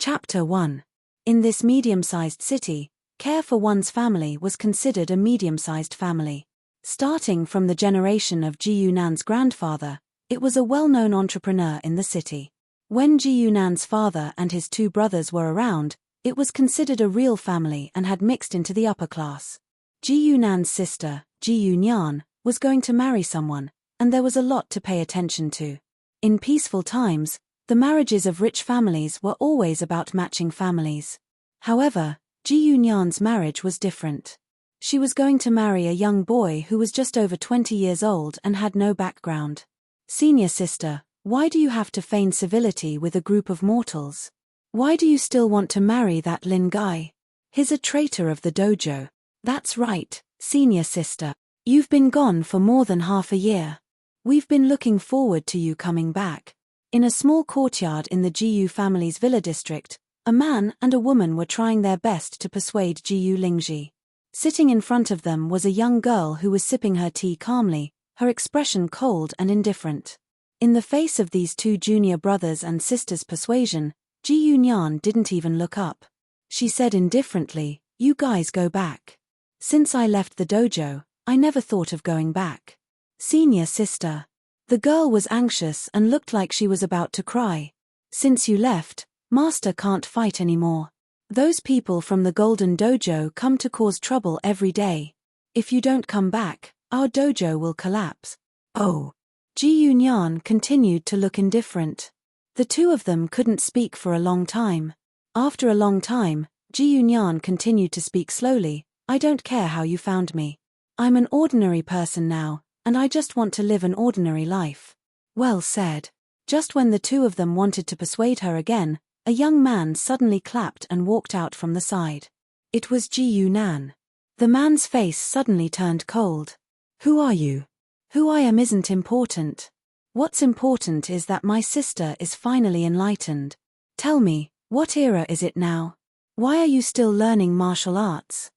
Chapter 1. In this medium-sized city, care for one's family was considered a medium-sized family. Starting from the generation of Ji Yunan's grandfather, it was a well-known entrepreneur in the city. When Ji Yunan's father and his two brothers were around, it was considered a real family and had mixed into the upper class. Ji Yunan's sister, Ji Yunyan, was going to marry someone, and there was a lot to pay attention to. In peaceful times, the marriages of rich families were always about matching families. However, Ji Yunyan's marriage was different. She was going to marry a young boy who was just over 20 years old and had no background. Senior sister, why do you have to feign civility with a group of mortals? Why do you still want to marry that Lin guy? He's a traitor of the dojo. That's right, senior sister. You've been gone for more than half a year. We've been looking forward to you coming back. In a small courtyard in the Jiyu family's villa district, a man and a woman were trying their best to persuade Jiyu Lingji. Sitting in front of them was a young girl who was sipping her tea calmly, her expression cold and indifferent. In the face of these two junior brothers and sisters' persuasion, Ji Yunyan didn't even look up. She said indifferently, "You guys go back. Since I left the dojo, I never thought of going back." Senior sister. The girl was anxious and looked like she was about to cry. "Since you left, Master can't fight anymore. Those people from the Golden Dojo come to cause trouble every day. If you don't come back, our dojo will collapse." Oh. Ji Yunyan continued to look indifferent. The two of them couldn't speak for a long time. After a long time, Ji Yunyan continued to speak slowly. "I don't care how you found me. I'm an ordinary person now, and I just want to live an ordinary life." Well said. Just when the two of them wanted to persuade her again, a young man suddenly clapped and walked out from the side. It was Ji Yunan. The man's face suddenly turned cold. "Who are you?" "Who I am isn't important. What's important is that my sister is finally enlightened. Tell me, what era is it now? Why are you still learning martial arts?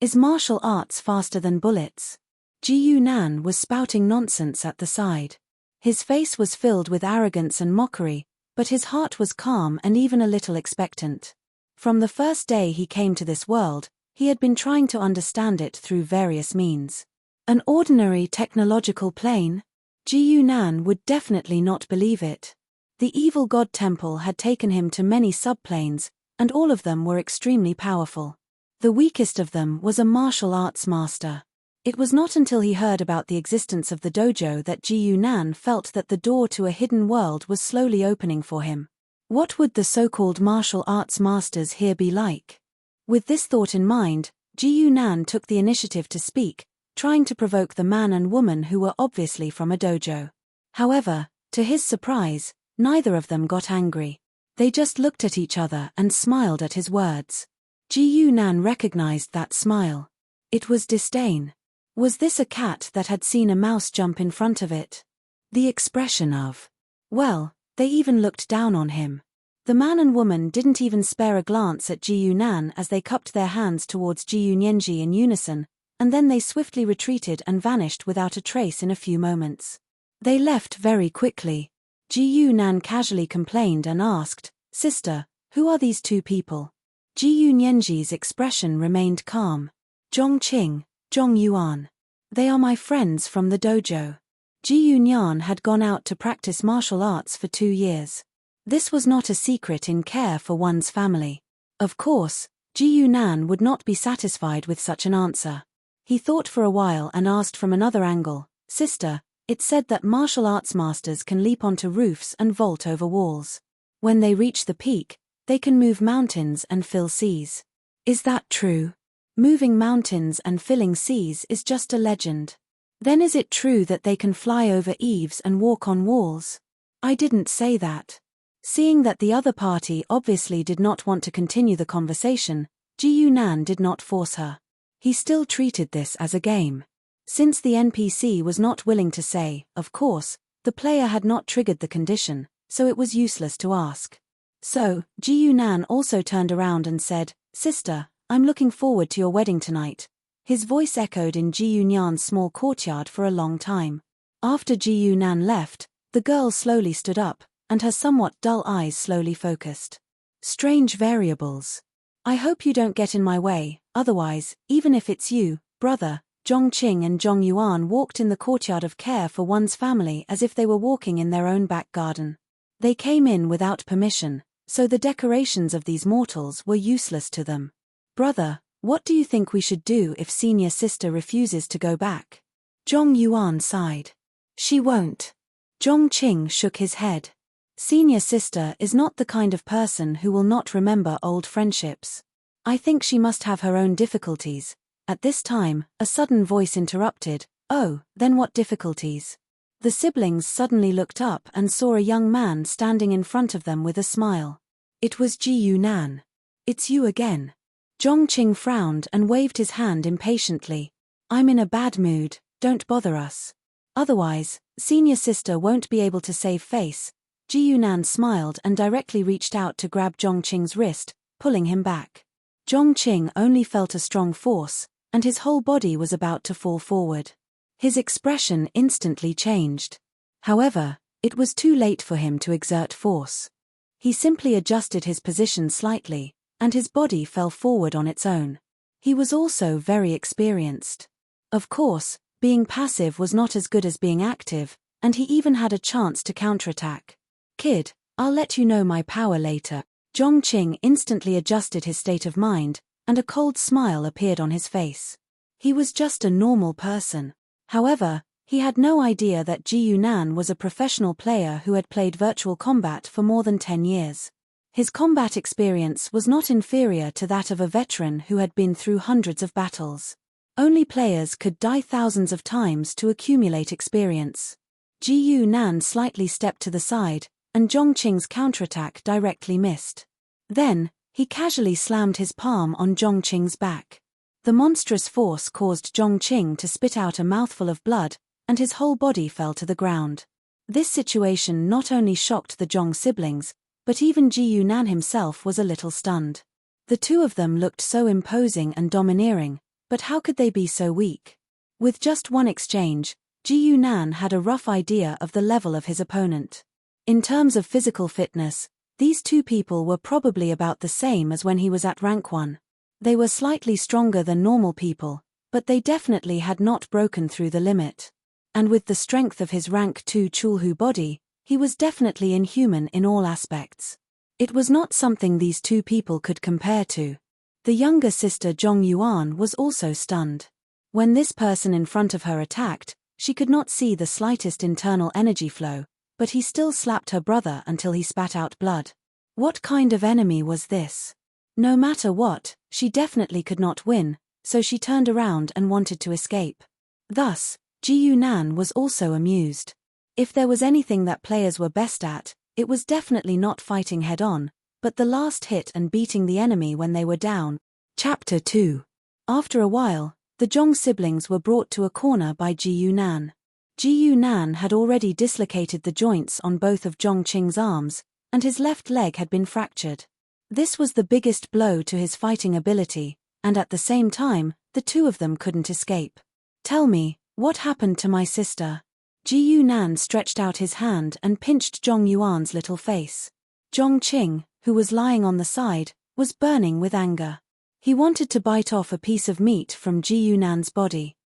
Is martial arts faster than bullets?" Ji Yunan was spouting nonsense at the side. His face was filled with arrogance and mockery, but his heart was calm and even a little expectant. From the first day he came to this world, he had been trying to understand it through various means. An ordinary technological plane? Ji Yunan would definitely not believe it. The evil god temple had taken him to many subplanes, and all of them were extremely powerful. The weakest of them was a martial arts master. It was not until he heard about the existence of the dojo that Ji Yunan felt that the door to a hidden world was slowly opening for him. What would the so-called martial arts masters here be like? With this thought in mind, Ji Yunan took the initiative to speak, trying to provoke the man and woman who were obviously from a dojo. However, to his surprise, neither of them got angry. They just looked at each other and smiled at his words. Ji Yunan recognized that smile. It was disdain. Was this a cat that had seen a mouse jump in front of it? The expression of, well, they even looked down on him. The man and woman didn't even spare a glance at Ji Yunan as they cupped their hands towards Ji Yunyenji in unison, and then they swiftly retreated and vanished without a trace in a few moments. They left very quickly. Ji Yunan casually complained and asked, "Sister, who are these two people?" Ji Yunyenji's expression remained calm. "Zhongqing, Zhongyuan. They are my friends from the dojo." Ji Yunyan had gone out to practice martial arts for 2 years. This was not a secret in care for one's family. Of course, Ji Yunan would not be satisfied with such an answer. He thought for a while and asked from another angle, "Sister, it's said that martial arts masters can leap onto roofs and vault over walls. When they reach the peak, they can move mountains and fill seas. Is that true?" "Moving mountains and filling seas is just a legend." "Then is it true that they can fly over eaves and walk on walls?" "I didn't say that." Seeing that the other party obviously did not want to continue the conversation, Ji Yunan did not force her. He still treated this as a game. Since the NPC was not willing to say, of course, the player had not triggered the condition, so it was useless to ask. So, Ji Yunan also turned around and said, "Sister, I'm looking forward to your wedding tonight." His voice echoed in Ji Yunyan's small courtyard for a long time. After Ji Yunan left, the girl slowly stood up, and her somewhat dull eyes slowly focused. Strange variables. I hope you don't get in my way, otherwise, even if it's you, brother. Zhongqing and Zhong Yuan walked in the courtyard of Care for One's family as if they were walking in their own back garden. They came in without permission, so the decorations of these mortals were useless to them. Brother, what do you think we should do if senior sister refuses to go back? Zhong Yuan sighed. She won't. Zhongqing shook his head. Senior sister is not the kind of person who will not remember old friendships. I think she must have her own difficulties. At this time, a sudden voice interrupted. Oh, then what difficulties? The siblings suddenly looked up and saw a young man standing in front of them with a smile. It was Ji Yunan. It's you again. Zhongqing frowned and waved his hand impatiently. I'm in a bad mood, don't bother us. Otherwise, senior sister won't be able to save face. Ji Yunan smiled and directly reached out to grab Zhongqing's wrist, pulling him back. Zhongqing only felt a strong force, and his whole body was about to fall forward. His expression instantly changed. However, it was too late for him to exert force. He simply adjusted his position slightly, and his body fell forward on its own. He was also very experienced. Of course, being passive was not as good as being active, and he even had a chance to counterattack. Kid, I'll let you know my power later. Zhongqing instantly adjusted his state of mind, and a cold smile appeared on his face. He was just a normal person. However, he had no idea that Ji Yunan was a professional player who had played virtual combat for more than 10 years. His combat experience was not inferior to that of a veteran who had been through hundreds of battles. Only players could die thousands of times to accumulate experience. Ji Yunan slightly stepped to the side, and Zhongqing's counterattack directly missed. Then, he casually slammed his palm on Zhongqing's back. The monstrous force caused Zhongqing to spit out a mouthful of blood, and his whole body fell to the ground. This situation not only shocked the Zhong siblings, but even Ji Yunan himself was a little stunned. The two of them looked so imposing and domineering, but how could they be so weak? With just one exchange, Ji Yunan had a rough idea of the level of his opponent. In terms of physical fitness, these two people were probably about the same as when he was at rank 1. They were slightly stronger than normal people, but they definitely had not broken through the limit. And with the strength of his rank 2 Chulhu body, he was definitely inhuman in all aspects. It was not something these two people could compare to. The younger sister Zhong Yuan was also stunned. When this person in front of her attacked, she could not see the slightest internal energy flow, but he still slapped her brother until he spat out blood. What kind of enemy was this? No matter what, she definitely could not win, so she turned around and wanted to escape. Thus, Ji Yunan was also amused. If there was anything that players were best at, it was definitely not fighting head-on, but the last hit and beating the enemy when they were down. Chapter 2. After a while, the Zhong siblings were brought to a corner by Ji Yunan. Ji Yunan had already dislocated the joints on both of Zhongqing's arms, and his left leg had been fractured. This was the biggest blow to his fighting ability, and at the same time, the two of them couldn't escape. Tell me, what happened to my sister? Ji Yunan stretched out his hand and pinched Zhong Yuan's little face. Zhongqing, who was lying on the side, was burning with anger. He wanted to bite off a piece of meat from Ji Yunan's body.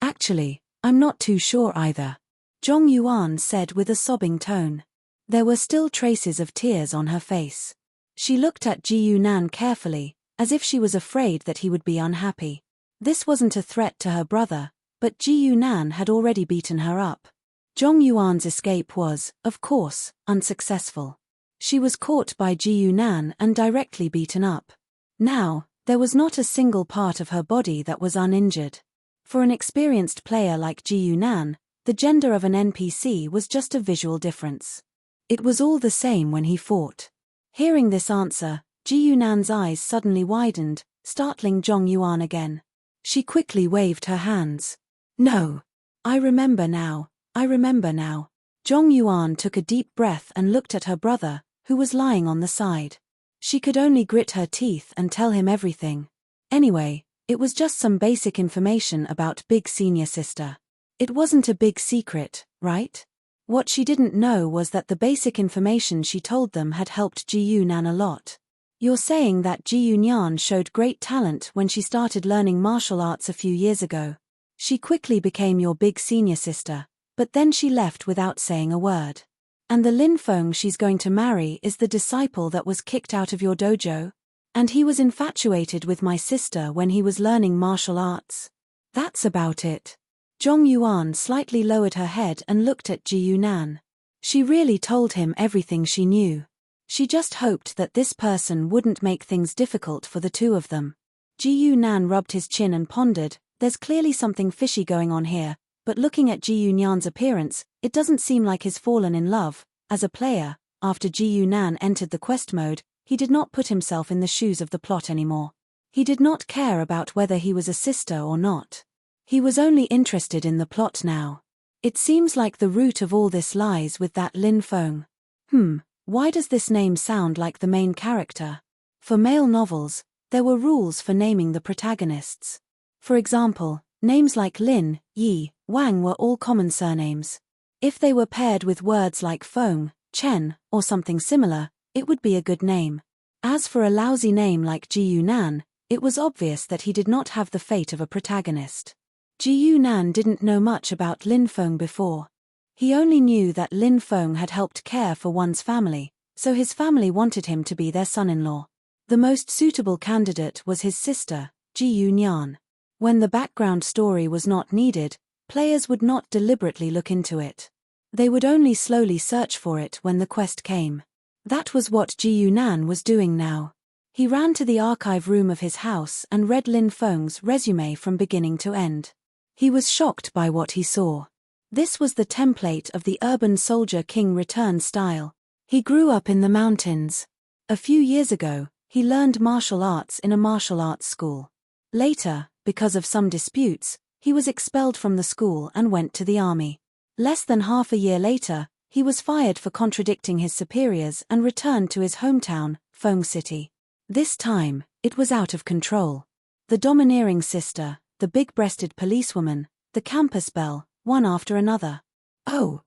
Actually, I'm not too sure either. Zhong Yuan said with a sobbing tone. There were still traces of tears on her face. She looked at Ji Yunan carefully, as if she was afraid that he would be unhappy. This wasn't a threat to her brother, but Ji Yunan had already beaten her up. Zhong Yuan's escape was, of course, unsuccessful. She was caught by Ji Yunan and directly beaten up. Now, there was not a single part of her body that was uninjured. For an experienced player like Ji Yunan, the gender of an NPC was just a visual difference. It was all the same when he fought. Hearing this answer, Ji Yunan's eyes suddenly widened, startling Zhong Yuan again. She quickly waved her hands. No. I remember now. Zhong Yuan took a deep breath and looked at her brother, who was lying on the side. She could only grit her teeth and tell him everything. Anyway, it was just some basic information about big senior sister. It wasn't a big secret, right? What she didn't know was that the basic information she told them had helped Ji Yunan a lot. You're saying that Ji Yunan showed great talent when she started learning martial arts a few years ago. She quickly became your big senior sister, but then she left without saying a word. And the Lin Feng she's going to marry is the disciple that was kicked out of your dojo? And he was infatuated with my sister when he was learning martial arts. That's about it. Zhong Yuan slightly lowered her head and looked at Ji Yunan. She really told him everything she knew. She just hoped that this person wouldn't make things difficult for the two of them. Ji Yunan rubbed his chin and pondered, there's clearly something fishy going on here, but looking at Ji Yunan's appearance, it doesn't seem like he's fallen in love. As a player, after Ji Yunan entered the quest mode, he did not put himself in the shoes of the plot anymore. He did not care about whether he was a sister or not. He was only interested in the plot now. It seems like the root of all this lies with that Lin Feng. Why does this name sound like the main character? For male novels, there were rules for naming the protagonists. For example, names like Lin, Yi, Wang were all common surnames. If they were paired with words like Feng, Chen, or something similar, it would be a good name. As for a lousy name like Ji Yunan, it was obvious that he did not have the fate of a protagonist. Ji Yunan didn't know much about Lin Feng before. He only knew that Lin Feng had helped care for one's family, so his family wanted him to be their son-in-law. The most suitable candidate was his sister, Ji Yunyan. When the background story was not needed, players would not deliberately look into it. They would only slowly search for it when the quest came. That was what Ji Yunan was doing now. He ran to the archive room of his house and read Lin Feng's resume from beginning to end. He was shocked by what he saw. This was the template of the urban soldier king return style. He grew up in the mountains. A few years ago, he learned martial arts in a martial arts school. Later, because of some disputes, he was expelled from the school and went to the army. Less than half a year later, he was fired for contradicting his superiors and returned to his hometown, Feng City. This time, it was out of control. The domineering sister, the big-breasted policewoman, the campus belle, one after another. Oh,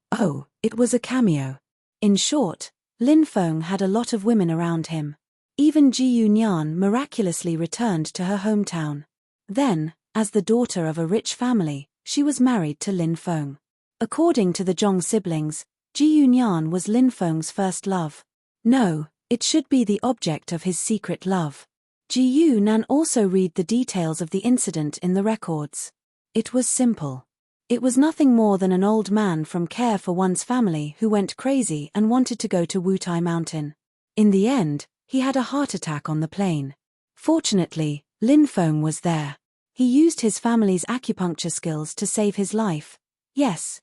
it was a cameo. In short, Lin Feng had a lot of women around him. Even Ji Yunyan miraculously returned to her hometown. Then, as the daughter of a rich family, she was married to Lin Feng. According to the Zhong siblings, Ji Yunyan was Lin Feng's first love. No, it should be the object of his secret love. Ji Yunan also read the details of the incident in the records. It was simple. It was nothing more than an old man from care for one's family who went crazy and wanted to go to Wutai Mountain. In the end, he had a heart attack on the plane. Fortunately, Lin Feng was there. He used his family's acupuncture skills to save his life. Yes.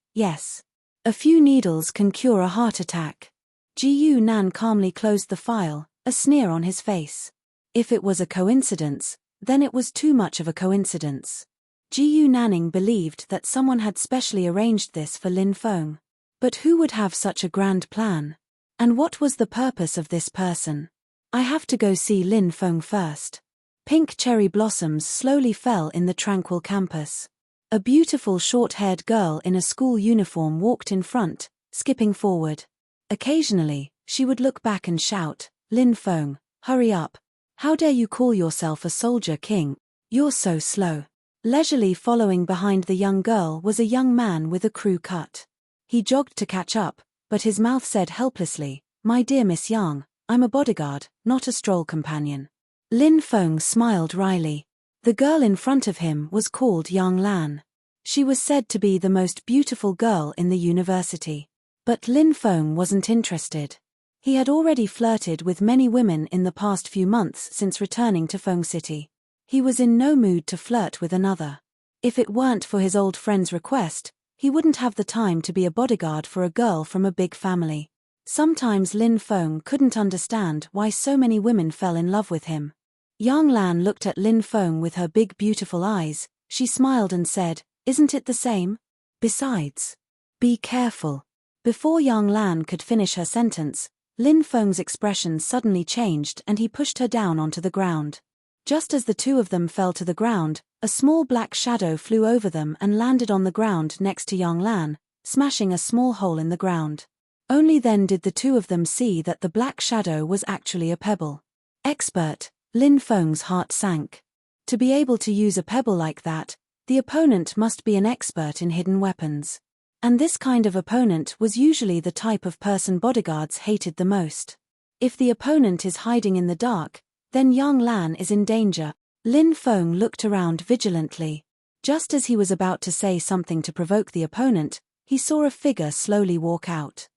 A few needles can cure a heart attack. Ji Yunan calmly closed the file, a sneer on his face. If it was a coincidence, then it was too much of a coincidence. Ji Yunaning believed that someone had specially arranged this for Lin Feng. But who would have such a grand plan? And what was the purpose of this person? I have to go see Lin Feng first. Pink cherry blossoms slowly fell in the tranquil campus. A beautiful short-haired girl in a school uniform walked in front, skipping forward. Occasionally, she would look back and shout, "Lin Feng, hurry up. How dare you call yourself a soldier king? You're so slow." Leisurely following behind the young girl was a young man with a crew cut. He jogged to catch up, but his mouth said helplessly, "My dear Miss Yang, I'm a bodyguard, not a stroll companion." Lin Feng smiled wryly. The girl in front of him was called Yang Lan. She was said to be the most beautiful girl in the university. But Lin Feng wasn't interested. He had already flirted with many women in the past few months since returning to Feng City. He was in no mood to flirt with another. If it weren't for his old friend's request, he wouldn't have the time to be a bodyguard for a girl from a big family. Sometimes Lin Feng couldn't understand why so many women fell in love with him. Yang Lan looked at Lin Feng with her big beautiful eyes. She smiled and said, "Isn't it the same? Besides, be careful." Before Yang Lan could finish her sentence, Lin Feng's expression suddenly changed and he pushed her down onto the ground. Just as the two of them fell to the ground, a small black shadow flew over them and landed on the ground next to Yang Lan, smashing a small hole in the ground. Only then did the two of them see that the black shadow was actually a pebble. Expert, Lin Feng's heart sank. To be able to use a pebble like that, the opponent must be an expert in hidden weapons. And this kind of opponent was usually the type of person bodyguards hated the most. If the opponent is hiding in the dark, then Yang Lan is in danger. Lin Feng looked around vigilantly. Just as he was about to say something to provoke the opponent, he saw a figure slowly walk out.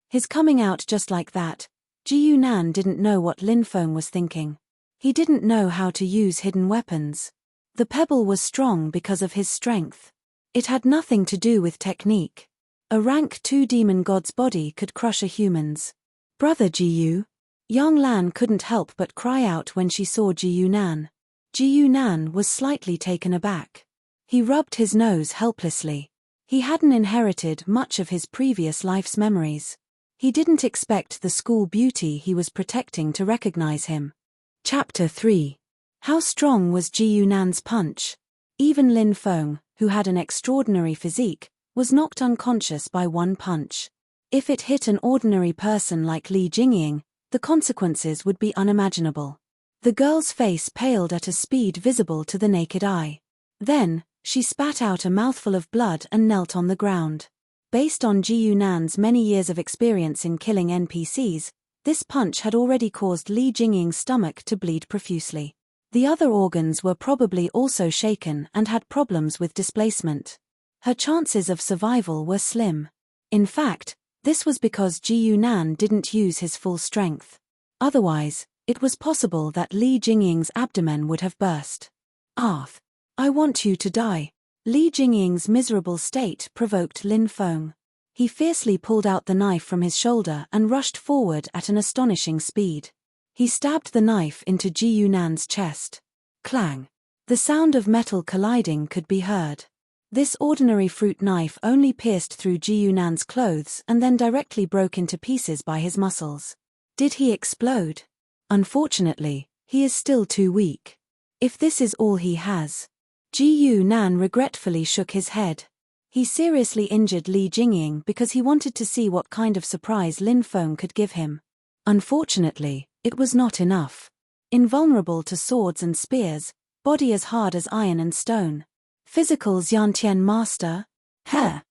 His coming out just like that, Ji Yunan didn't know what Lin Feng was thinking. He didn't know how to use hidden weapons. The pebble was strong because of his strength. It had nothing to do with technique. A rank 2 demon god's body could crush a human's. Brother Ji Yu? Yang Lan couldn't help but cry out when she saw Ji Yunan. Ji Yunan was slightly taken aback. He rubbed his nose helplessly. He hadn't inherited much of his previous life's memories. He didn't expect the school beauty he was protecting to recognize him. Chapter 3. How strong was Ji Yunan's punch? Even Lin Feng, who had an extraordinary physique, was knocked unconscious by one punch. If it hit an ordinary person like Li Jingying, the consequences would be unimaginable. The girl's face paled at a speed visible to the naked eye. Then, she spat out a mouthful of blood and knelt on the ground. Based on Ji Yunan's many years of experience in killing NPCs, this punch had already caused Li Jingying's stomach to bleed profusely. The other organs were probably also shaken and had problems with displacement. Her chances of survival were slim. In fact, this was because Ji Yunan didn't use his full strength. Otherwise, it was possible that Li Jingying's abdomen would have burst. Arth, I want you to die. Li Jingying's miserable state provoked Lin Feng. He fiercely pulled out the knife from his shoulder and rushed forward at an astonishing speed. He stabbed the knife into Ji Yunan's chest. Clang! The sound of metal colliding could be heard. This ordinary fruit knife only pierced through Ji Yunan's clothes and then directly broke into pieces by his muscles. Did he explode? Unfortunately, he is still too weak. If this is all he has. Ji Yunan regretfully shook his head. He seriously injured Li Jingying because he wanted to see what kind of surprise Lin Feng could give him. Unfortunately, it was not enough. Invulnerable to swords and spears, body as hard as iron and stone. Physical Xiantian master? Ji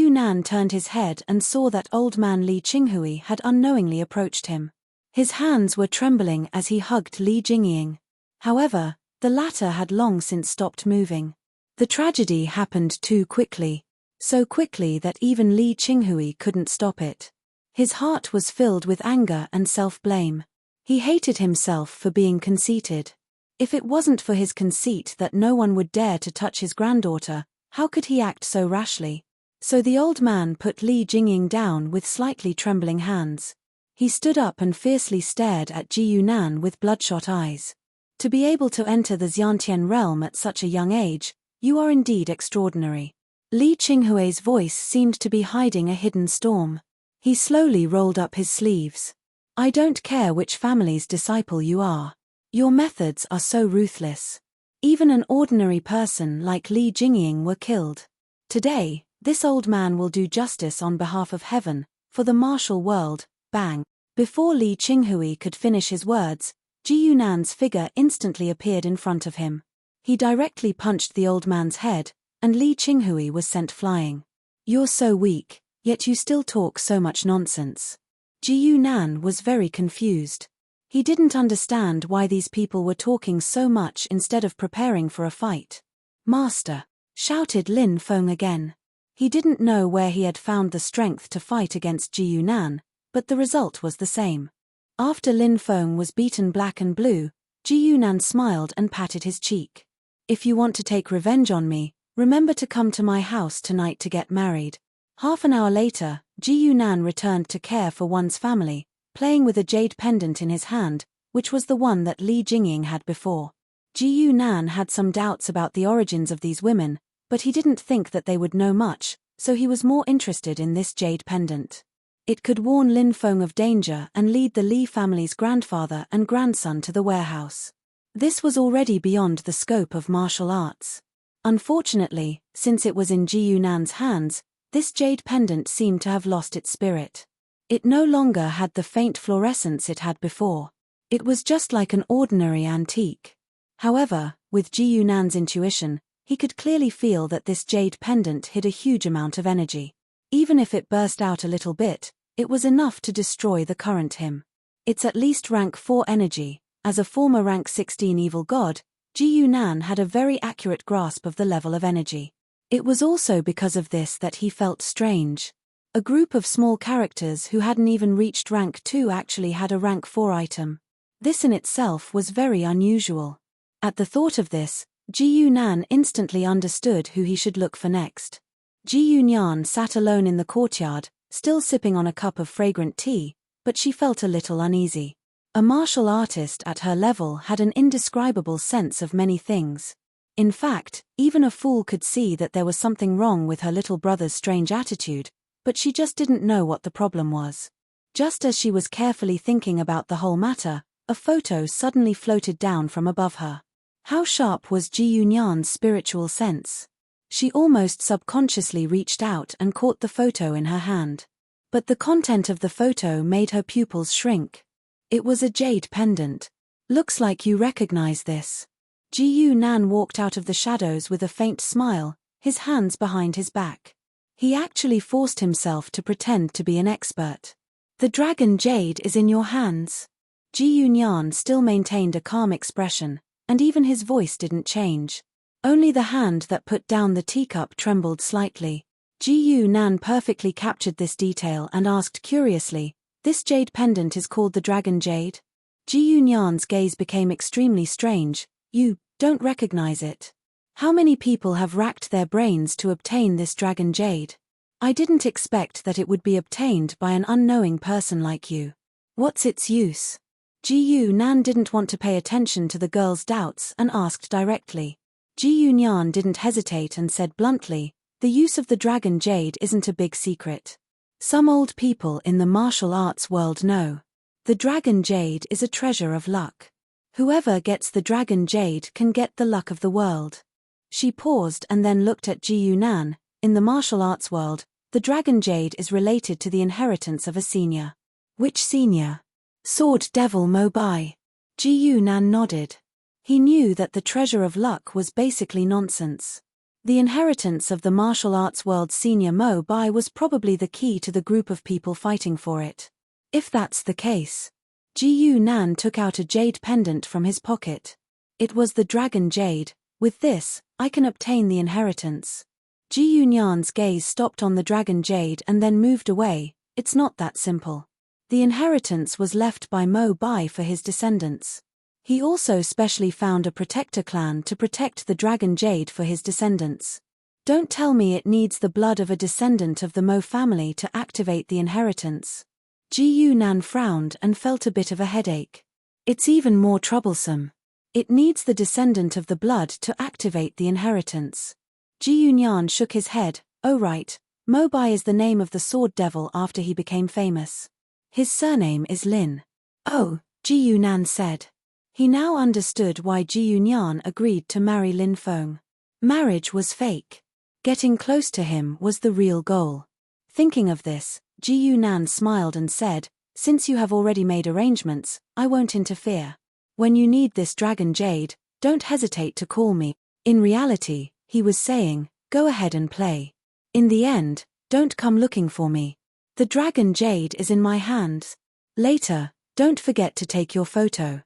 Yunan turned his head and saw that old man Li Qinghui had unknowingly approached him. His hands were trembling as he hugged Li Jingying. However, the latter had long since stopped moving. The tragedy happened too quickly. So quickly that even Li Qinghui couldn't stop it. His heart was filled with anger and self-blame. He hated himself for being conceited. If it wasn't for his conceit that no one would dare to touch his granddaughter, how could he act so rashly? So the old man put Li Jingying down with slightly trembling hands. He stood up and fiercely stared at Ji Yunan with bloodshot eyes. To be able to enter the Xiantian realm at such a young age, you are indeed extraordinary. Li Qinghui's voice seemed to be hiding a hidden storm. He slowly rolled up his sleeves. I don't care which family's disciple you are. Your methods are so ruthless. Even an ordinary person like Li Jingying were killed. Today, this old man will do justice on behalf of heaven, for the martial world. Bang. Before Li Qinghui could finish his words, Ji Yunan's figure instantly appeared in front of him. He directly punched the old man's head, and Li Qinghui was sent flying. You're so weak, yet you still talk so much nonsense. Ji Yunan was very confused. He didn't understand why these people were talking so much instead of preparing for a fight. Master! Shouted Lin Feng again. He didn't know where he had found the strength to fight against Ji Yunan, but the result was the same. After Lin Feng was beaten black and blue, Ji Yunan smiled and patted his cheek. If you want to take revenge on me, remember to come to my house tonight to get married. Half an hour later, Ji Yunan returned to care for one's family, playing with a jade pendant in his hand, which was the one that Li Jingying had before. Ji Yunan had some doubts about the origins of these women, but he didn't think that they would know much, so he was more interested in this jade pendant. It could warn Lin Feng of danger and lead the Li family's grandfather and grandson to the warehouse. This was already beyond the scope of martial arts. Unfortunately, since it was in Ji Yunan's hands, This jade pendant seemed to have lost its spirit. It no longer had the faint fluorescence it had before. It was just like an ordinary antique. However, with Ji Yunan's intuition, he could clearly feel that this jade pendant hid a huge amount of energy. Even if it burst out a little bit, it was enough to destroy the current him. It's at least rank 4 energy. As a former rank 16 evil god, Ji Yunan had a very accurate grasp of the level of energy. It was also because of this that he felt strange. A group of small characters who hadn't even reached rank 2 actually had a rank 4 item. This in itself was very unusual. At the thought of this, Ji Yunan instantly understood who he should look for next. Ji Yunyan sat alone in the courtyard, still sipping on a cup of fragrant tea, but she felt a little uneasy. A martial artist at her level had an indescribable sense of many things. In fact, even a fool could see that there was something wrong with her little brother's strange attitude, but she just didn't know what the problem was. Just as she was carefully thinking about the whole matter, a photo suddenly floated down from above her. How sharp was Ji Yunyan's spiritual sense? She almost subconsciously reached out and caught the photo in her hand. But the content of the photo made her pupils shrink. It was a jade pendant. Looks like you recognize this. Ji Yunan walked out of the shadows with a faint smile, his hands behind his back. He actually forced himself to pretend to be an expert. The dragon jade is in your hands. Ji Yunyan still maintained a calm expression, and even his voice didn't change. Only the hand that put down the teacup trembled slightly. Ji Yunan perfectly captured this detail and asked curiously, "This jade pendant is called the dragon jade?" Ji Yunyan's gaze became extremely strange. "You don't recognize it? How many people have racked their brains to obtain this dragon jade? I didn't expect that it would be obtained by an unknowing person like you. What's its use?" Ji Yunan didn't want to pay attention to the girl's doubts and asked directly. Ji Yunyan didn't hesitate and said bluntly, "The use of the dragon jade isn't a big secret. Some old people in the martial arts world know. The dragon jade is a treasure of luck. Whoever gets the dragon jade can get the luck of the world." She paused and then looked at Ji Yunan. In the martial arts world, the dragon jade is related to the inheritance of a senior. "Which senior?" "Sword Devil Mo Bai." Ji Yunan nodded. He knew that the treasure of luck was basically nonsense. The inheritance of the martial arts world's senior Mo Bai was probably the key to the group of people fighting for it. If that's the case. Ji Yunan took out a jade pendant from his pocket. It was the dragon jade. "With this, I can obtain the inheritance." Ji Yunyan's gaze stopped on the dragon jade and then moved away. "It's not that simple. The inheritance was left by Mo Bai for his descendants. He also specially found a protector clan to protect the dragon jade for his descendants. Don't tell me it needs the blood of a descendant of the Mo family to activate the inheritance." Ji Yunan frowned and felt a bit of a headache. "It's even more troublesome. It needs the descendant of the blood to activate the inheritance." Ji Yunyan shook his head. "Oh right, Mo Bai is the name of the sword devil after he became famous. His surname is Lin." "Oh," Ji Yunan said. He now understood why Ji Yunyan agreed to marry Lin Feng. Marriage was fake. Getting close to him was the real goal. Thinking of this, Ji Yunan smiled and said, "Since you have already made arrangements, I won't interfere. When you need this dragon jade, don't hesitate to call me." In reality, he was saying, "Go ahead and play. In the end, don't come looking for me. The dragon jade is in my hands. Later, don't forget to take your photo."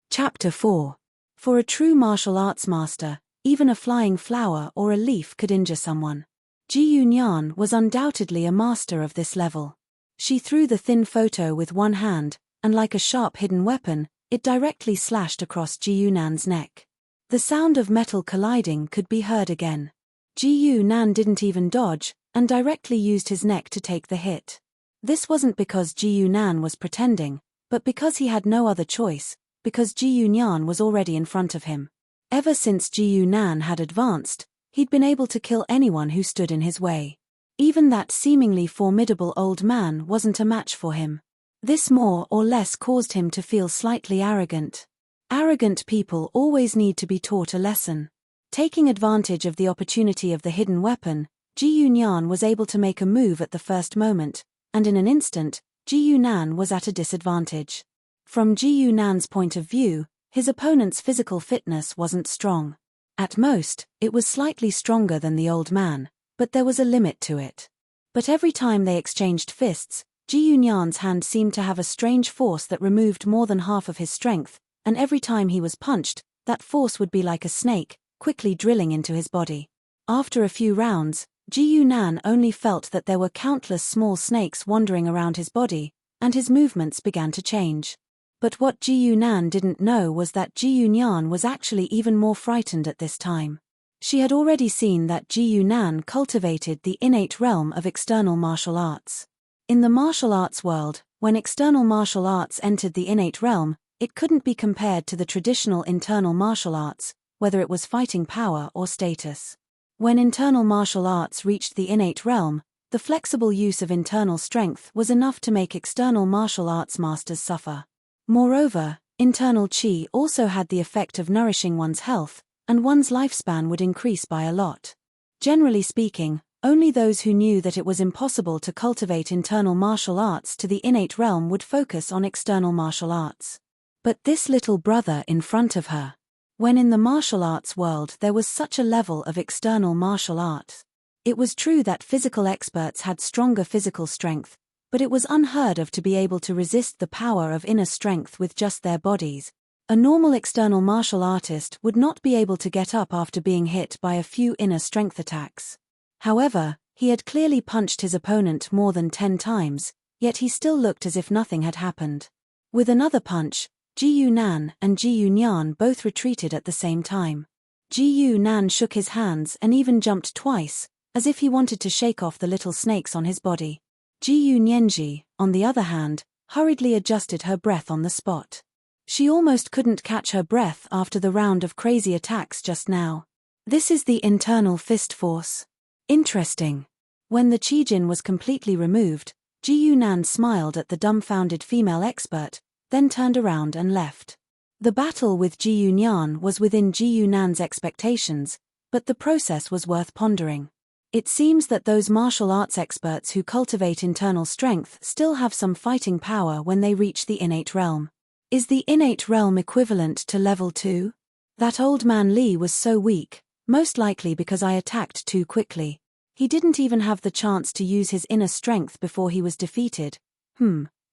Chapter 4. For a true martial arts master, even a flying flower or a leaf could injure someone. Ji Yunyan was undoubtedly a master of this level. She threw the thin photo with one hand, and like a sharp hidden weapon, it directly slashed across Ji Yunan's neck. The sound of metal colliding could be heard again. Ji Yunan didn't even dodge, and directly used his neck to take the hit. This wasn't because Ji Yunan was pretending, but because he had no other choice, because Ji Yunyan was already in front of him. Ever since Ji Yunan had advanced, he'd been able to kill anyone who stood in his way. Even that seemingly formidable old man wasn't a match for him. This more or less caused him to feel slightly arrogant. Arrogant people always need to be taught a lesson. Taking advantage of the opportunity of the hidden weapon, Ji Yunyan was able to make a move at the first moment, and in an instant, Ji Yunan was at a disadvantage. From Ji Yunan's point of view, his opponent's physical fitness wasn't strong. At most, it was slightly stronger than the old man, but there was a limit to it. But every time they exchanged fists, Ji Yunyan's hand seemed to have a strange force that removed more than half of his strength, and every time he was punched, that force would be like a snake, quickly drilling into his body. After a few rounds, Ji Yunan only felt that there were countless small snakes wandering around his body, and his movements began to change. But what Ji Yunan didn't know was that Ji Yunyan was actually even more frightened at this time. She had already seen that Ji Yunan cultivated the innate realm of external martial arts. In the martial arts world, when external martial arts entered the innate realm, it couldn't be compared to the traditional internal martial arts, whether it was fighting power or status. When internal martial arts reached the innate realm, the flexible use of internal strength was enough to make external martial arts masters suffer. Moreover, internal qi also had the effect of nourishing one's health, and one's lifespan would increase by a lot. Generally speaking, only those who knew that it was impossible to cultivate internal martial arts to the innate realm would focus on external martial arts. But this little brother in front of her. When in the martial arts world there was such a level of external martial arts. It was true that physical experts had stronger physical strength, but it was unheard of to be able to resist the power of inner strength with just their bodies. A normal external martial artist would not be able to get up after being hit by a few inner strength attacks. However, he had clearly punched his opponent more than 10 times, yet he still looked as if nothing had happened. With another punch, Ji Yunan and Ji Yunyan both retreated at the same time. Ji Yunan shook his hands and even jumped twice, as if he wanted to shake off the little snakes on his body. Ji Yunyenji, on the other hand, hurriedly adjusted her breath on the spot. She almost couldn't catch her breath after the round of crazy attacks just now. This is the internal fist force. Interesting. When the Qijin was completely removed, Ji Yunan smiled at the dumbfounded female expert, then turned around and left. The battle with Ji Yunyan was within Ji Yunan's expectations, but the process was worth pondering. It seems that those martial arts experts who cultivate internal strength still have some fighting power when they reach the innate realm. Is the innate realm equivalent to level 2? That old man Li was so weak, most likely because I attacked too quickly. He didn't even have the chance to use his inner strength before he was defeated.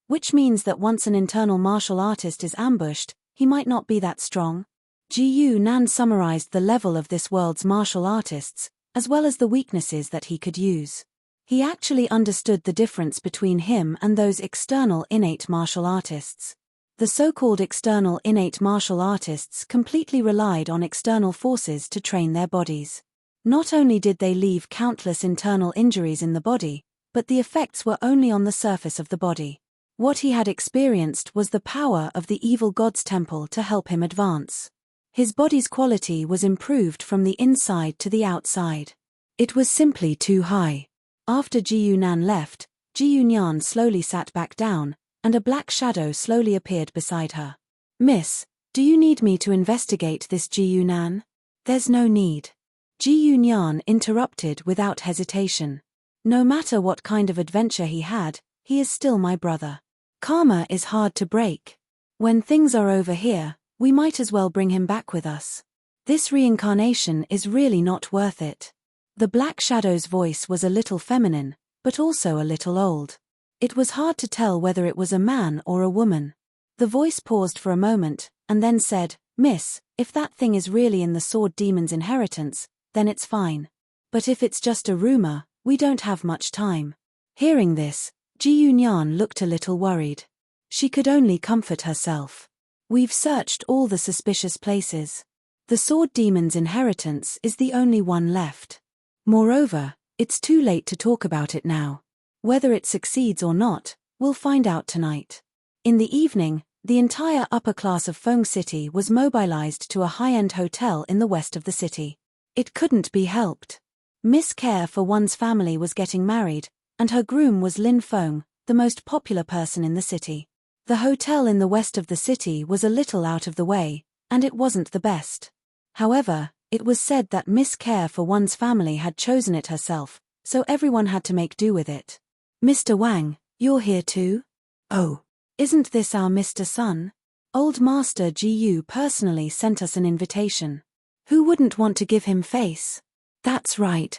Which means that once an internal martial artist is ambushed, he might not be that strong. Ji Yunan summarized the level of this world's martial artists, as well as the weaknesses that he could use. He actually understood the difference between him and those external innate martial artists. The so-called external innate martial artists completely relied on external forces to train their bodies. Not only did they leave countless internal injuries in the body, but the effects were only on the surface of the body. What he had experienced was the power of the evil god's temple to help him advance. His body's quality was improved from the inside to the outside. It was simply too high. After Ji Yunan left, Ji Yunyan slowly sat back down, and a black shadow slowly appeared beside her. "Miss, do you need me to investigate this Ji Yunan?" "There's no need." Ji Yunyan interrupted without hesitation. "No matter what kind of adventure he had, he is still my brother. Karma is hard to break. When things are over here, we might as well bring him back with us. This reincarnation is really not worth it." The Black Shadow's voice was a little feminine, but also a little old. It was hard to tell whether it was a man or a woman. The voice paused for a moment, and then said, "Miss, if that thing is really in the Sword Demon's inheritance, then it's fine. But if it's just a rumor, we don't have much time." Hearing this, Ji Yunyan looked a little worried. She could only comfort herself. "We've searched all the suspicious places. The Sword Demon's inheritance is the only one left. Moreover, it's too late to talk about it now. Whether it succeeds or not, we'll find out tonight." In the evening, the entire upper class of Feng City was mobilized to a high-end hotel in the west of the city. It couldn't be helped. Miss Care for One's family was getting married, and her groom was Lin Feng, the most popular person in the city. The hotel in the west of the city was a little out of the way, and it wasn't the best. However, it was said that Miss Care for One's family had chosen it herself, so everyone had to make do with it. Mr. Wang, you're here too? Oh, isn't this our Mr. Sun? Old Master Gu personally sent us an invitation. Who wouldn't want to give him face? That's right.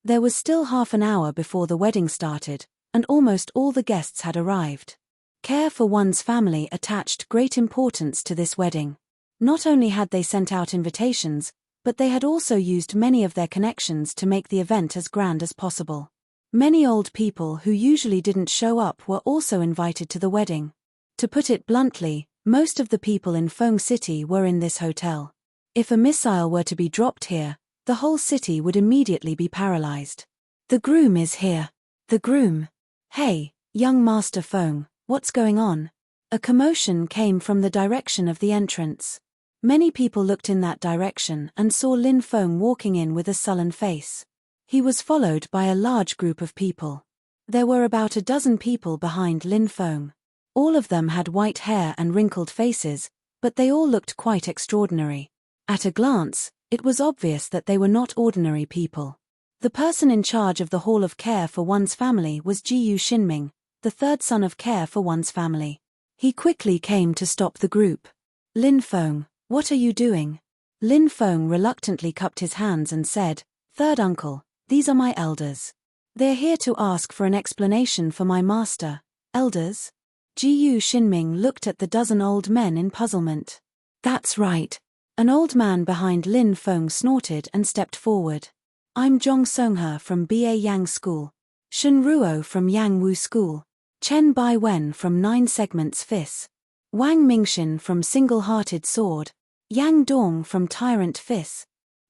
There was still half an hour before the wedding started, and almost all the guests had arrived. Care for one's family attached great importance to this wedding. Not only had they sent out invitations, but they had also used many of their connections to make the event as grand as possible. Many old people who usually didn't show up were also invited to the wedding. To put it bluntly, most of the people in Feng City were in this hotel. If a missile were to be dropped here, the whole city would immediately be paralyzed. The groom is here. The groom. Hey, young Master Feng, what's going on? A commotion came from the direction of the entrance. Many people looked in that direction and saw Lin Feng walking in with a sullen face. He was followed by a large group of people. There were about a dozen people behind Lin Feng. All of them had white hair and wrinkled faces, but they all looked quite extraordinary. At a glance, it was obvious that they were not ordinary people. The person in charge of the Hall of Care for one's family was Jiyu Xinming, the third son of Care for one's family. He quickly came to stop the group. Lin Feng, what are you doing? Lin Feng reluctantly cupped his hands and said, Third uncle, these are my elders. They're here to ask for an explanation for my master. Elders? Jiyu Xinming looked at the dozen old men in puzzlement. That's right. An old man behind Lin Feng snorted and stepped forward. I'm Zhong Songhe from Ba Yang School. Shen Ruo from Yang Wu School. Chen Bai Wen from 9 Segments Fis. Wang Mingxin from Single-Hearted Sword. Yang Dong from Tyrant Fis.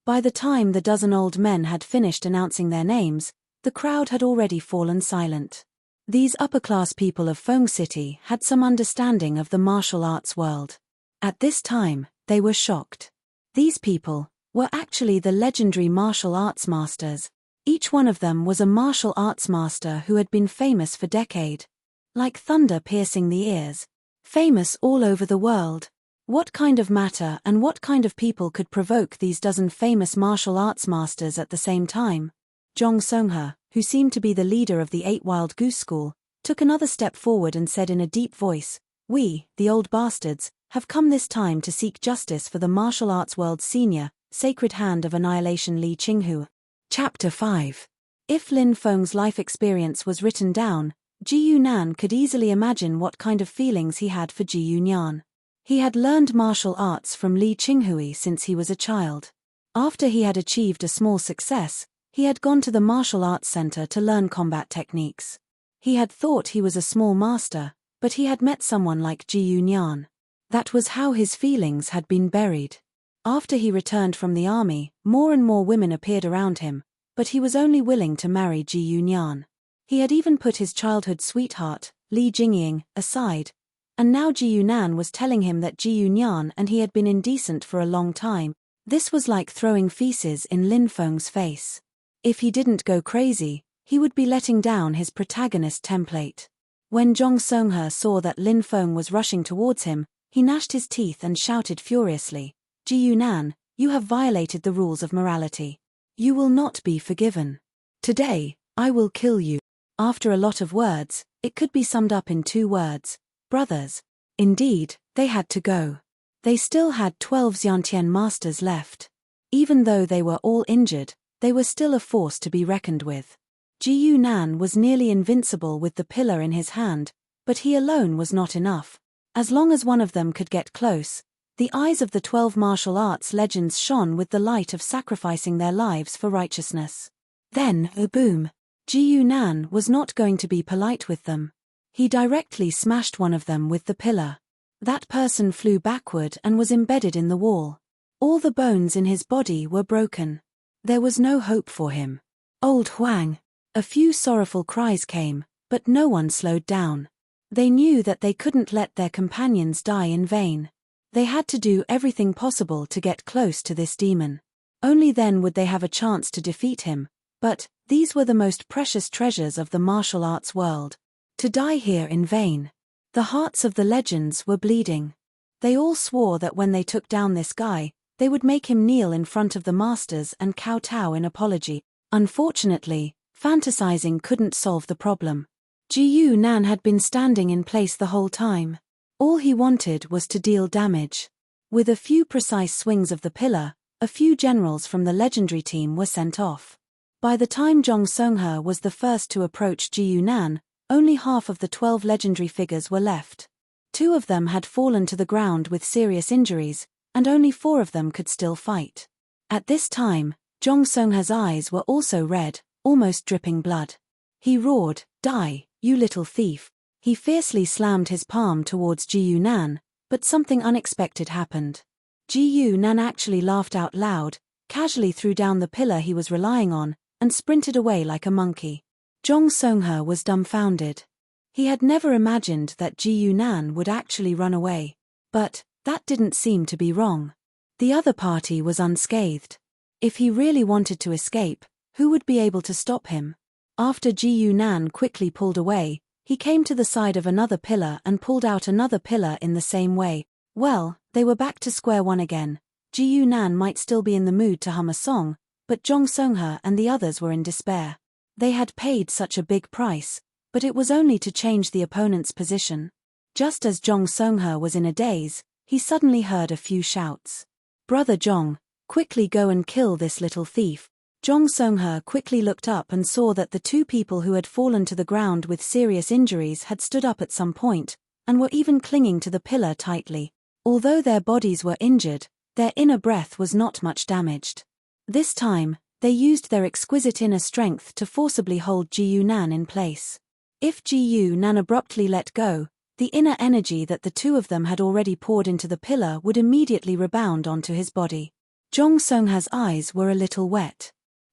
By the time the dozen old men had finished announcing their names, the crowd had already fallen silent. These upper-class people of Feng City had some understanding of the martial arts world. At this time, they were shocked. These people were actually the legendary martial arts masters. Each one of them was a martial arts master who had been famous for decades. Like thunder piercing the ears. Famous all over the world. What kind of matter and what kind of people could provoke these dozen famous martial arts masters at the same time? Zhong Songhe, who seemed to be the leader of the 8 Wild Goose School, took another step forward and said in a deep voice, We, the old bastards, have come this time to seek justice for the martial arts world's senior, sacred hand of annihilation Li Qinghu. Chapter 5. If Lin Feng's life experience was written down, Ji Yunan could easily imagine what kind of feelings he had for Ji Yunyan. He had learned martial arts from Li Qinghui since he was a child. After he had achieved a small success, he had gone to the martial arts center to learn combat techniques. He had thought he was a small master, but he had met someone like Ji Yunyan. That was how his feelings had been buried. After he returned from the army, more and more women appeared around him, but he was only willing to marry Ji Yunyan. He had even put his childhood sweetheart, Li Jingying, aside, and now Ji Yunan was telling him that Ji Yunyan and he had been indecent for a long time. This was like throwing feces in Lin Feng's face. If he didn't go crazy, he would be letting down his protagonist template. When Zhong Songhe saw that Lin Feng was rushing towards him, he gnashed his teeth and shouted furiously, Ji Yunan, you have violated the rules of morality. You will not be forgiven. Today, I will kill you. After a lot of words, it could be summed up in 2 words. Brothers. Indeed, they had to go. They still had 12 Xiantian masters left. Even though they were all injured, they were still a force to be reckoned with. Ji Yunan was nearly invincible with the pillar in his hand, but he alone was not enough. As long as one of them could get close, the eyes of the 12 martial arts legends shone with the light of sacrificing their lives for righteousness. Then, boom! Ji Yunan was not going to be polite with them. He directly smashed one of them with the pillar. That person flew backward and was embedded in the wall. All the bones in his body were broken. There was no hope for him. Old Huang. A few sorrowful cries came, but no one slowed down. They knew that they couldn't let their companions die in vain. They had to do everything possible to get close to this demon. Only then would they have a chance to defeat him, but these were the most precious treasures of the martial arts world. To die here in vain. The hearts of the legends were bleeding. They all swore that when they took down this guy, they would make him kneel in front of the masters and kowtow in apology. Unfortunately, Fantasizing couldn't solve the problem. Ji Nan had been standing in place the whole time. All he wanted was to deal damage. With a few precise swings of the pillar, a few generals from the legendary team were sent off. By the time Zhong Songhe was the first to approach Ji Nan, only half of the 12 legendary figures were left. 2 of them had fallen to the ground with serious injuries, and only 4 of them could still fight. At this time, Zhong Songhe's eyes were also red, almost dripping blood. He roared, "Die, you little thief." He fiercely slammed his palm towards Ji Nan, but something unexpected happened. Ji Nan actually laughed out loud, casually threw down the pillar he was relying on, and sprinted away like a monkey. Zhong Songhe was dumbfounded. He had never imagined that Ji Nan would actually run away. But that didn't seem to be wrong. The other party was unscathed. If he really wanted to escape, who would be able to stop him? After Ji Nan quickly pulled away, he came to the side of another pillar and pulled out another pillar in the same way. Well, they were back to square one again. Ji Nan might still be in the mood to hum a song, but Zhong Songhe and the others were in despair. They had paid such a big price, but it was only to change the opponent's position. Just as Zhong Songhe was in a daze, he suddenly heard a few shouts. "Brother Zhong, quickly go and kill this little thief." Zhong Songhe quickly looked up and saw that the 2 people who had fallen to the ground with serious injuries had stood up at some point, and were even clinging to the pillar tightly. Although their bodies were injured, their inner breath was not much damaged. This time, they used their exquisite inner strength to forcibly hold Ji Nan in place. If Ji Nan abruptly let go, the inner energy that the 2 of them had already poured into the pillar would immediately rebound onto his body. Zhong Songhe's eyes were a little wet.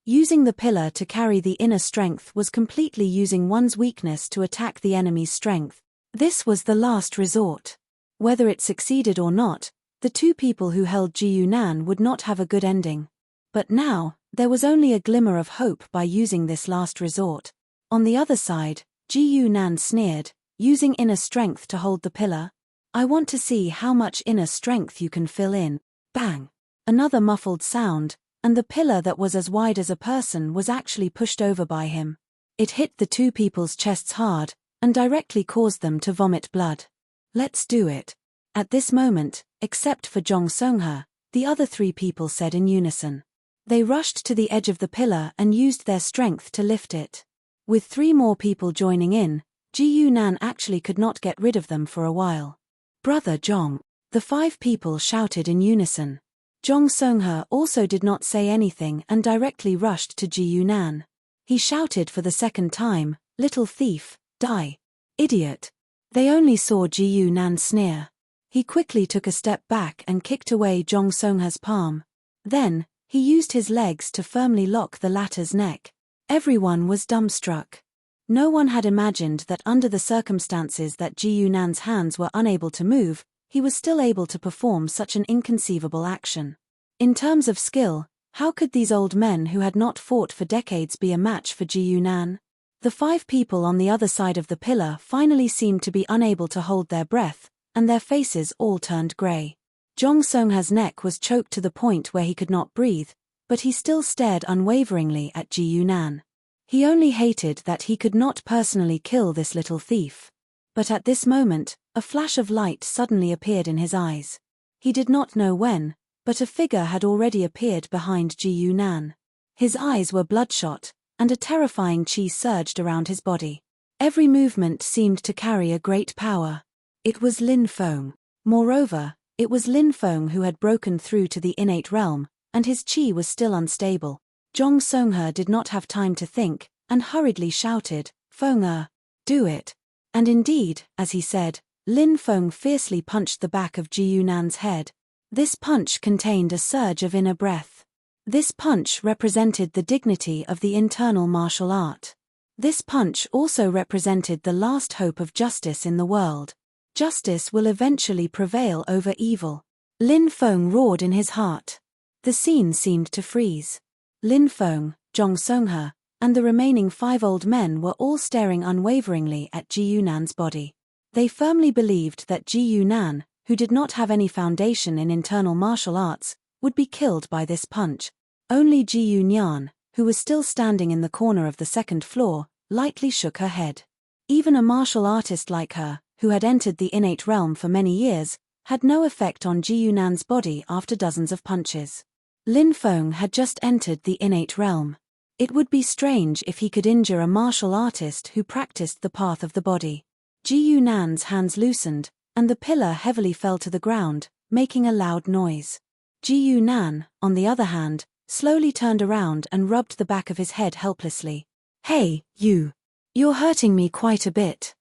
Using the pillar to carry the inner strength was completely using one's weakness to attack the enemy's strength. This was the last resort. Whether it succeeded or not, the 2 people who held Ji Nan would not have a good ending. But now, there was only a glimmer of hope by using this last resort. On the other side, Ji Nan sneered, "Using inner strength to hold the pillar? I want to see how much inner strength you can fill in." Bang! Another muffled sound, and the pillar that was as wide as a person was actually pushed over by him. It hit the 2 people's chests hard, and directly caused them to vomit blood. "Let's do it." At this moment, except for Zhong Songhe, the other 3 people said in unison. They rushed to the edge of the pillar and used their strength to lift it. With 3 more people joining in, Ji Nan actually could not get rid of them for a while. "Brother Zhong," the 5 people shouted in unison. Zhong Songhe also did not say anything and directly rushed to Ji Nan. He shouted for the second time, "Little thief, die. Idiot." They only saw Ji Nan sneer. He quickly took a step back and kicked away Zhong Songhe's palm. Then, he used his legs to firmly lock the latter's neck. Everyone was dumbstruck. No one had imagined that under the circumstances that Ji Nan's hands were unable to move, he was still able to perform such an inconceivable action. In terms of skill, how could these old men who had not fought for decades be a match for Ji Nan? The 5 people on the other side of the pillar finally seemed to be unable to hold their breath, and their faces all turned grey. Zhong Songhe's neck was choked to the point where he could not breathe, but he still stared unwaveringly at Ji Nan. He only hated that he could not personally kill this little thief. But at this moment, a flash of light suddenly appeared in his eyes. He did not know when, but a figure had already appeared behind Ji Nan. His eyes were bloodshot, and a terrifying chi surged around his body. Every movement seemed to carry a great power. It was Lin Feng. Moreover, it was Lin Feng who had broken through to the innate realm, and his chi was still unstable. Zhong Songhe did not have time to think, and hurriedly shouted, "Feng, do it." And indeed, as he said, Lin Feng fiercely punched the back of Ji Nan's head. This punch contained a surge of inner breath. This punch represented the dignity of the internal martial art. This punch also represented the last hope of justice in the world. Justice will eventually prevail over evil. Lin Feng roared in his heart. The scene seemed to freeze. Lin Feng, Zhong Songhe, and the remaining 5 old men were all staring unwaveringly at Ji Nan's body. They firmly believed that Ji Nan, who did not have any foundation in internal martial arts, would be killed by this punch. Only Ji Nan, who was still standing in the corner of the second floor, lightly shook her head. Even a martial artist like her, who had entered the innate realm for many years, had no effect on Ji Yunan's body after dozens of punches. Lin Feng had just entered the innate realm. It would be strange if he could injure a martial artist who practiced the path of the body. Ji Yunan's hands loosened, and the pillar heavily fell to the ground, making a loud noise. Ji Yunan, on the other hand, slowly turned around and rubbed the back of his head helplessly. "Hey, you. You're hurting me quite a bit."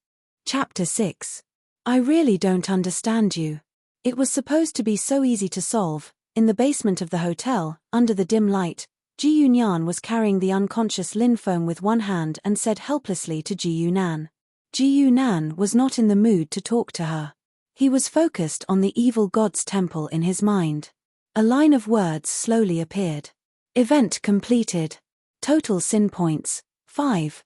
Chapter 6. I really don't understand you. It was supposed to be so easy to solve. In the basement of the hotel, under the dim light, Ji Yunyan was carrying the unconscious Lin Feng with one hand and said helplessly to Ji Yunan. Ji Yunan was not in the mood to talk to her. He was focused on the evil god's temple in his mind. A line of words slowly appeared. Event completed. Total sin points, 5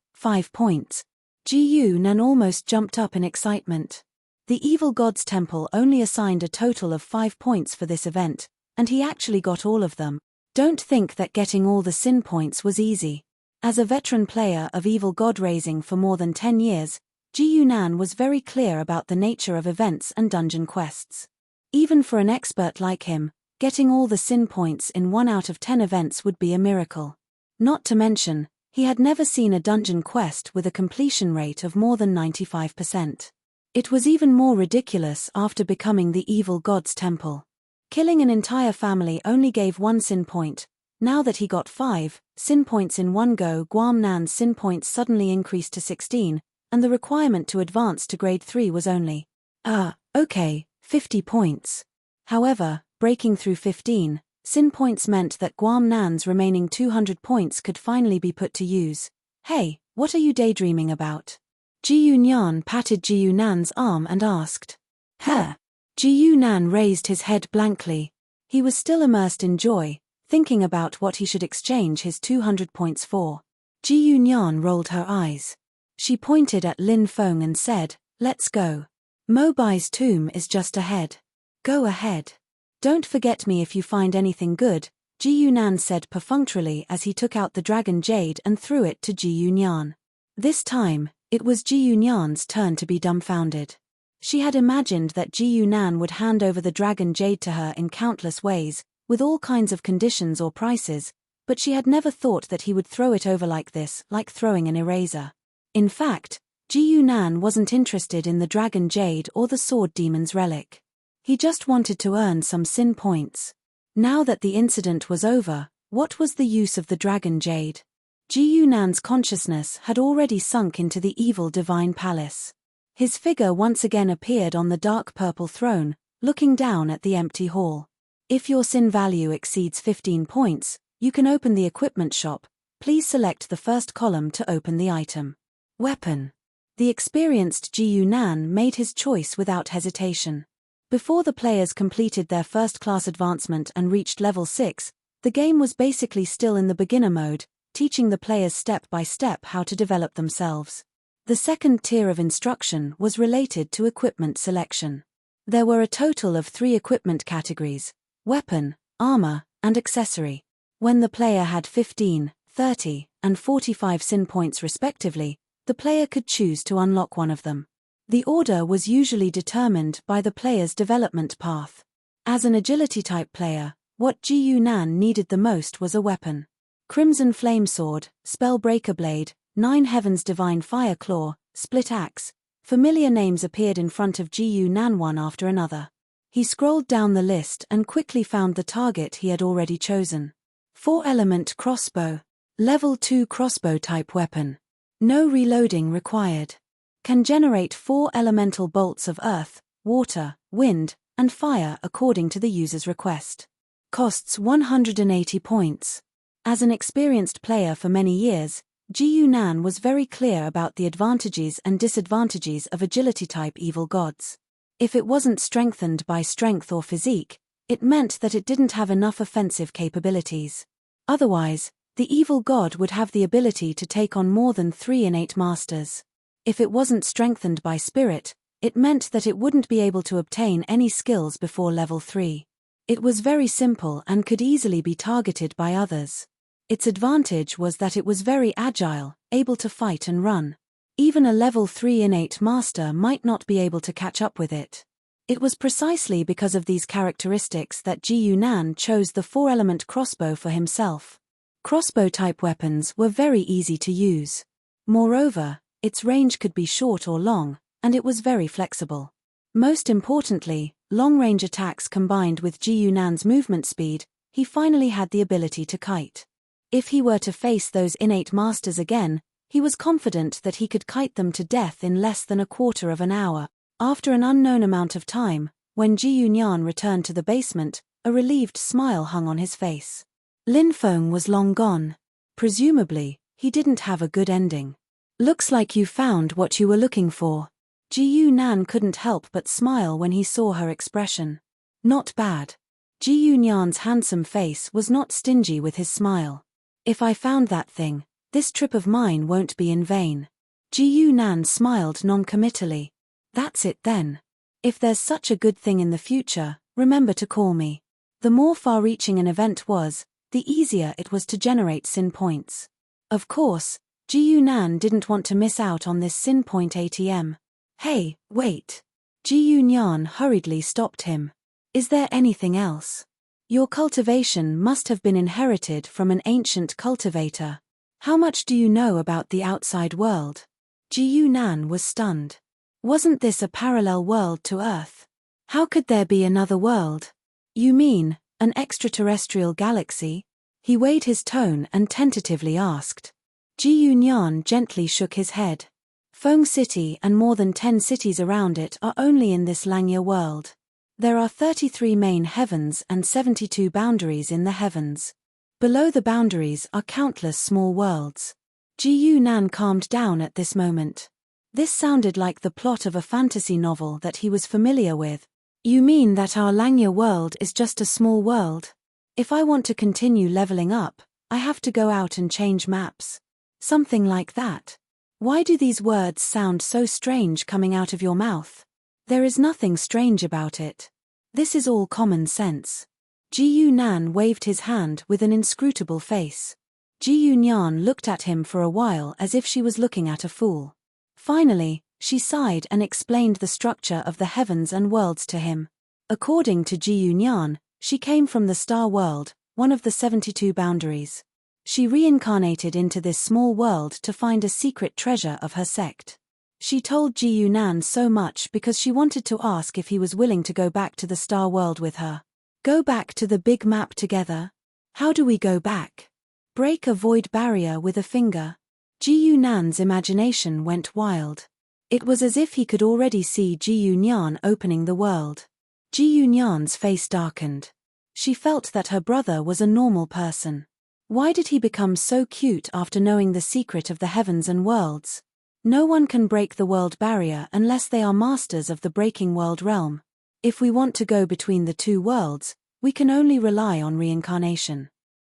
points. Ji Yunan almost jumped up in excitement. The evil god's temple only assigned a total of 5 points for this event, and he actually got all of them. Don't think that getting all the sin points was easy. As a veteran player of evil god raising for more than 10 years, Ji Yunan was very clear about the nature of events and dungeon quests. Even for an expert like him, getting all the sin points in 1 out of 10 events would be a miracle. Not to mention, he had never seen a dungeon quest with a completion rate of more than 95%. It was even more ridiculous after becoming the evil god's temple. Killing an entire family only gave 1 sin point. Now that he got 5 sin points in one go, Guam Nan's sin points suddenly increased to 16, and the requirement to advance to grade 3 was only, 50 points. However, breaking through 15 sin points meant that Guam Nan's remaining 200 points could finally be put to use. Hey, what are you daydreaming about? Ji Yunyan patted Ji Yunan's arm and asked. Huh? Ji Yunan raised his head blankly. He was still immersed in joy, thinking about what he should exchange his 200 points for. Ji Yunyan rolled her eyes. She pointed at Lin Feng and said, "Let's go. Mo Bai's tomb is just ahead. Go ahead. Don't forget me if you find anything good," Ji Yunan said perfunctorily as he took out the dragon jade and threw it to Ji Yunyan. This time, it was Ji Yunyan's turn to be dumbfounded. She had imagined that Ji Yunan would hand over the dragon jade to her in countless ways, with all kinds of conditions or prices, but she had never thought that he would throw it over like this, like throwing an eraser. In fact, Ji Yunan wasn't interested in the dragon jade or the sword demon's relic. He just wanted to earn some sin points. Now that the incident was over, what was the use of the dragon jade? Ji Yunan's consciousness had already sunk into the evil divine palace. His figure once again appeared on the dark purple throne, looking down at the empty hall. If your sin value exceeds 15 points, you can open the equipment shop. Please select the first column to open the item. Weapon. The experienced Ji Yunan made his choice without hesitation. Before the players completed their first-class advancement and reached level 6, the game was basically still in the beginner mode, teaching the players step by step how to develop themselves. The second tier of instruction was related to equipment selection. There were a total of 3 equipment categories: weapon, armor, and accessory. When the player had 15, 30, and 45 sin points respectively, the player could choose to unlock one of them. The order was usually determined by the player's development path. As an agility-type player, what Ji Yunan needed the most was a weapon. Crimson Flame Sword, Spellbreaker Blade, 9 Heavens Divine Fire Claw, Split Axe. Familiar names appeared in front of Ji Yunan one after another. He scrolled down the list and quickly found the target he had already chosen. 4-element crossbow. Level 2 crossbow-type weapon. No reloading required. Can generate 4 elemental bolts of earth, water, wind, and fire according to the user's request. Costs 180 points. As an experienced player for many years, Ji Yunan was very clear about the advantages and disadvantages of agility-type evil gods. If it wasn't strengthened by strength or physique, it meant that it didn't have enough offensive capabilities. Otherwise, the evil god would have the ability to take on more than 3 innate masters. If it wasn't strengthened by spirit, it meant that it wouldn't be able to obtain any skills before level 3. It was very simple and could easily be targeted by others. Its advantage was that it was very agile, able to fight and run. Even a level 3 innate master might not be able to catch up with it. It was precisely because of these characteristics that Ji Yunan chose the 4-element crossbow for himself. Crossbow-type weapons were very easy to use. Moreover, its range could be short or long, and it was very flexible. Most importantly, long-range attacks combined with Ji Yunan's movement speed, he finally had the ability to kite. If he were to face those innate masters again, he was confident that he could kite them to death in less than a quarter of an hour. After an unknown amount of time, when Ji Yunan returned to the basement, a relieved smile hung on his face. Lin Feng was long gone. Presumably, he didn't have a good ending. Looks like you found what you were looking for. Ji Yunan couldn't help but smile when he saw her expression. Not bad. Ji Yunan's handsome face was not stingy with his smile. If I found that thing, this trip of mine won't be in vain. Ji Yunan smiled non-committally. That's it then. If there's such a good thing in the future, remember to call me. The more far-reaching an event was, the easier it was to generate sin points. Of course, Ji Yunan didn't want to miss out on this sin point ATM. Hey, wait. Ji Yunan hurriedly stopped him. Is there anything else? Your cultivation must have been inherited from an ancient cultivator. How much do you know about the outside world? Ji Yunan was stunned. Wasn't this a parallel world to Earth? How could there be another world? You mean, an extraterrestrial galaxy? He weighed his tone and tentatively asked. Ji Yunan gently shook his head. Feng City and more than 10 cities around it are only in this Langya world. There are 33 main heavens and 72 boundaries in the heavens. Below the boundaries are countless small worlds. Ji Yunan calmed down at this moment. This sounded like the plot of a fantasy novel that he was familiar with. You mean that our Langya world is just a small world? If I want to continue leveling up, I have to go out and change maps. Something like that. Why do these words sound so strange coming out of your mouth? There is nothing strange about it. This is all common sense. Ji Yunan waved his hand with an inscrutable face. Ji Yunan looked at him for a while as if she was looking at a fool. Finally, she sighed and explained the structure of the heavens and worlds to him. According to Ji Yunan, she came from the star world, one of the 72 boundaries. She reincarnated into this small world to find a secret treasure of her sect. She told Ji Yunan so much because she wanted to ask if he was willing to go back to the star world with her. Go back to the big map together? How do we go back? Break a void barrier with a finger. Ji Yunan's imagination went wild. It was as if he could already see Ji Yunan opening the world. Ji Yunan's face darkened. She felt that her brother was a normal person. Why did he become so cute after knowing the secret of the heavens and worlds? No one can break the world barrier unless they are masters of the breaking world realm. If we want to go between the two worlds, we can only rely on reincarnation.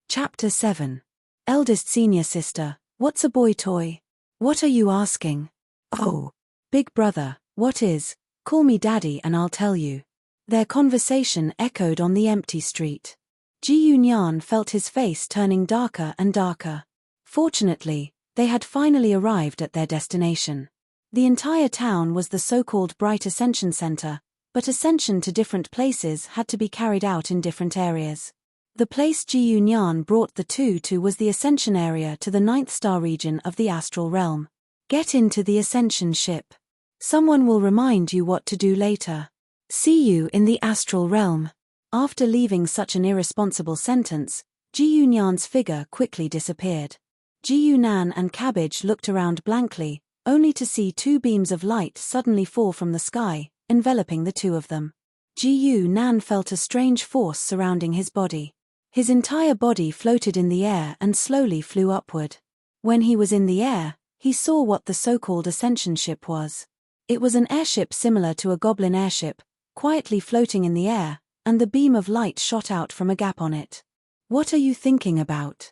Chapter 7. Eldest senior sister, what's a boy toy? What are you asking? Oh. Big brother, what is? Call me daddy and I'll tell you. Their conversation echoed on the empty street. Ji Yunan felt his face turning darker and darker. Fortunately, they had finally arrived at their destination. The entire town was the so-called Bright Ascension Center, but ascension to different places had to be carried out in different areas. The place Ji Yunan brought the two to was the ascension area to the 9th star region of the astral realm. Get into the ascension ship. Someone will remind you what to do later. See you in the astral realm. After leaving such an irresponsible sentence, Ji Yunan's figure quickly disappeared. Ji Yunan and Cabbage looked around blankly, only to see 2 beams of light suddenly fall from the sky, enveloping the two of them. Ji Yunan felt a strange force surrounding his body. His entire body floated in the air and slowly flew upward. When he was in the air, he saw what the so-called ascension ship was. It was an airship similar to a goblin airship, quietly floating in the air, and the beam of light shot out from a gap on it. What are you thinking about?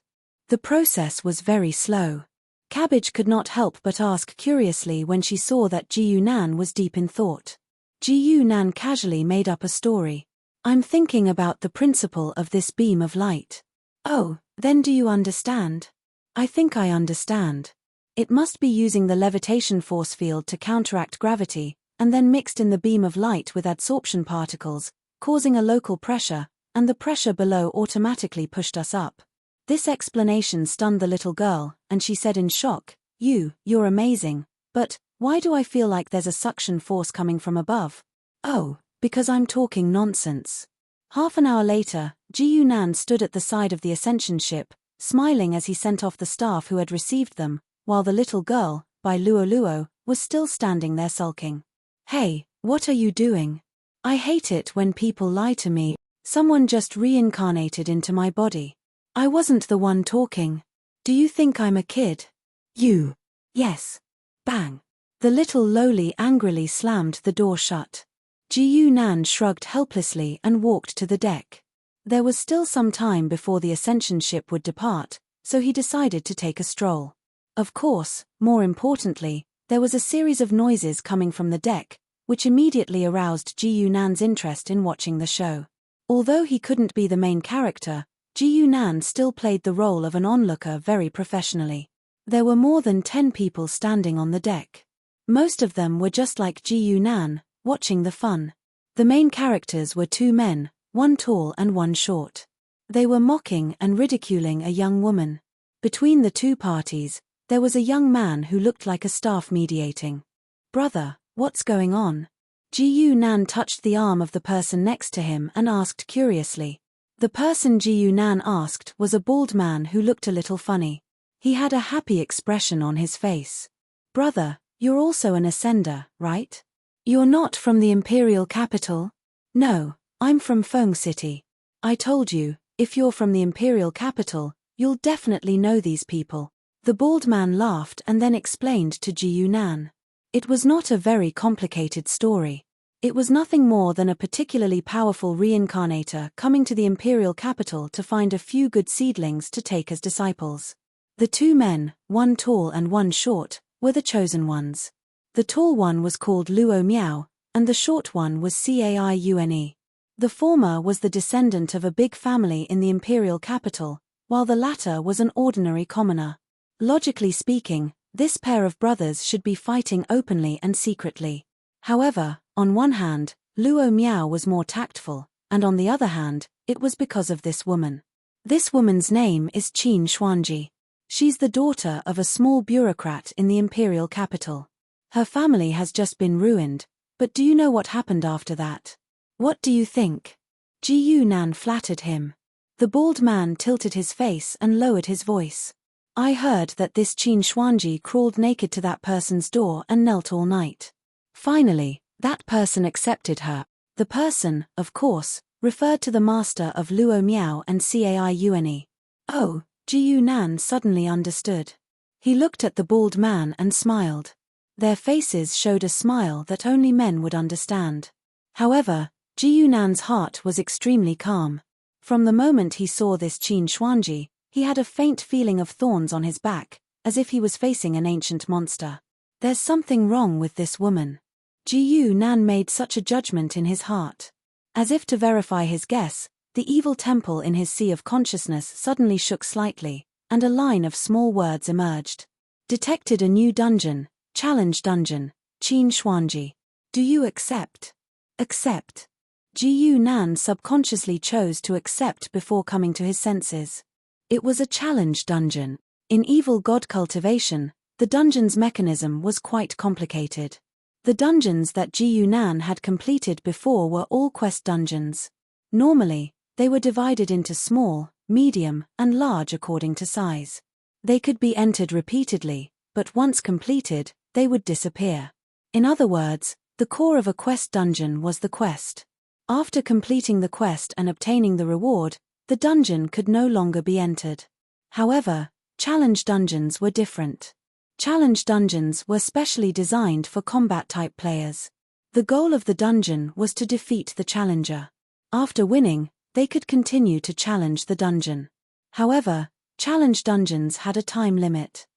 The process was very slow. Cabbage could not help but ask curiously when she saw that Ji Yunan was deep in thought. Ji Yunan casually made up a story. I'm thinking about the principle of this beam of light. Oh, Then do you understand? I think I understand. It must be using the levitation force field to counteract gravity, and then mixed in the beam of light with adsorption particles, causing a local pressure, and the pressure below automatically pushed us up. This explanation stunned the little girl, and she said in shock, You're amazing, but why do I feel like there's a suction force coming from above? Oh, because I'm talking nonsense. Half an hour later, Ji Yunan stood at the side of the ascension ship, smiling as he sent off the staff who had received them, while the little girl, by Luo Luo, was still standing there sulking. Hey, what are you doing? I hate it when people lie to me. Someone just reincarnated into my body. I wasn't the one talking. Do you think I'm a kid? You. Yes. Bang. The little loli angrily slammed the door shut. Ji Yunan shrugged helplessly and walked to the deck. There was still some time before the ascension ship would depart, so he decided to take a stroll. Of course, more importantly, there was a series of noises coming from the deck, which immediately aroused Ji Yunan's interest in watching the show. Although he couldn't be the main character, Ji Yunan still played the role of an onlooker very professionally. There were more than 10 people standing on the deck. Most of them were just like Ji Yunan, watching the fun. The main characters were 2 men, one tall and one short. They were mocking and ridiculing a young woman. Between the 2 parties, there was a young man who looked like a staff mediating. Brother, what's going on? Ji Yunan touched the arm of the person next to him and asked curiously. The person Ji Yunan asked was a bald man who looked a little funny. He had a happy expression on his face. Brother, you're also an ascender, right? You're not from the imperial capital? No, I'm from Feng City. I told you, if you're from the imperial capital, you'll definitely know these people. The bald man laughed and then explained to Ji Yunan. It was not a very complicated story. It was nothing more than a particularly powerful reincarnator coming to the imperial capital to find a few good seedlings to take as disciples. The 2 men, one tall and one short, were the chosen ones. The tall one was called Luo Miao, and the short one was Caiune. The former was the descendant of a big family in the imperial capital, while the latter was an ordinary commoner. Logically speaking, this pair of brothers should be fighting openly and secretly. However, on one hand, Luo Miao was more tactful, and on the other hand, it was because of this woman. This woman's name is Qin Xuanji. She's the daughter of a small bureaucrat in the imperial capital. Her family has just been ruined, but do you know what happened after that? What do you think? Ji Yunan flattered him. The bald man tilted his face and lowered his voice. I heard that this Qin Xuanji crawled naked to that person's door and knelt all night. Finally, that person accepted her. The person, of course, referred to the master of Luo Miao and Caiune. Oh, Ji Yunan suddenly understood. He looked at the bald man and smiled. Their faces showed a smile that only men would understand. However, Ji Yunan's heart was extremely calm. From the moment he saw this Qin Xuanji, he had a faint feeling of thorns on his back, as if he was facing an ancient monster. There's something wrong with this woman. Ji Yunan made such a judgment in his heart. As if to verify his guess, the evil temple in his sea of consciousness suddenly shook slightly, and a line of small words emerged. Detected a new dungeon, challenge dungeon, Qin Xuanji. Do you accept? Accept. Ji Yunan subconsciously chose to accept before coming to his senses. It was a challenge dungeon. In evil god cultivation, the dungeon's mechanism was quite complicated. The dungeons that Ji Yunan had completed before were all quest dungeons. Normally, they were divided into small, medium, and large according to size. They could be entered repeatedly, but once completed, they would disappear. In other words, the core of a quest dungeon was the quest. After completing the quest and obtaining the reward, the dungeon could no longer be entered. However, challenge dungeons were different. Challenge dungeons were specially designed for combat-type players. The goal of the dungeon was to defeat the challenger. After winning, they could continue to challenge the dungeon. However, challenge dungeons had a time limit.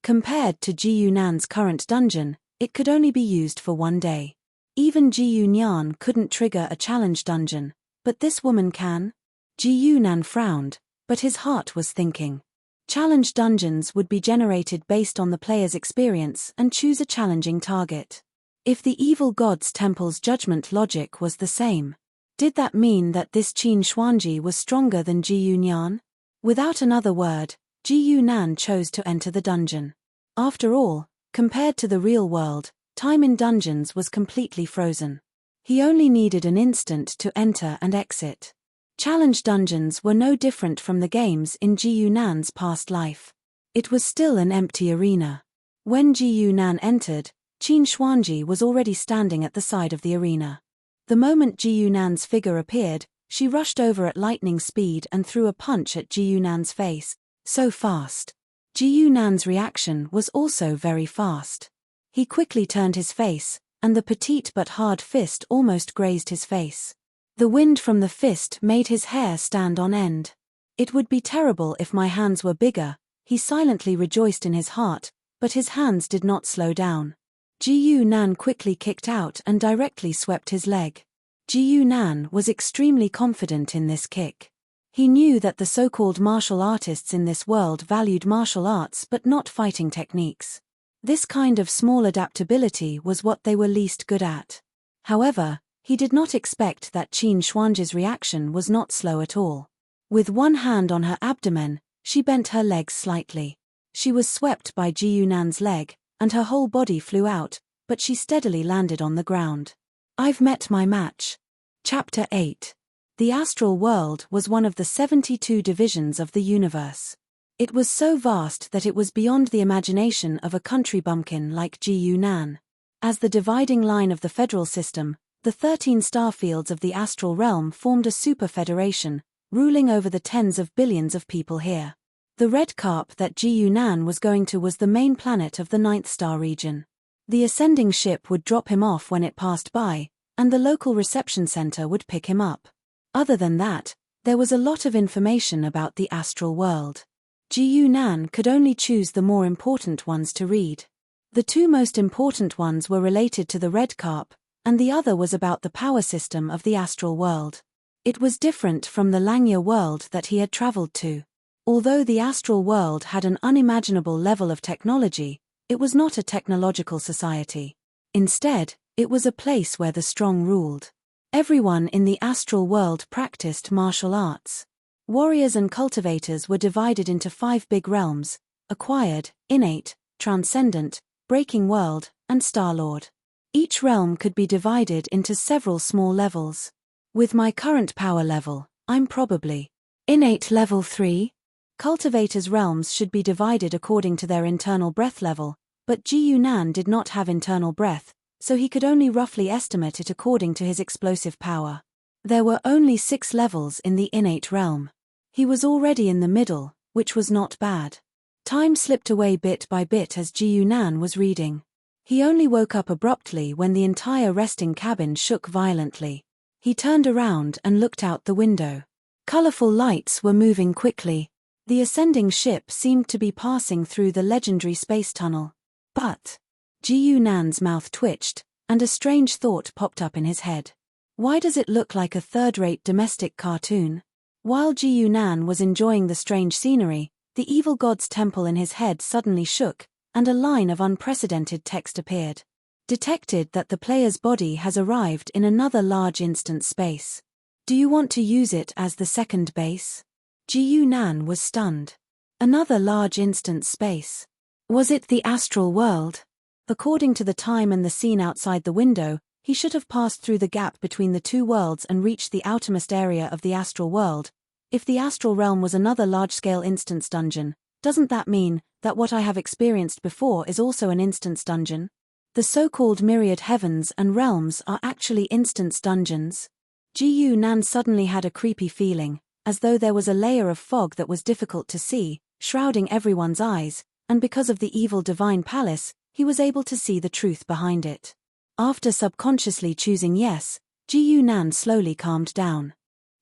Compared to Ji Yunan's current dungeon, it could only be used for 1 day. Even Ji Yunan couldn't trigger a challenge dungeon, but this woman can? Ji Yunan frowned, But his heart was thinking. Challenge dungeons would be generated based on the player's experience and choose a challenging target. If the evil god's temple's judgment logic was the same, did that mean that this Qin Xuanji was stronger than Ji Yunyan? Without another word, Ji Yunan chose to enter the dungeon. After all, compared to the real world, time in dungeons was completely frozen. He only needed an instant to enter and exit. Challenge dungeons were no different from the games in Ji Yunan's past life. It was still an empty arena. When Ji Yunan entered, Qin Xuanji was already standing at the side of the arena. The moment Ji Yunan's figure appeared, she rushed over at lightning speed and threw a punch at Ji Yunan's face, so fast. Ji Yunan's reaction was also very fast. He quickly turned his face, and the petite but hard fist almost grazed his face. The wind from the fist made his hair stand on end. It would be terrible if my hands were bigger, he silently rejoiced in his heart, but his hands did not slow down. Ji Yunan quickly kicked out and directly swept his leg. Ji Yunan was extremely confident in this kick. He knew that the so-called martial artists in this world valued martial arts but not fighting techniques. This kind of small adaptability was what they were least good at. However, he did not expect that Qin Xuanji's reaction was not slow at all. With one hand on her abdomen, she bent her legs slightly. She was swept by Ji Yunan's leg, and her whole body flew out, but she steadily landed on the ground. I've met my match. Chapter 8. The astral world was one of the 72 divisions of the universe. It was so vast that it was beyond the imagination of a country bumpkin like Ji Yunan. As the dividing line of the federal system, the 13 starfields of the astral realm formed a super-federation, ruling over the tens of billions of people here. The red carp that Ji Yunan was going to was the main planet of the 9th star region. The ascending ship would drop him off when it passed by, and the local reception center would pick him up. Other than that, there was a lot of information about the astral world. Ji Yunan could only choose the more important ones to read. The two most important ones were related to the red carp, and the other was about the power system of the astral world. It was different from the Langya world that he had traveled to. Although the astral world had an unimaginable level of technology, it was not a technological society. Instead, it was a place where the strong ruled. Everyone in the astral world practiced martial arts. Warriors and cultivators were divided into 5 big realms: acquired, innate, transcendent, breaking world, and Star-Lord. Each realm could be divided into several small levels. With my current power level, I'm probably innate level 3. Cultivators' realms should be divided according to their internal breath level, but Ji Yunan did not have internal breath, so he could only roughly estimate it according to his explosive power. There were only 6 levels in the innate realm. He was already in the middle, which was not bad. Time slipped away bit by bit as Ji Yunan was reading. He only woke up abruptly when the entire resting cabin shook violently. He turned around and looked out the window. Colorful lights were moving quickly. The ascending ship seemed to be passing through the legendary space tunnel. But Ji Yunan's mouth twitched, and a strange thought popped up in his head. Why does it look like a third-rate domestic cartoon? While Ji Yunan was enjoying the strange scenery, the evil god's temple in his head suddenly shook, and a line of unprecedented text appeared. Detected that the player's body has arrived in another large instant space. Do you want to use it as the second base? Ji Yunan was stunned. Another large instant space. Was it the astral world? According to the time and the scene outside the window, he should have passed through the gap between the two worlds and reached the outermost area of the astral world. If the astral realm was another large-scale instance dungeon, doesn't that mean that what I have experienced before is also an instance dungeon? The so-called myriad heavens and realms are actually instance dungeons. Ji Yunan suddenly had a creepy feeling, as though there was a layer of fog that was difficult to see, shrouding everyone's eyes, and because of the evil divine palace, he was able to see the truth behind it. After subconsciously choosing yes, Ji Yunan slowly calmed down.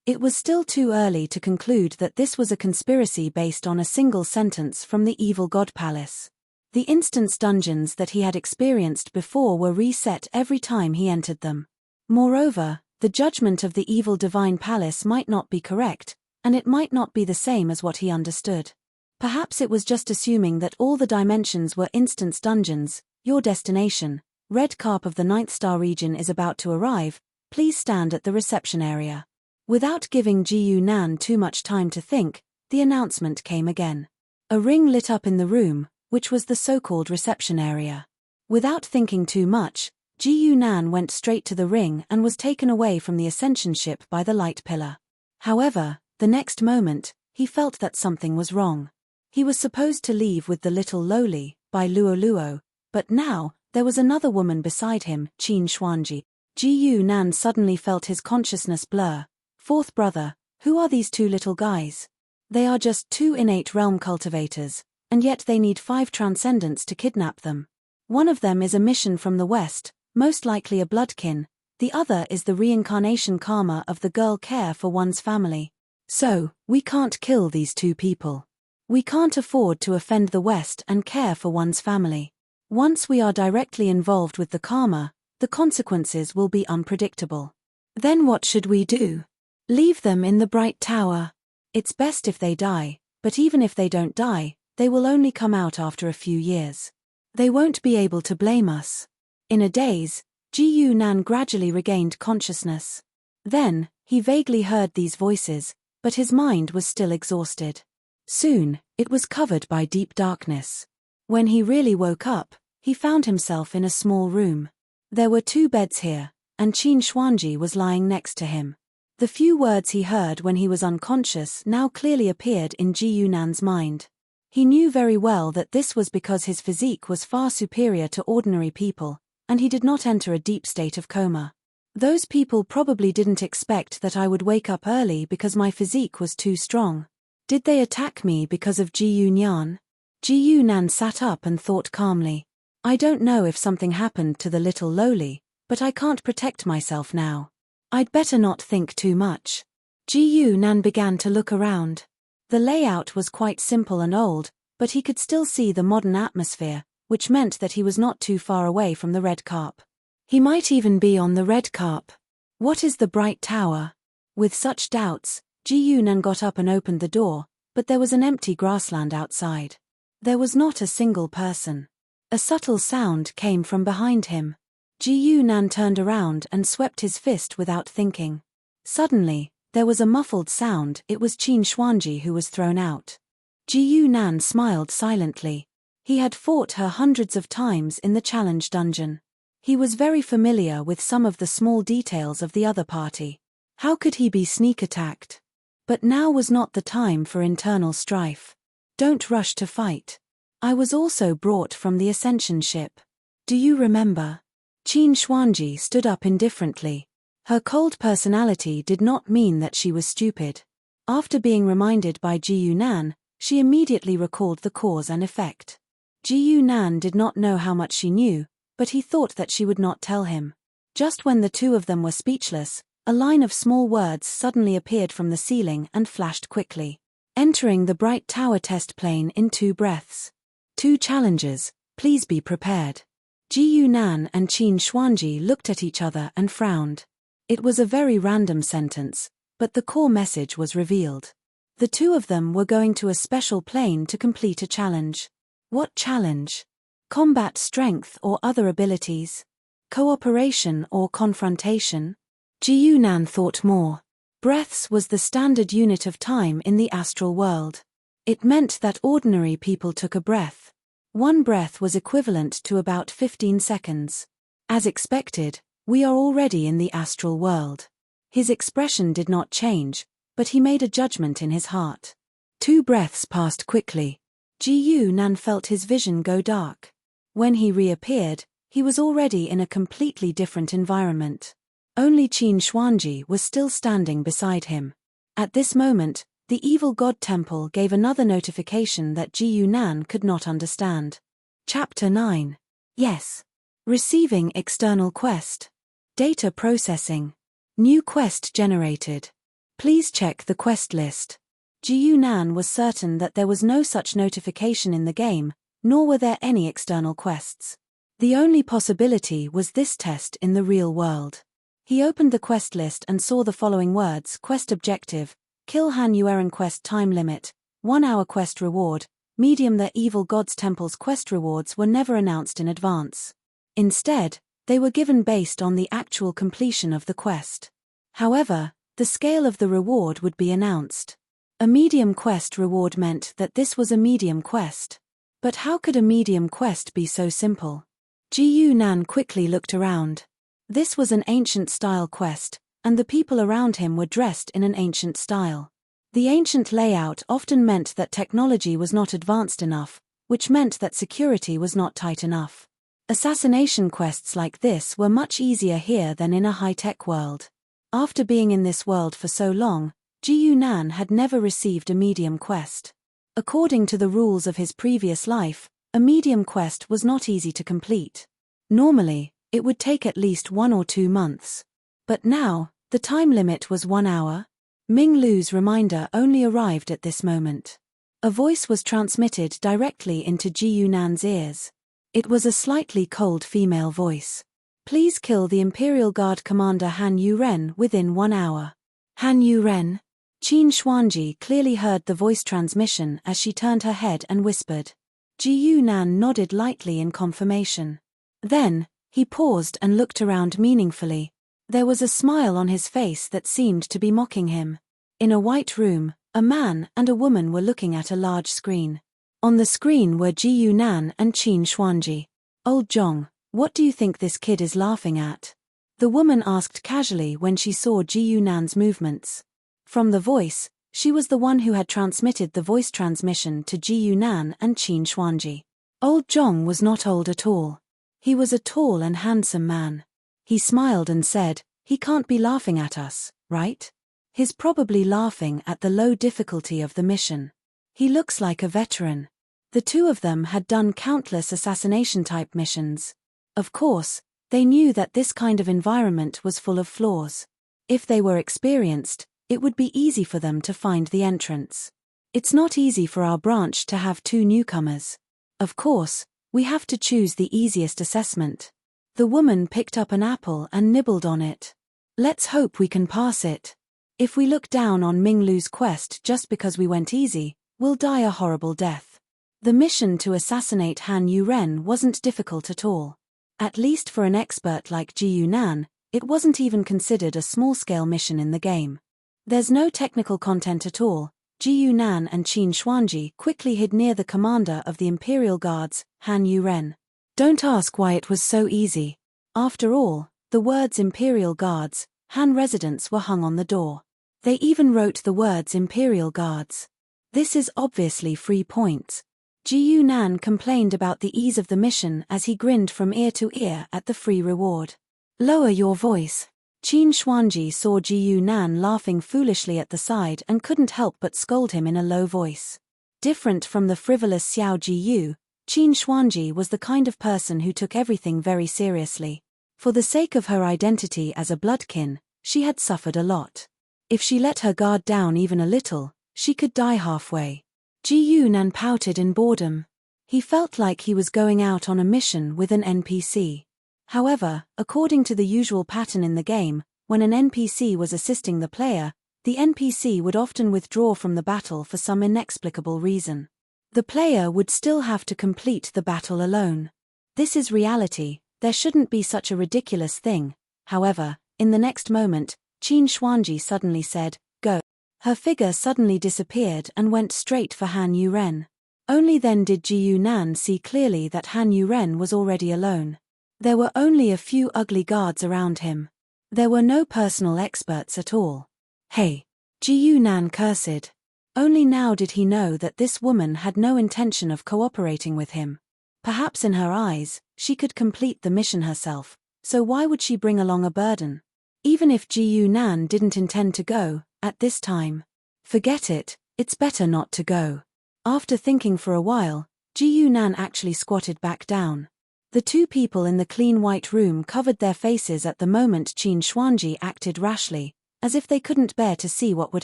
It was still too early to conclude that this was a conspiracy based on a single sentence from the evil god palace. The instance dungeons that he had experienced before were reset every time he entered them. Moreover, the judgment of the evil divine palace might not be correct, and it might not be the same as what he understood. Perhaps it was just assuming that all the dimensions were instance dungeons. Your destination, Red Carp of the 9th Star region, is about to arrive. Please stand at the reception area. Without giving Ji Nan too much time to think, the announcement came again. A ring lit up in the room, which was the so-called reception area. Without thinking too much, Ji Nan went straight to the ring and was taken away from the ascension ship by the light pillar. However, the next moment, he felt that something was wrong. He was supposed to leave with the little Loli, by Luo Luo, but now, there was another woman beside him, Qin Xuanji. Ji Nan suddenly felt his consciousness blur. Fourth brother, who are these two little guys? They are just two innate realm cultivators, and yet they need 5 transcendents to kidnap them. One of them is a mission from the west, most likely a bloodkin. The other is the reincarnation karma of the girl care for one's family. So, we can't kill these two people. We can't afford to offend the West and care for one's family. Once we are directly involved with the karma, the consequences will be unpredictable. Then what should we do? Leave them in the Bright Tower. It's best if they die, but even if they don't die, they will only come out after a few years. They won't be able to blame us. In a daze, Ji Nan gradually regained consciousness. Then, he vaguely heard these voices, but his mind was still exhausted. Soon, it was covered by deep darkness. When he really woke up, he found himself in a small room. There were 2 beds here, and Qin Xuanji was lying next to him. The few words he heard when he was unconscious now clearly appeared in Ji Nan's mind. He knew very well that this was because his physique was far superior to ordinary people, and he did not enter a deep state of coma. Those people probably didn't expect that I would wake up early because my physique was too strong. Did they attack me because of Ji Nan? Ji Nan sat up and thought calmly. I don't know if something happened to the little Loli, but I can't protect myself now. I'd better not think too much. Ji Nan began to look around. The layout was quite simple and old, but he could still see the modern atmosphere, which meant that he was not too far away from the Red Carp. He might even be on the Red Carp. What is the Bright Tower? With such doubts, Ji Nan got up and opened the door, but there was an empty grassland outside. There was not a single person. A subtle sound came from behind him. Ji Nan turned around and swept his fist without thinking. Suddenly, there was a muffled sound. It was Qin Xuanji who was thrown out. Ji Nan smiled silently. He had fought her hundreds of times in the challenge dungeon. He was very familiar with some of the small details of the other party. How could he be sneak attacked? But now was not the time for internal strife. Don't rush to fight. I was also brought from the ascension ship. Do you remember? Qin Xuanji stood up indifferently. Her cold personality did not mean that she was stupid. After being reminded by Ji Nan, she immediately recalled the cause and effect. Ji Nan did not know how much she knew, but he thought that she would not tell him. Just when the two of them were speechless, a line of small words suddenly appeared from the ceiling and flashed quickly. Entering the Bright Tower test plane in 2 breaths. 2 challengers, please be prepared. Ji Nan and Qin Xuanji looked at each other and frowned. It was a very random sentence, but the core message was revealed. The two of them were going to a special plane to complete a challenge. What challenge? Combat strength or other abilities? Cooperation or confrontation? Ji Nan thought more. Breaths was the standard unit of time in the astral world. It meant that ordinary people took a breath. 1 breath was equivalent to about 15 seconds. As expected, we are already in the astral world. His expression did not change, but he made a judgment in his heart. 2 breaths passed quickly. Ji Nan felt his vision go dark. When he reappeared, he was already in a completely different environment. Only Qin Xuanji was still standing beside him. At this moment, the evil god temple gave another notification that Ji Nan could not understand. Chapter 9. Yes. Receiving external quest. Data processing. New quest generated. Please check the quest list. Ji Nan was certain that there was no such notification in the game, nor were there any external quests. The only possibility was this test in the real world. He opened the quest list and saw the following words: Quest objective, Kill Han Yuren quest time limit, 1 hour quest reward, medium. The Evil Gods Temple's quest rewards were never announced in advance. Instead, they were given based on the actual completion of the quest. However, the scale of the reward would be announced. A medium quest reward meant that this was a medium quest. But how could a medium quest be so simple? Ji Nan quickly looked around. This was an ancient-style quest, and the people around him were dressed in an ancient style. The ancient layout often meant that technology was not advanced enough, which meant that security was not tight enough. Assassination quests like this were much easier here than in a high-tech world. After being in this world for so long, Ji Nan had never received a medium quest. According to the rules of his previous life, a medium quest was not easy to complete. Normally, it would take at least 1 or 2 months. But now, the time limit was 1 hour. Ming Lu's reminder only arrived at this moment. A voice was transmitted directly into Ji Nan's ears. It was a slightly cold female voice. Please kill the Imperial Guard Commander Han Yuren within 1 hour. Han Yuren? Qin Xuanji clearly heard the voice transmission as she turned her head and whispered. Ji Nan nodded lightly in confirmation. Then, he paused and looked around meaningfully. There was a smile on his face that seemed to be mocking him. In a white room, a man and a woman were looking at a large screen. On the screen were Ji Nan and Qin Xuanji. Old Zhong, what do you think this kid is laughing at? The woman asked casually when she saw Ji Nan's movements. From the voice, she was the one who had transmitted the voice transmission to Ji Nan and Qin Xuanji. Old Zhong was not old at all. He was a tall and handsome man. He smiled and said, "He can't be laughing at us, right? He's probably laughing at the low difficulty of the mission. He looks like a veteran." The two of them had done countless assassination-type missions. Of course, they knew that this kind of environment was full of flaws. If they were experienced, it would be easy for them to find the entrance. It's not easy for our branch to have 2 newcomers. Of course, we have to choose the easiest assessment. The woman picked up an apple and nibbled on it. Let's hope we can pass it. If we look down on Ming Lu's quest just because we went easy, we'll die a horrible death. The mission to assassinate Han Yuren wasn't difficult at all. At least for an expert like Ji Nan, it wasn't even considered a small-scale mission in the game. There's no technical content at all. Ji Nan and Qin Xuanji quickly hid near the commander of the Imperial Guards, Han Yuren. Don't ask why it was so easy. After all, the words Imperial Guards, Han residents were hung on the door. They even wrote the words Imperial Guards. This is obviously free points. Ji Nan complained about the ease of the mission as he grinned from ear to ear at the free reward. Lower your voice. Qin Xuanji saw Ji Nan laughing foolishly at the side and couldn't help but scold him in a low voice. Different from the frivolous Xiao Jiyu, Qin Xuanji was the kind of person who took everything very seriously. For the sake of her identity as a bloodkin, she had suffered a lot. If she let her guard down even a little, she could die halfway. Ji Nan pouted in boredom. He felt like he was going out on a mission with an NPC. However, according to the usual pattern in the game, when an NPC was assisting the player, the NPC would often withdraw from the battle for some inexplicable reason. The player would still have to complete the battle alone. This is reality, there shouldn't be such a ridiculous thing. However, in the next moment, Qin Xuanji suddenly said, "Go." Her figure suddenly disappeared and went straight for Han Yuren. Only then did Ji Nan see clearly that Han Yuren was already alone. There were only a few ugly guards around him. There were no personal experts at all. Hey! Ji Nan cursed. Only now did he know that this woman had no intention of cooperating with him. Perhaps in her eyes, she could complete the mission herself, so why would she bring along a burden? Even if Ji Nan didn't intend to go, at this time. Forget it, it's better not to go. After thinking for a while, Ji Nan actually squatted back down. The two people in the clean white room covered their faces at the moment Qin Xuanji acted rashly, as if they couldn't bear to see what would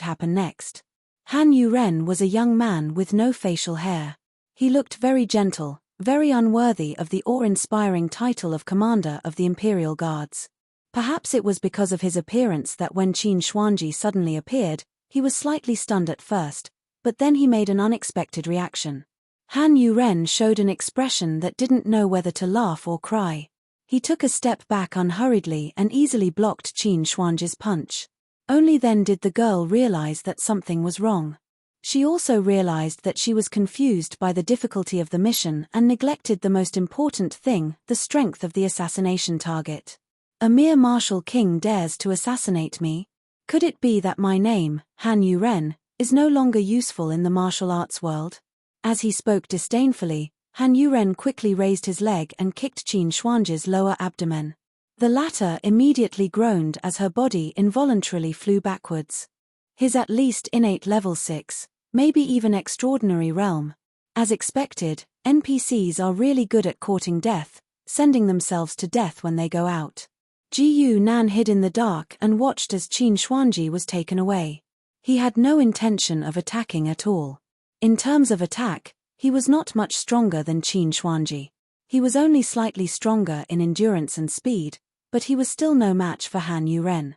happen next. Han Yuren was a young man with no facial hair. He looked very gentle, very unworthy of the awe-inspiring title of Commander of the Imperial Guards. Perhaps it was because of his appearance that when Qin Xuanji suddenly appeared, He was slightly stunned at first, but then he made an unexpected reaction. Han Yuren showed an expression that didn't know whether to laugh or cry. He took a step back unhurriedly and easily blocked Qin Xuanji's punch. Only then did the girl realize that something was wrong. She also realized that she was confused by the difficulty of the mission and neglected the most important thing, the strength of the assassination target. A mere martial king dares to assassinate me? Could it be that my name, Han Yuren, is no longer useful in the martial arts world? As he spoke disdainfully, Han Yuren quickly raised his leg and kicked Qin Xuanji's lower abdomen. The latter immediately groaned as her body involuntarily flew backwards. His at least innate level 6, maybe even extraordinary realm. As expected, NPCs are really good at courting death, sending themselves to death when they go out. Ji Nan hid in the dark and watched as Qin Xuanji was taken away. He had no intention of attacking at all. In terms of attack, he was not much stronger than Qin Xuanji. He was only slightly stronger in endurance and speed, but he was still no match for Han Yuren.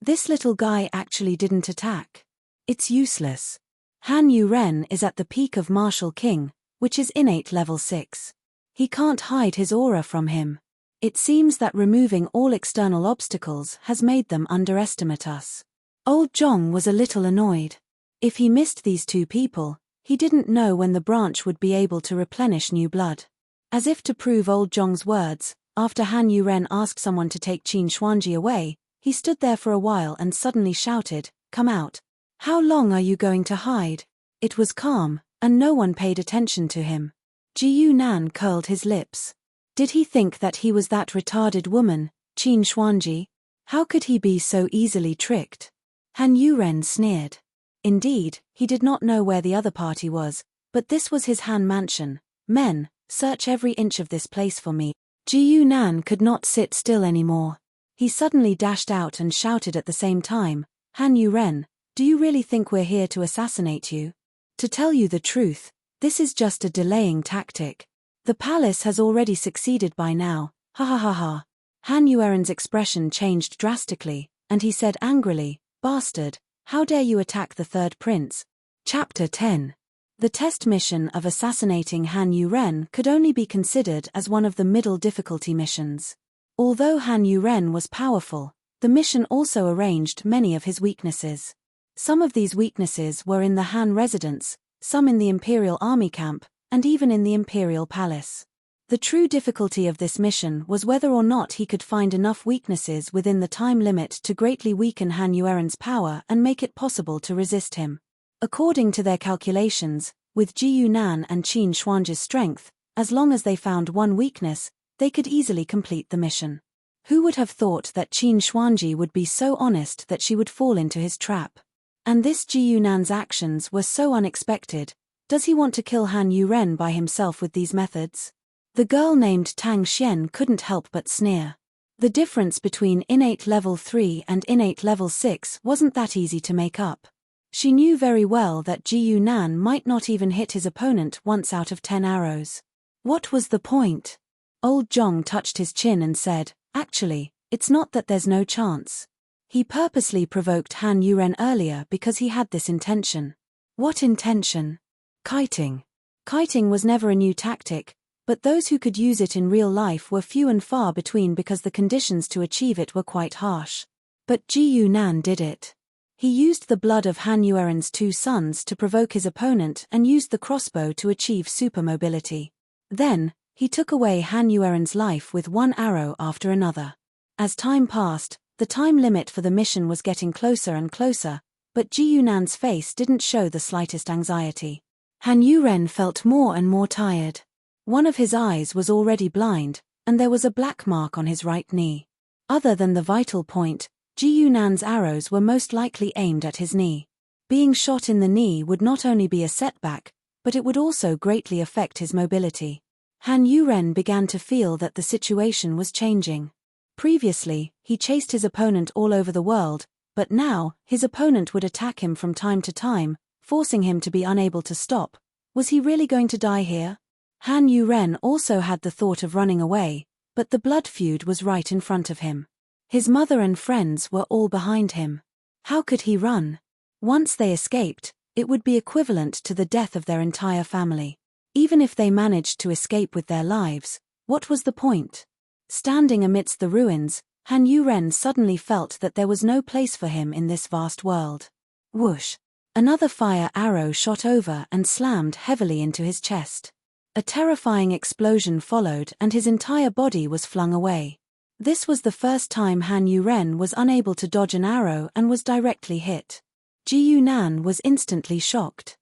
This little guy actually didn't attack. It's useless. Han Yuren is at the peak of Martial King, which is innate level 6. He can't hide his aura from him. It seems that removing all external obstacles has made them underestimate us. Old Zhong was a little annoyed. If he missed these two people, he didn't know when the branch would be able to replenish new blood. As if to prove Old Zhong's words, after Han Yuren asked someone to take Qin Xuanji away, he stood there for a while and suddenly shouted, "Come out. How long are you going to hide?" It was calm, and no one paid attention to him. Ji Nan curled his lips. Did he think that he was that retarded woman, Qin Xuanji? How could he be so easily tricked? Han Yuren sneered. Indeed, he did not know where the other party was, but this was his Han mansion. Men, search every inch of this place for me. Ji Nan could not sit still anymore. He suddenly dashed out and shouted at the same time, Han Yuren, do you really think we're here to assassinate you? To tell you the truth, this is just a delaying tactic. The palace has already succeeded by now, ha ha ha ha. Han Yuren's expression changed drastically, and he said angrily, Bastard, how dare you attack the third prince? Chapter 10. The test mission of assassinating Han Yuren could only be considered as one of the middle difficulty missions. Although Han Yuren was powerful, the mission also arranged many of his weaknesses. Some of these weaknesses were in the Han residence, some in the Imperial Army camp, and even in the Imperial Palace. The true difficulty of this mission was whether or not he could find enough weaknesses within the time limit to greatly weaken Han Yuren's power and make it possible to resist him. According to their calculations, with Ji Nan and Qin Xuanji's strength, as long as they found one weakness, they could easily complete the mission. Who would have thought that Qin Xuanji would be so honest that she would fall into his trap? And this Ji Nan's actions were so unexpected. Does he want to kill Han Yuren by himself with these methods? The girl named Tang Xian couldn't help but sneer. The difference between innate level 3 and innate level 6 wasn't that easy to make up. She knew very well that Ji Nan might not even hit his opponent once out of 10 arrows. What was the point? Old Zhong touched his chin and said, Actually, it's not that there's no chance. He purposely provoked Han Yuren earlier because he had this intention. What intention? Kiting. Kiting was never a new tactic, but those who could use it in real life were few and far between because the conditions to achieve it were quite harsh. But Ji Nan did it. He used the blood of Han Yuren's 2 sons to provoke his opponent and used the crossbow to achieve supermobility. Then, he took away Han Yuren's life with one arrow after another. As time passed, the time limit for the mission was getting closer and closer, but Ji Nan's face didn't show the slightest anxiety. Han Yuren felt more and more tired. One of his eyes was already blind, and there was a black mark on his right knee. Other than the vital point, Ji Nan's arrows were most likely aimed at his knee. Being shot in the knee would not only be a setback, but it would also greatly affect his mobility. Han Yuren began to feel that the situation was changing. Previously, he chased his opponent all over the world, but now, his opponent would attack him from time to time, forcing him to be unable to stop. Was he really going to die here? Han Yuren also had the thought of running away, but the blood feud was right in front of him. His mother and friends were all behind him. How could he run? Once they escaped, it would be equivalent to the death of their entire family. Even if they managed to escape with their lives, what was the point? Standing amidst the ruins, Han Yuren suddenly felt that there was no place for him in this vast world. Whoosh! Another fire arrow shot over and slammed heavily into his chest. A terrifying explosion followed and his entire body was flung away. This was the first time Han Yuren was unable to dodge an arrow and was directly hit. Ji Yunan was instantly shocked.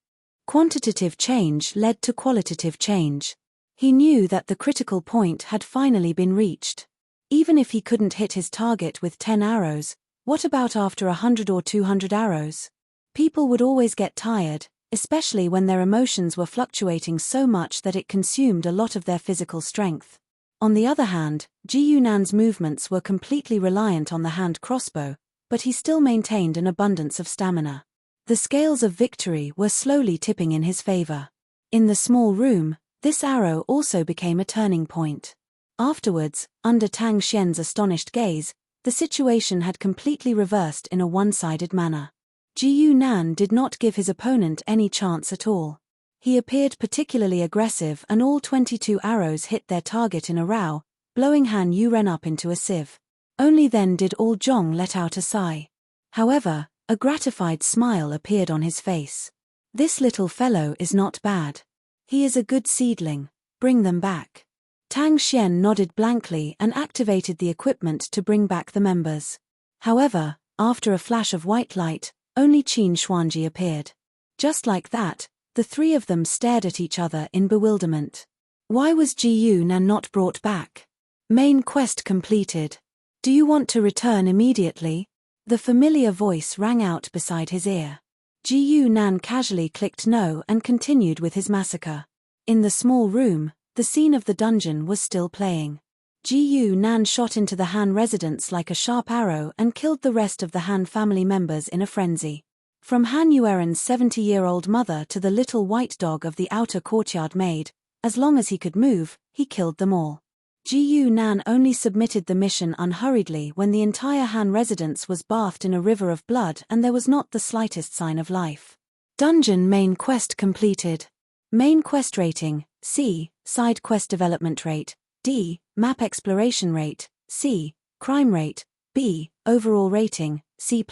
Quantitative change led to qualitative change. He knew that the critical point had finally been reached. Even if he couldn't hit his target with 10 arrows, what about after 100 or 200 arrows? People would always get tired, especially when their emotions were fluctuating so much that it consumed a lot of their physical strength. On the other hand, Ji Yunan's movements were completely reliant on the hand crossbow, but he still maintained an abundance of stamina. The scales of victory were slowly tipping in his favor. In the small room, this arrow also became a turning point. Afterwards, under Tang Xian's astonished gaze, the situation had completely reversed in a one-sided manner. Ji Yunan did not give his opponent any chance at all. He appeared particularly aggressive and all 22 arrows hit their target in a row, blowing Han Yuren up into a sieve. Only then did All Zhong let out a sigh. However, a gratified smile appeared on his face. This little fellow is not bad. He is a good seedling. Bring them back. Tang Xian nodded blankly and activated the equipment to bring back the members. However, after a flash of white light, only Qin Xuanji appeared. Just like that, the three of them stared at each other in bewilderment. Why was Ji Yunan not brought back? Main quest completed. Do you want to return immediately? The familiar voice rang out beside his ear. Ji Yunan casually clicked no and continued with his massacre. In the small room, the scene of the dungeon was still playing. Ji Yunan shot into the Han residence like a sharp arrow and killed the rest of the Han family members in a frenzy. From Han Yueren's 70-year-old mother to the little white dog of the outer courtyard maid, as long as he could move, he killed them all. Ji Yunan only submitted the mission unhurriedly when the entire Han residence was bathed in a river of blood and there was not the slightest sign of life. Dungeon main quest completed. Main quest rating, C. Side quest development rate, D. Map exploration rate, C. Crime rate, B. Overall rating, C+.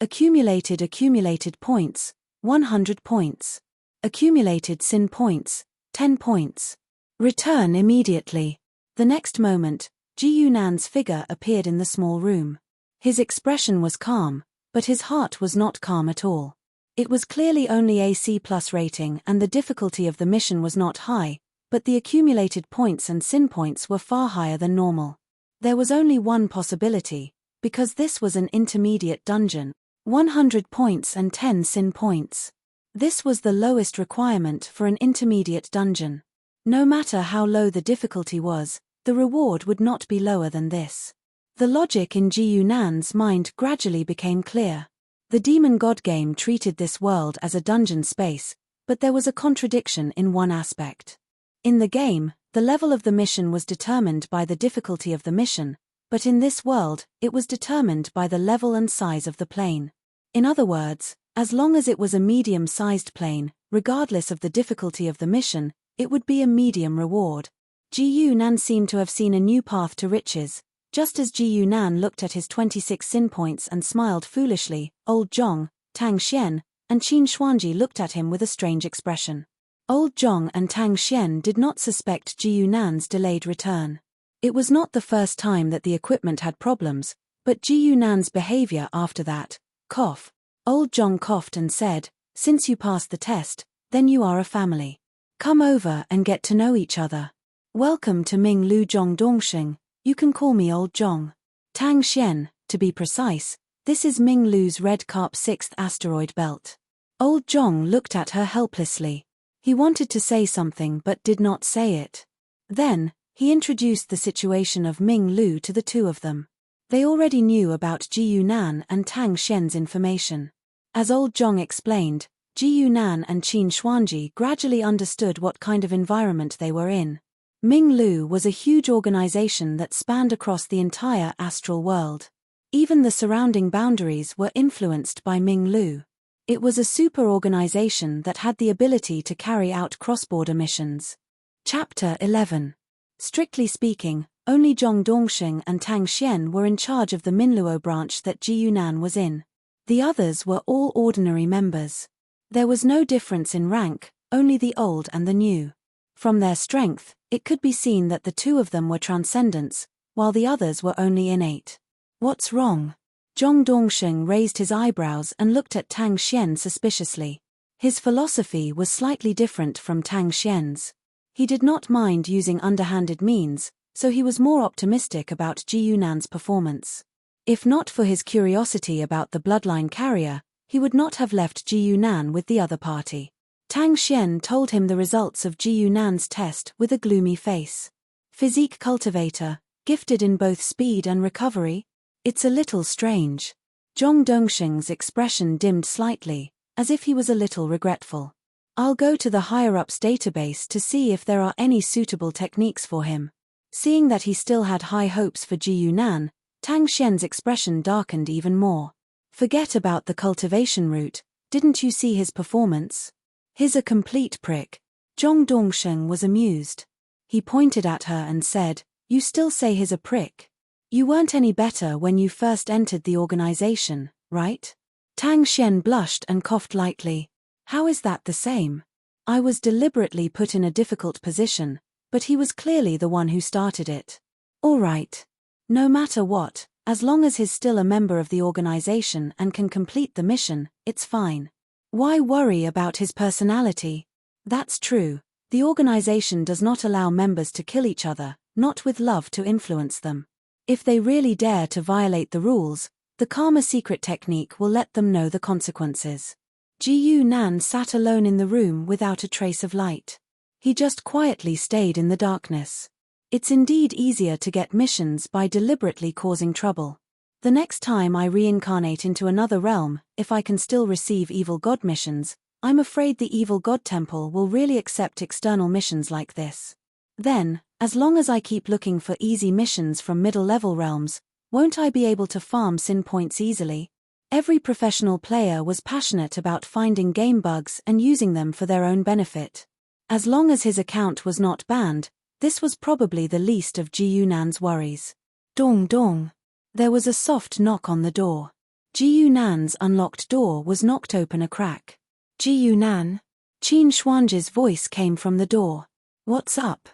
Accumulated points, 100 points. Accumulated sin points, 10 points. Return immediately. The next moment, Ji Yunan's figure appeared in the small room. His expression was calm, but his heart was not calm at all. It was clearly only a C+ rating and the difficulty of the mission was not high, but the accumulated points and sin points were far higher than normal. There was only one possibility, because this was an intermediate dungeon, 100 points and 10 sin points. This was the lowest requirement for an intermediate dungeon. No matter how low the difficulty was, the reward would not be lower than this. The logic in Ji Yunan's mind gradually became clear. The Demon God game treated this world as a dungeon space, but there was a contradiction in one aspect. In the game, the level of the mission was determined by the difficulty of the mission, but in this world, it was determined by the level and size of the plane. In other words, as long as it was a medium-sized plane, regardless of the difficulty of the mission, it would be a medium reward. Ji Yunan seemed to have seen a new path to riches. Just as Ji Yunan looked at his 26 sin points and smiled foolishly, Old Zhong, Tang Xian, and Qin Xuanji looked at him with a strange expression. Old Zhong and Tang Xian did not suspect Ji Yunan's delayed return. It was not the first time that the equipment had problems, but Ji Yunan's behavior after that, cough. Old Zhong coughed and said, "Since you passed the test, then you are a family. Come over and get to know each other. Welcome to Ming Lu Zhong Dongxing, you can call me Old Zhong. Tang Xian, to be precise, this is Ming Lu's Red Carp 6th asteroid belt." Old Zhong looked at her helplessly. He wanted to say something but did not say it. Then, he introduced the situation of Ming Lu to the two of them. They already knew about Ji Yunan and Tang Xian's information. As Old Zhong explained, Ji Yunan and Qin Xuanji gradually understood what kind of environment they were in. Ming Lu was a huge organization that spanned across the entire astral world. Even the surrounding boundaries were influenced by Ming Lu. It was a super organization that had the ability to carry out cross-border missions. Chapter 11. Strictly speaking, only Zhong Dongxing and Tang Xian were in charge of the Minluo branch that Ji Yunan was in. The others were all ordinary members. There was no difference in rank, only the old and the new. From their strength, it could be seen that the two of them were transcendents, while the others were only innate. What's wrong? Zhong Dongxing raised his eyebrows and looked at Tang Xian suspiciously. His philosophy was slightly different from Tang Xian's. He did not mind using underhanded means, so he was more optimistic about Ji Yunan's performance. If not for his curiosity about the bloodline carrier, he would not have left Ji Yunan with the other party. Tang Xian told him the results of Ji Yunan's test with a gloomy face. Physique cultivator, gifted in both speed and recovery? It's a little strange. Zhong Dongxing's expression dimmed slightly, as if he was a little regretful. I'll go to the higher-ups database to see if there are any suitable techniques for him. Seeing that he still had high hopes for Ji Yunan, Tang Xian's expression darkened even more. Forget about the cultivation route, didn't you see his performance? He's a complete prick. Zhong Dongxing was amused. He pointed at her and said, "You still say he's a prick? You weren't any better when you first entered the organization, right?" Tang Xian blushed and coughed lightly. How is that the same? I was deliberately put in a difficult position, but he was clearly the one who started it. All right. No matter what, as long as he's still a member of the organization and can complete the mission, it's fine. Why worry about his personality? That's true. The organization does not allow members to kill each other, not with love to influence them. If they really dare to violate the rules, the Karma Secret technique will let them know the consequences. Ji Yunan sat alone in the room without a trace of light. He just quietly stayed in the darkness. It's indeed easier to get missions by deliberately causing trouble. The next time I reincarnate into another realm, if I can still receive evil god missions, I'm afraid the evil god temple will really accept external missions like this. Then, as long as I keep looking for easy missions from middle-level realms, won't I be able to farm sin points easily? Every professional player was passionate about finding game bugs and using them for their own benefit. As long as his account was not banned, this was probably the least of Ji Yunan's worries. Dong dong. There was a soft knock on the door. Ji Yunan's unlocked door was knocked open a crack. Ji Yunan? Qin Xuanji's voice came from the door. What's up?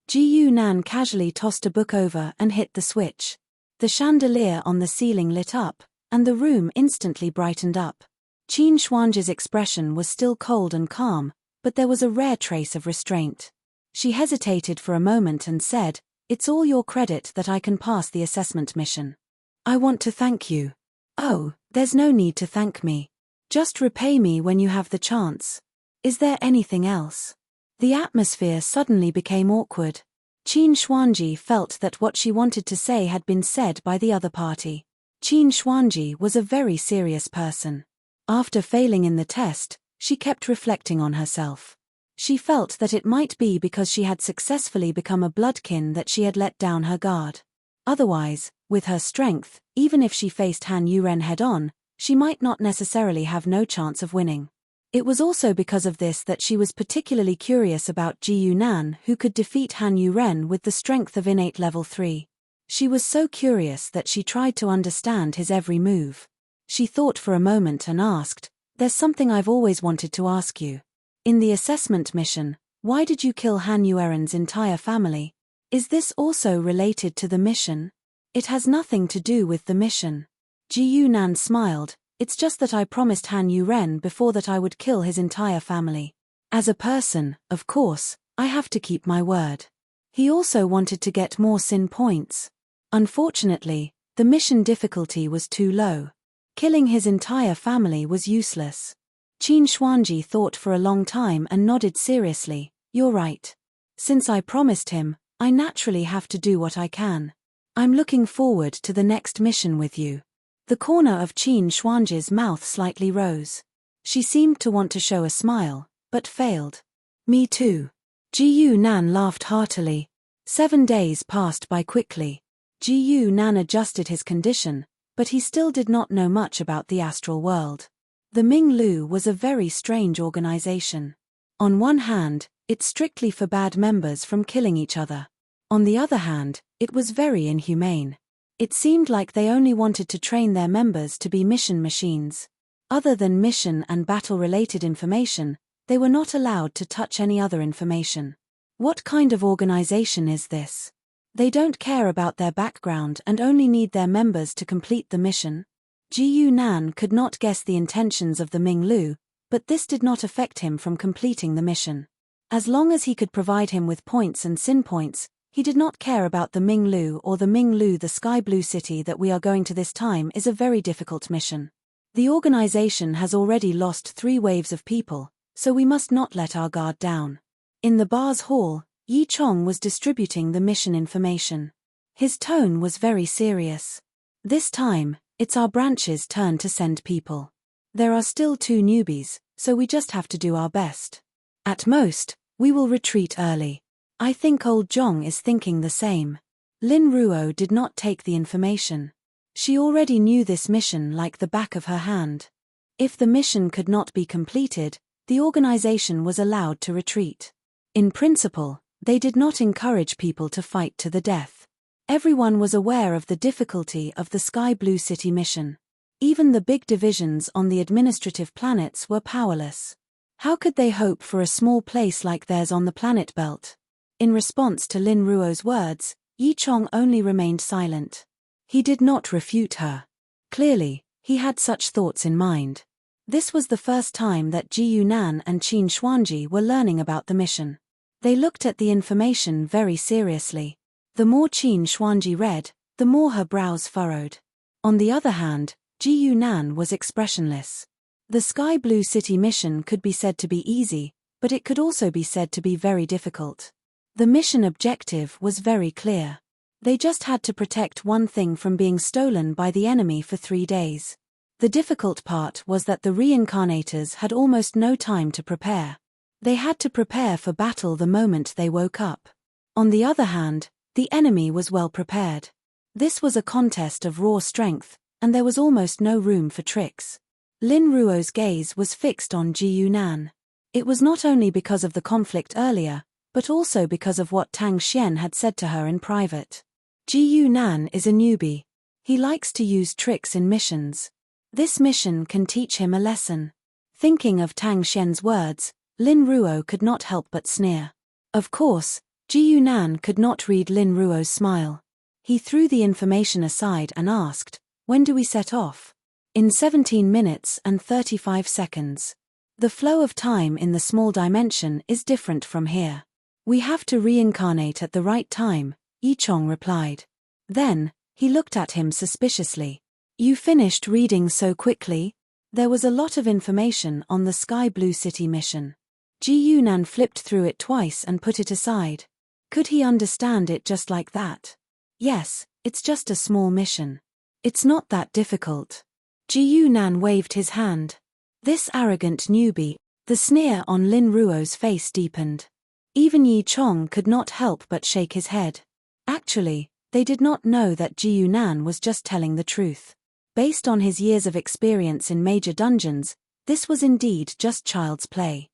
Ji Yunan casually tossed a book over and hit the switch. The chandelier on the ceiling lit up, and the room instantly brightened up. Qin Xuanji's expression was still cold and calm, but there was a rare trace of restraint. She hesitated for a moment and said, "It's all your credit that I can pass the assessment mission. I want to thank you." "Oh, there's no need to thank me. Just repay me when you have the chance. Is there anything else?" The atmosphere suddenly became awkward. Qin Xuanji felt that what she wanted to say had been said by the other party. Qin Xuanji was a very serious person. After failing in the test, she kept reflecting on herself. She felt that it might be because she had successfully become a bloodkin that she had let down her guard. Otherwise, with her strength, even if she faced Han Yuren head-on, she might not necessarily have no chance of winning. It was also because of this that she was particularly curious about Ji Yunan, who could defeat Han Yuren with the strength of innate level 3. She was so curious that she tried to understand his every move. She thought for a moment and asked, "There's something I've always wanted to ask you. In the assessment mission, why did you kill Han Yuren's entire family? Is this also related to the mission?" "It has nothing to do with the mission." Ji Yunan smiled. "It's just that I promised Han Yuren before that I would kill his entire family. As a person, of course, I have to keep my word." He also wanted to get more sin points. Unfortunately, the mission difficulty was too low. Killing his entire family was useless. Qin Xuanji thought for a long time and nodded seriously. "You're right. Since I promised him, I naturally have to do what I can. I'm looking forward to the next mission with you." The corner of Qin Xuanji's mouth slightly rose. She seemed to want to show a smile, but failed. "Me too." Ji Yunan laughed heartily. 7 days passed by quickly. Ji Yunan adjusted his condition, but he still did not know much about the astral world. The Ming-Lu was a very strange organization. On one hand, it strictly forbade members from killing each other. On the other hand, it was very inhumane. It seemed like they only wanted to train their members to be mission machines. Other than mission and battle-related information, they were not allowed to touch any other information. What kind of organization is this? They don't care about their background and only need their members to complete the mission? Ji Nan could not guess the intentions of the Ming-Lu, but this did not affect him from completing the mission. As long as he could provide him with points and sin points, he did not care about the Ming-Lu or the Ming-Lu. The sky blue city that we are going to this time is a very difficult mission. The organization has already lost 3 waves of people, so we must not let our guard down. In the bar's hall, Yi Chong was distributing the mission information. His tone was very serious. This time, it's our branch's turn to send people. There are still 2 newbies, so we just have to do our best. At most, we will retreat early. I think old Zhong is thinking the same. Lin Ruo did not take the information. She already knew this mission like the back of her hand. If the mission could not be completed, the organization was allowed to retreat. In principle, they did not encourage people to fight to the death. Everyone was aware of the difficulty of the Sky Blue City mission. Even the big divisions on the administrative planets were powerless. How could they hope for a small place like theirs on the planet belt? In response to Lin Ruo's words, Yi Chong only remained silent. He did not refute her. Clearly, he had such thoughts in mind. This was the first time that Ji Nan and Qin Xuanji were learning about the mission. They looked at the information very seriously. The more Qin Xuanji read, the more her brows furrowed. On the other hand, Ji Nan was expressionless. The Sky Blue City mission could be said to be easy, but it could also be said to be very difficult. The mission objective was very clear. They just had to protect one thing from being stolen by the enemy for 3 days. The difficult part was that the reincarnators had almost no time to prepare. They had to prepare for battle the moment they woke up. On the other hand, the enemy was well prepared. This was a contest of raw strength, and there was almost no room for tricks. Lin Ruo's gaze was fixed on Ji Nan. It was not only because of the conflict earlier, but also because of what Tang Xian had said to her in private. Ji Nan is a newbie. He likes to use tricks in missions. This mission can teach him a lesson. Thinking of Tang Xian's words, Lin Ruo could not help but sneer. Of course, Ji Nan could not read Lin Ruo's smile. He threw the information aside and asked, "When do we set off?" "In 17 minutes and 35 seconds. The flow of time in the small dimension is different from here. We have to reincarnate at the right time," Yi Chong replied. Then, he looked at him suspiciously. "You finished reading so quickly?" There was a lot of information on the Sky Blue City mission. Ji Nan flipped through it twice and put it aside. Could he understand it just like that? Yes, it's just a small mission. It's not that difficult. Ji Nan waved his hand. This arrogant newbie. The sneer on Lin Ruo's face deepened. Even Yi Chong could not help but shake his head. Actually, they did not know that Ji Nan was just telling the truth. Based on his years of experience in major dungeons, this was indeed just child's play.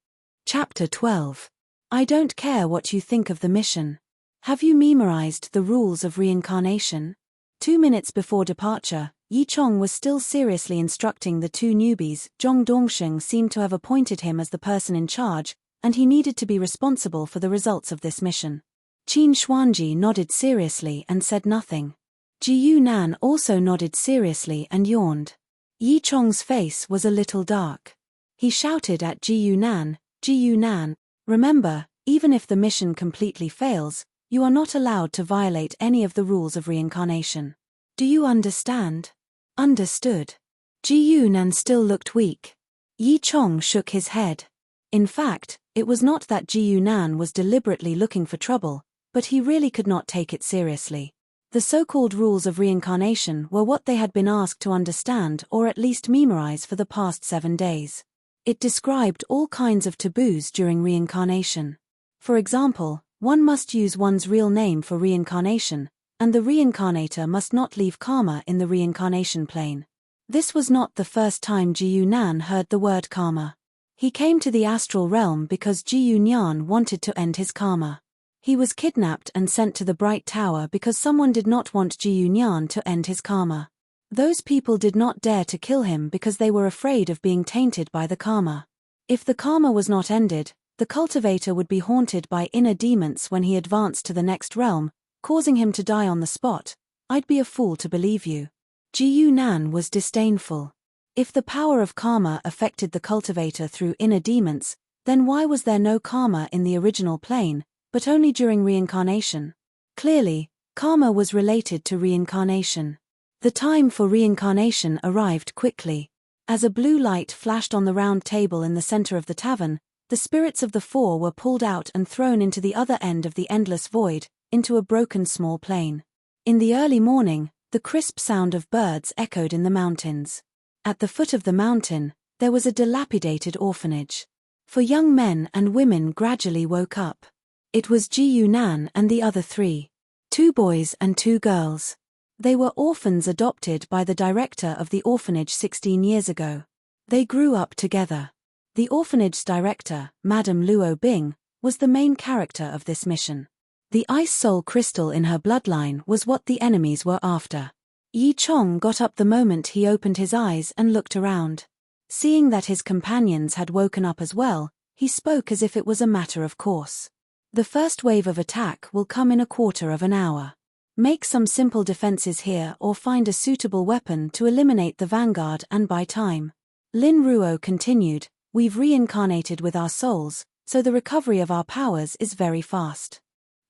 Chapter 12. I don't care what you think of the mission. Have you memorized the rules of reincarnation? 2 minutes before departure, Yi Chong was still seriously instructing the 2 newbies. Zhong Dongsheng seemed to have appointed him as the person in charge, and he needed to be responsible for the results of this mission. Qin Xuanji nodded seriously and said nothing. Ji Nan also nodded seriously and yawned. Yi Chong's face was a little dark. He shouted at Ji Nan, "Ji Nan, remember, even if the mission completely fails, you are not allowed to violate any of the rules of reincarnation. Do you understand?" "Understood." Ji Nan still looked weak. Yi Chong shook his head. In fact, it was not that Ji Nan was deliberately looking for trouble, but he really could not take it seriously. The so-called rules of reincarnation were what they had been asked to understand or at least memorize for the past 7 days. It described all kinds of taboos during reincarnation. For example, one must use one's real name for reincarnation, and the reincarnator must not leave karma in the reincarnation plane. This was not the first time Ji Yunan heard the word karma. He came to the astral realm because Ji Yunyan wanted to end his karma. He was kidnapped and sent to the Bright Tower because someone did not want Ji Yunyan to end his karma. Those people did not dare to kill him because they were afraid of being tainted by the karma. If the karma was not ended, the cultivator would be haunted by inner demons when he advanced to the next realm, causing him to die on the spot. I'd be a fool to believe you. Ji Yunan was disdainful. If the power of karma affected the cultivator through inner demons, then why was there no karma in the original plane, but only during reincarnation? Clearly, karma was related to reincarnation. The time for reincarnation arrived quickly. As a blue light flashed on the round table in the center of the tavern, the spirits of the four were pulled out and thrown into the other end of the endless void, into a broken small plane. In the early morning, the crisp sound of birds echoed in the mountains. At the foot of the mountain, there was a dilapidated orphanage. For young men and women gradually woke up. It was Ji Yunan and the other three. 2 boys and 2 girls. They were orphans adopted by the director of the orphanage 16 years ago. They grew up together. The orphanage's director, Madame Luo Bing, was the main character of this mission. The ice soul crystal in her bloodline was what the enemies were after. Yi Chong got up the moment he opened his eyes and looked around. Seeing that his companions had woken up as well, he spoke as if it was a matter of course. The first wave of attack will come in a quarter of an hour. Make some simple defenses here or find a suitable weapon to eliminate the vanguard and buy time. Lin Ruo continued, we've reincarnated with our souls, so the recovery of our powers is very fast.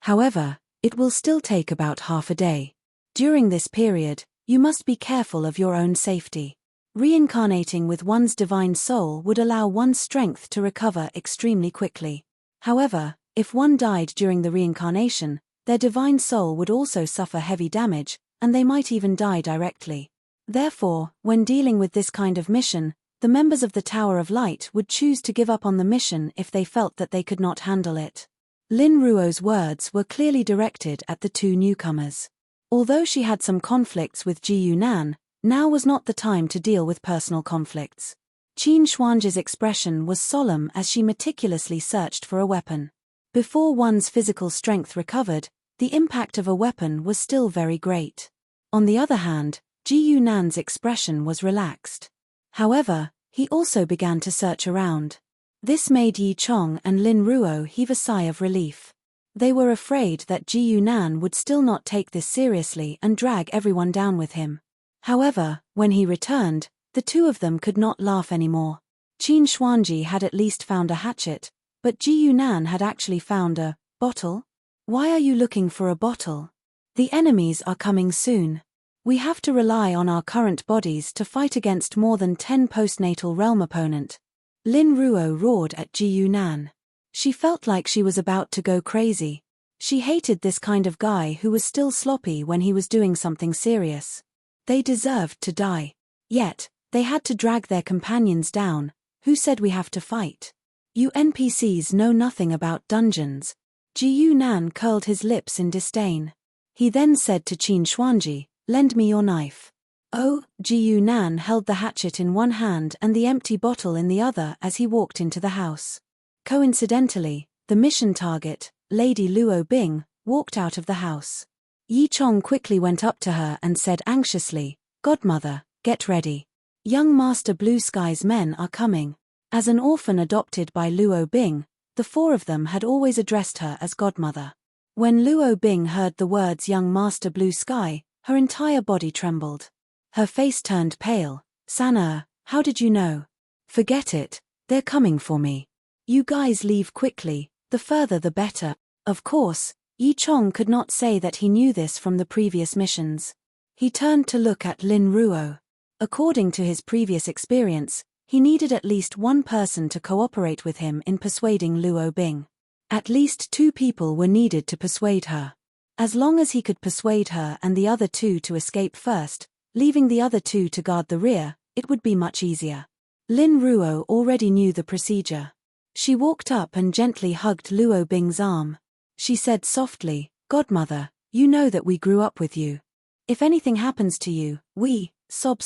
However, it will still take about half a day. During this period, you must be careful of your own safety. Reincarnating with one's divine soul would allow one's strength to recover extremely quickly. However, if one died during the reincarnation, their divine soul would also suffer heavy damage, and they might even die directly. Therefore, when dealing with this kind of mission, the members of the Tower of Light would choose to give up on the mission if they felt that they could not handle it. Lin Ruo's words were clearly directed at the 2 newcomers. Although she had some conflicts with Ji Yunan, now was not the time to deal with personal conflicts. Qin Xuanji's expression was solemn as she meticulously searched for a weapon. Before one's physical strength recovered, the impact of a weapon was still very great. On the other hand, Ji Yunan's expression was relaxed. However, he also began to search around. This made Yi Chong and Lin Ruo heave a sigh of relief. They were afraid that Ji Yunan would still not take this seriously and drag everyone down with him. However, when he returned, the 2 of them could not laugh anymore. Qin Xuanji had at least found a hatchet, but Ji Yunan had actually found a bottle? Why are you looking for a bottle? The enemies are coming soon. We have to rely on our current bodies to fight against more than 10 postnatal realm opponent. Lin Ruo roared at Ji Yunan. She felt like she was about to go crazy. She hated this kind of guy who was still sloppy when he was doing something serious. They deserved to die. Yet, they had to drag their companions down. Who said we have to fight? You NPCs know nothing about dungeons. Ji Yunan curled his lips in disdain. He then said to Qin Xuanji, lend me your knife. Oh, Ji Yunan held the hatchet in one hand and the empty bottle in the other as he walked into the house. Coincidentally, the mission target, Lady Luo Bing, walked out of the house. Yi Chong quickly went up to her and said anxiously, Godmother, get ready. Young Master Blue Sky's men are coming. As an orphan adopted by Luo Bing, the 4 of them had always addressed her as Godmother. When Luo Bing heard the words Young Master Blue Sky, her entire body trembled. Her face turned pale. Sana, how did you know? Forget it, they're coming for me. You guys leave quickly, the further the better. Of course, Yi Chong could not say that he knew this from the previous missions. He turned to look at Lin Ruo. According to his previous experience, he needed at least 1 person to cooperate with him in persuading Luo Bing. At least 2 people were needed to persuade her. As long as he could persuade her and the other 2 to escape first, leaving the other 2 to guard the rear, it would be much easier. Lin Ruo already knew the procedure. She walked up and gently hugged Luo Bing's arm. She said softly, Godmother, you know that we grew up with you. If anything happens to you, we, sob,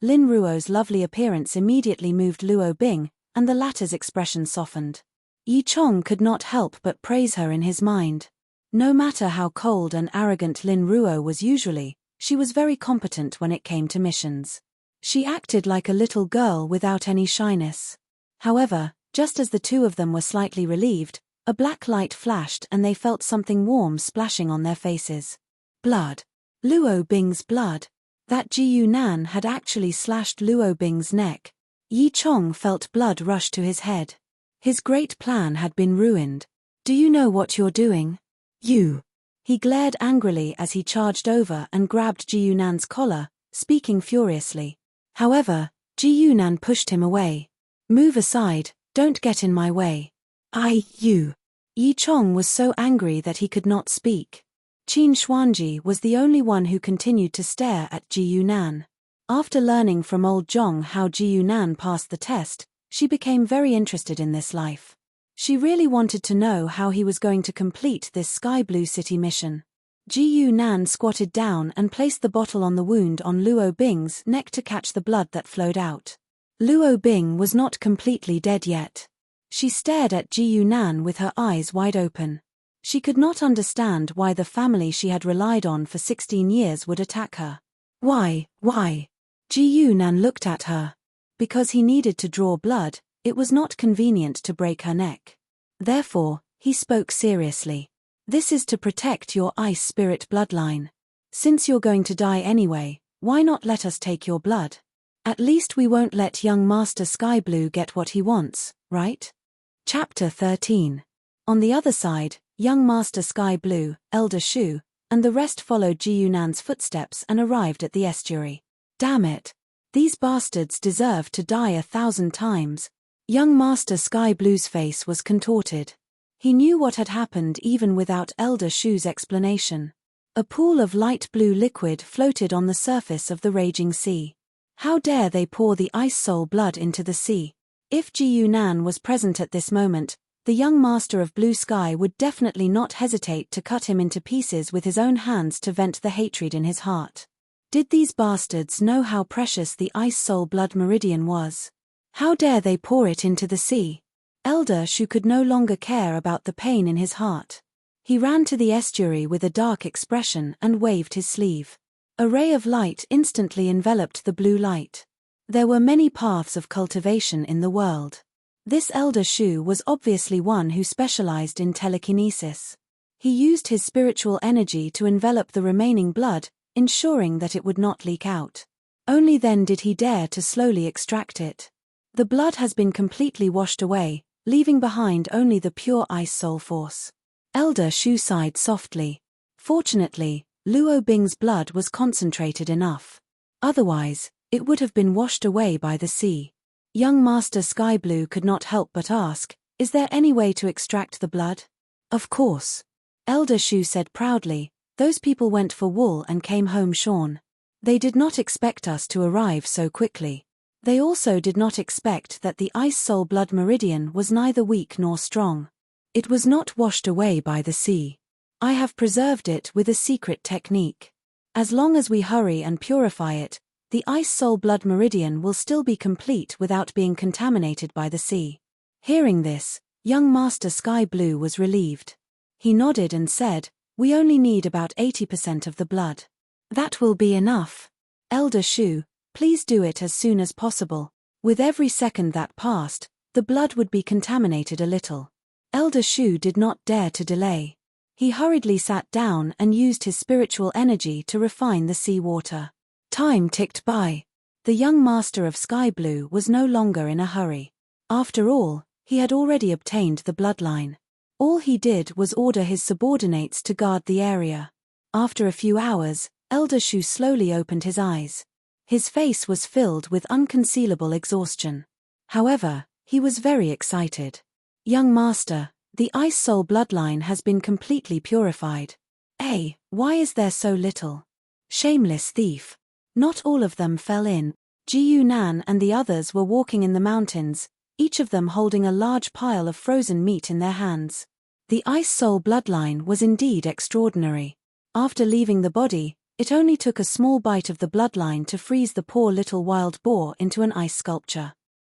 Lin Ruo's lovely appearance immediately moved Luo Bing, and the latter's expression softened. Yi Chong could not help but praise her in his mind. No matter how cold and arrogant Lin Ruo was usually, she was very competent when it came to missions. She acted like a little girl without any shyness. However, just as the two of them were slightly relieved, a black light flashed and they felt something warm splashing on their faces. Blood. Luo Bing's blood. That Ji Yunan had actually slashed Luo Bing's neck. Yi Chong felt blood rush to his head. His great plan had been ruined. Do you know what you're doing? You. He glared angrily as he charged over and grabbed Ji Yunan's collar, speaking furiously. However, Ji Yunan pushed him away. Move aside, don't get in my way. You. Yi Chong was so angry that he could not speak. Qin Xuanji was the only one who continued to stare at Ji Yunan. After learning from old Zhong how Ji Yunan passed the test, she became very interested in this life. She really wanted to know how he was going to complete this Sky Blue City mission. Ji Yunan squatted down and placed the bottle on the wound on Luo Bing's neck to catch the blood that flowed out. Luo Bing was not completely dead yet. She stared at Ji Yunan with her eyes wide open. She could not understand why the family she had relied on for 16 years would attack her. Why? Ji Yunan looked at her. Because he needed to draw blood, it was not convenient to break her neck. Therefore, he spoke seriously. This is to protect your ice spirit bloodline. Since you're going to die anyway, why not let us take your blood? At least we won't let young Master Sky Blue get what he wants, right? Chapter 13. On the other side, young Master Sky Blue, Elder Shu, and the rest followed Ji Yunan's footsteps and arrived at the estuary. Damn it. These bastards deserve to die 1,000 times. Young Master Sky Blue's face was contorted. He knew what had happened even without Elder Shu's explanation. A pool of light blue liquid floated on the surface of the raging sea. How dare they pour the ice soul blood into the sea? If Ji Yunan was present at this moment, the young Master of Blue Sky would definitely not hesitate to cut him into pieces with his own hands to vent the hatred in his heart. Did these bastards know how precious the ice soul blood meridian was? How dare they pour it into the sea? Elder Shu could no longer care about the pain in his heart. He ran to the estuary with a dark expression and waved his sleeve. A ray of light instantly enveloped the blue light. There were many paths of cultivation in the world. This Elder Shu was obviously one who specialized in telekinesis. He used his spiritual energy to envelop the remaining blood, ensuring that it would not leak out. Only then did he dare to slowly extract it. The blood has been completely washed away, leaving behind only the pure ice soul force. Elder Shu sighed softly. Fortunately, Luo Bing's blood was concentrated enough. Otherwise, it would have been washed away by the sea. Young Master Sky Blue could not help but ask, is there any way to extract the blood? Of course. Elder Shu said proudly, those people went for wool and came home shorn. They did not expect us to arrive so quickly. They also did not expect that the ice soul blood meridian was neither weak nor strong. It was not washed away by the sea. I have preserved it with a secret technique. As long as we hurry and purify it, the ice soul blood meridian will still be complete without being contaminated by the sea. Hearing this, young Master Sky Blue was relieved. He nodded and said, we only need about 80% of the blood. That will be enough. Elder Shu, please do it as soon as possible. With every second that passed, the blood would be contaminated a little. Elder Shu did not dare to delay. He hurriedly sat down and used his spiritual energy to refine the sea water. Time ticked by. The young Master of Sky Blue was no longer in a hurry. After all, he had already obtained the bloodline. All he did was order his subordinates to guard the area. After a few hours, Elder Shu slowly opened his eyes. His face was filled with unconcealable exhaustion. However, he was very excited. Young Master, the Ice Soul bloodline has been completely purified. Why is there so little? Shameless thief. Not all of them fell in. Ji Yunan and the others were walking in the mountains, each of them holding a large pile of frozen meat in their hands. The Ice Soul bloodline was indeed extraordinary. After leaving the body, It only took a small bite of the bloodline to freeze the poor little wild boar into an ice sculpture.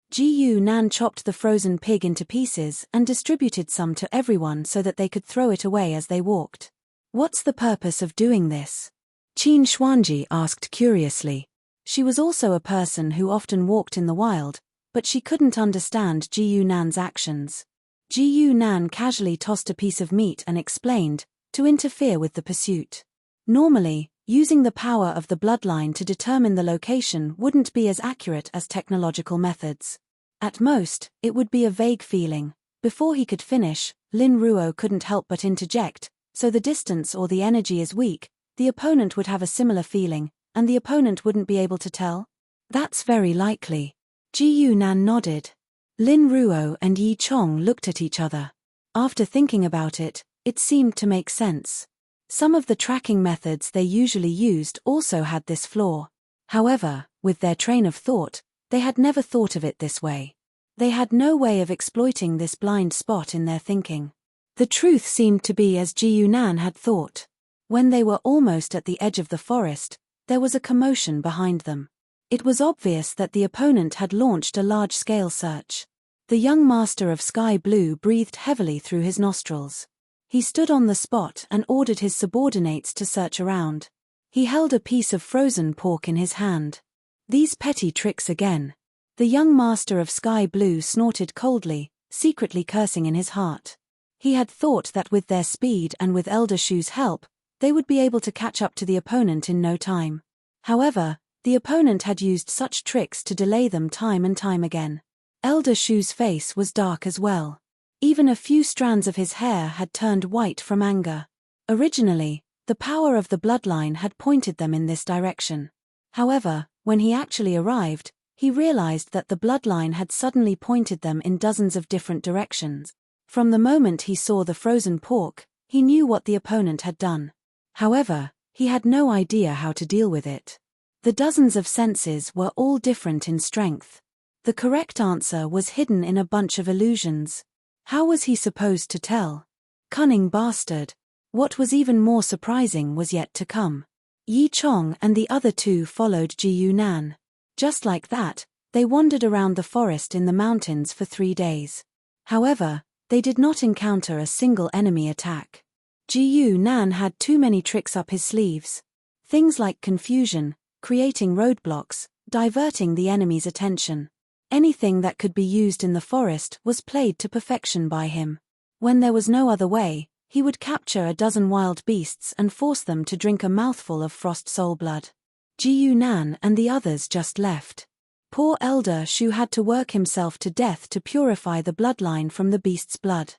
Ji-Yu-Nan chopped the frozen pig into pieces and distributed some to everyone so that they could throw it away as they walked. What's the purpose of doing this? Qin Xuanji asked curiously. She was also a person who often walked in the wild, but she couldn't understand Ji-Yu-Nan's actions. Ji-Yu-Nan casually tossed a piece of meat and explained, to interfere with the pursuit. Normally, using the power of the bloodline to determine the location wouldn't be as accurate as technological methods. At most, it would be a vague feeling. Before he could finish, Lin Ruo couldn't help but interject, so the distance or the energy is weak, the opponent would have a similar feeling, and the opponent wouldn't be able to tell? That's very likely. Ji-Yu-Nan nodded. Lin Ruo and Yi Chong looked at each other. After thinking about it, it seemed to make sense. Some of the tracking methods they usually used also had this flaw. However, with their train of thought, they had never thought of it this way. They had no way of exploiting this blind spot in their thinking. The truth seemed to be as Ji-Yu-Nan had thought. When they were almost at the edge of the forest, there was a commotion behind them. It was obvious that the opponent had launched a large-scale search. The young master of Sky Blue breathed heavily through his nostrils. He stood on the spot and ordered his subordinates to search around. He held a piece of frozen pork in his hand. These petty tricks again. The young master of Sky Blue snorted coldly, secretly cursing in his heart. He had thought that with their speed and with Elder Shu's help, they would be able to catch up to the opponent in no time. However, the opponent had used such tricks to delay them time and time again. Elder Shu's face was dark as well. Even a few strands of his hair had turned white from anger. Originally, the power of the bloodline had pointed them in this direction. However, when he actually arrived, he realized that the bloodline had suddenly pointed them in dozens of different directions. From the moment he saw the frozen pork, he knew what the opponent had done. However, he had no idea how to deal with it. The dozens of senses were all different in strength. The correct answer was hidden in a bunch of illusions. How was he supposed to tell? Cunning bastard. What was even more surprising was yet to come. Yi Chong and the other two followed Ji-Yu-Nan. Just like that, they wandered around the forest in the mountains for 3 days. However, they did not encounter a single enemy attack. Ji-Yu-Nan had too many tricks up his sleeves. Things like confusion, creating roadblocks, diverting the enemy's attention. Anything that could be used in the forest was played to perfection by him. When there was no other way, he would capture a dozen wild beasts and force them to drink a mouthful of frost soul blood. Ji-Yu-Nan and the others just left. Poor Elder Shu had to work himself to death to purify the bloodline from the beast's blood.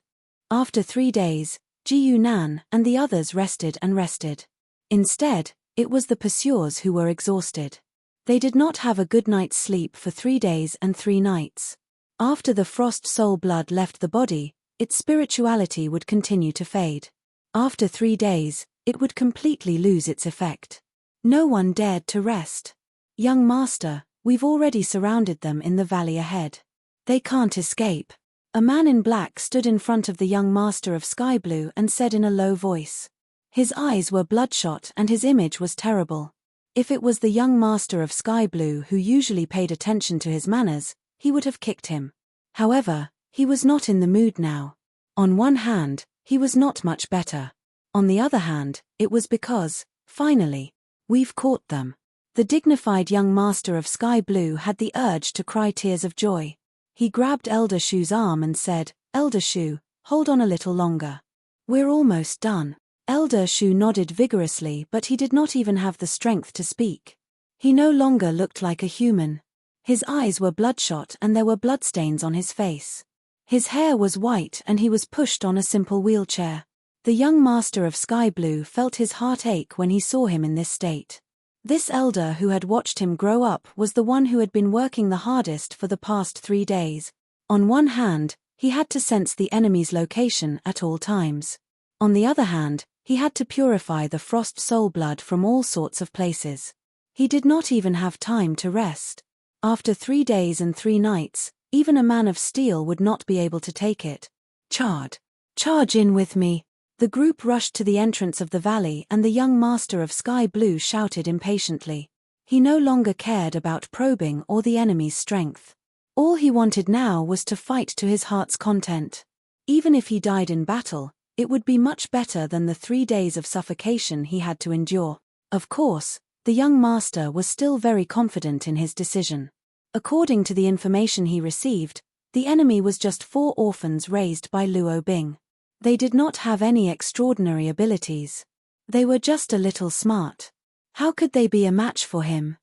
After 3 days, Ji-Yu-Nan and the others rested and rested. Instead, it was the pursuers who were exhausted. They did not have a good night's sleep for 3 days and 3 nights. After the frost soul blood left the body, its spirituality would continue to fade. After 3 days, it would completely lose its effect. No one dared to rest. Young master, we've already surrounded them in the valley ahead. They can't escape. A man in black stood in front of the young master of Sky Blue and said in a low voice. His eyes were bloodshot and his image was terrible. If it was the young master of Sky Blue who usually paid attention to his manners, he would have kicked him. However, he was not in the mood now. On one hand, he was not much better. On the other hand, it was because, finally, we've caught them. The dignified young master of Sky Blue had the urge to cry tears of joy. He grabbed Elder Shu's arm and said, "Elder Shu, hold on a little longer. We're almost done." Elder Shu nodded vigorously, but he did not even have the strength to speak. He no longer looked like a human. His eyes were bloodshot and there were bloodstains on his face. His hair was white and he was pushed on a simple wheelchair. The young master of Sky Blue felt his heart ache when he saw him in this state. This elder who had watched him grow up was the one who had been working the hardest for the past 3 days. On one hand, he had to sense the enemy's location at all times. On the other hand, he had to purify the frost soul blood from all sorts of places. He did not even have time to rest. After 3 days and 3 nights, even a man of steel would not be able to take it. Charge in with me. The The group rushed to the entrance of the valley and the young master of Sky Blue shouted impatiently. He no longer cared about probing or the enemy's strength. All he wanted now was to fight to his heart's content. Even if he died in battle, it would be much better than the 3 days of suffocation he had to endure. Of course, the young master was still very confident in his decision. According to the information he received, the enemy was just 4 orphans raised by Luo Bing. They did not have any extraordinary abilities. They were just a little smart. How could they be a match for him?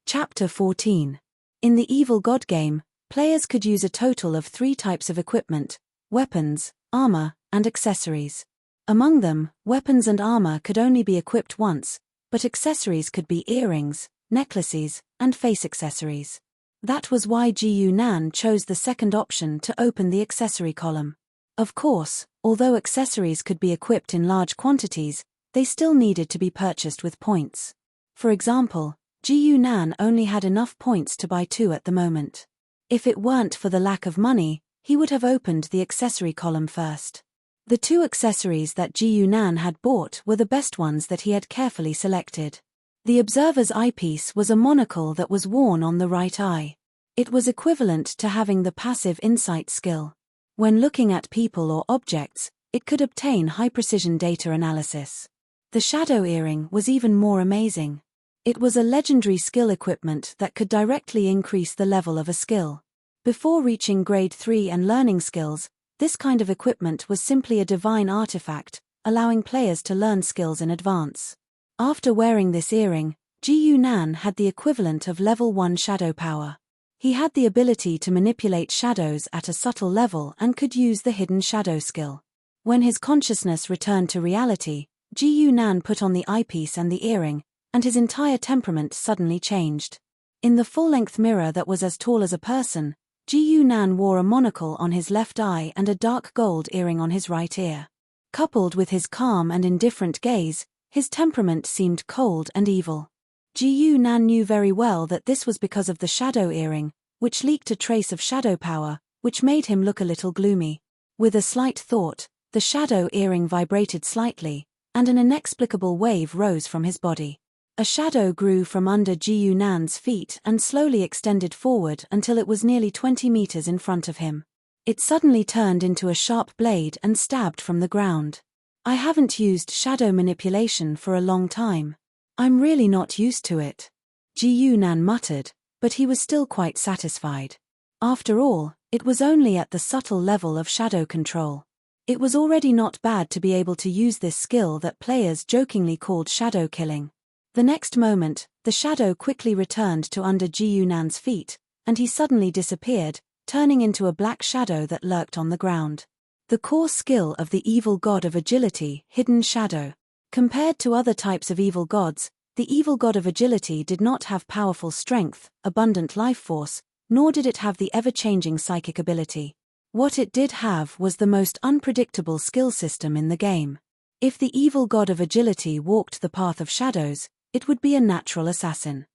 Chapter 14. In the Evil God game, players could use a total of 3 types of equipment: weapons, armor, and accessories. Among them, weapons and armor could only be equipped once, but accessories could be earrings, necklaces, and face accessories. That was why Ji Nan chose the second option to open the accessory column. Of course, although accessories could be equipped in large quantities, they still needed to be purchased with points. For example, Ji Nan only had enough points to buy 2 at the moment. If it weren't for the lack of money, he would have opened the accessory column first. The 2 accessories that Ji Nan had bought were the best ones that he had carefully selected. The observer's eyepiece was a monocle that was worn on the right eye. It was equivalent to having the passive insight skill. When looking at people or objects, it could obtain high-precision data analysis. The shadow earring was even more amazing. It was a legendary skill equipment that could directly increase the level of a skill. Before reaching grade 3 and learning skills, this kind of equipment was simply a divine artifact, allowing players to learn skills in advance. After wearing this earring, Ji Nan had the equivalent of level 1 shadow power. He had the ability to manipulate shadows at a subtle level and could use the hidden shadow skill. When his consciousness returned to reality, Ji Nan put on the eyepiece and the earring, and his entire temperament suddenly changed. In the full-length mirror that was as tall as a person, Ji Nan wore a monocle on his left eye and a dark gold earring on his right ear. Coupled with his calm and indifferent gaze, his temperament seemed cold and evil. Ji Nan knew very well that this was because of the shadow earring, which leaked a trace of shadow power, which made him look a little gloomy. With a slight thought, the shadow earring vibrated slightly, and an inexplicable wave rose from his body. A shadow grew from under Ji Nan's feet and slowly extended forward until it was nearly 20 meters in front of him. It suddenly turned into a sharp blade and stabbed from the ground. I haven't used shadow manipulation for a long time. I'm really not used to it. Ji Nan muttered, but he was still quite satisfied. After all, it was only at the subtle level of shadow control. It was already not bad to be able to use this skill that players jokingly called shadow killing. The next moment, the shadow quickly returned to under Ji Nan's feet, and he suddenly disappeared, turning into a black shadow that lurked on the ground. The core skill of the evil god of agility, hidden shadow. Compared to other types of evil gods, the evil god of agility did not have powerful strength, abundant life force, nor did it have the ever-changing psychic ability. What it did have was the most unpredictable skill system in the game. If the evil god of agility walked the path of shadows, it would be a natural assassin.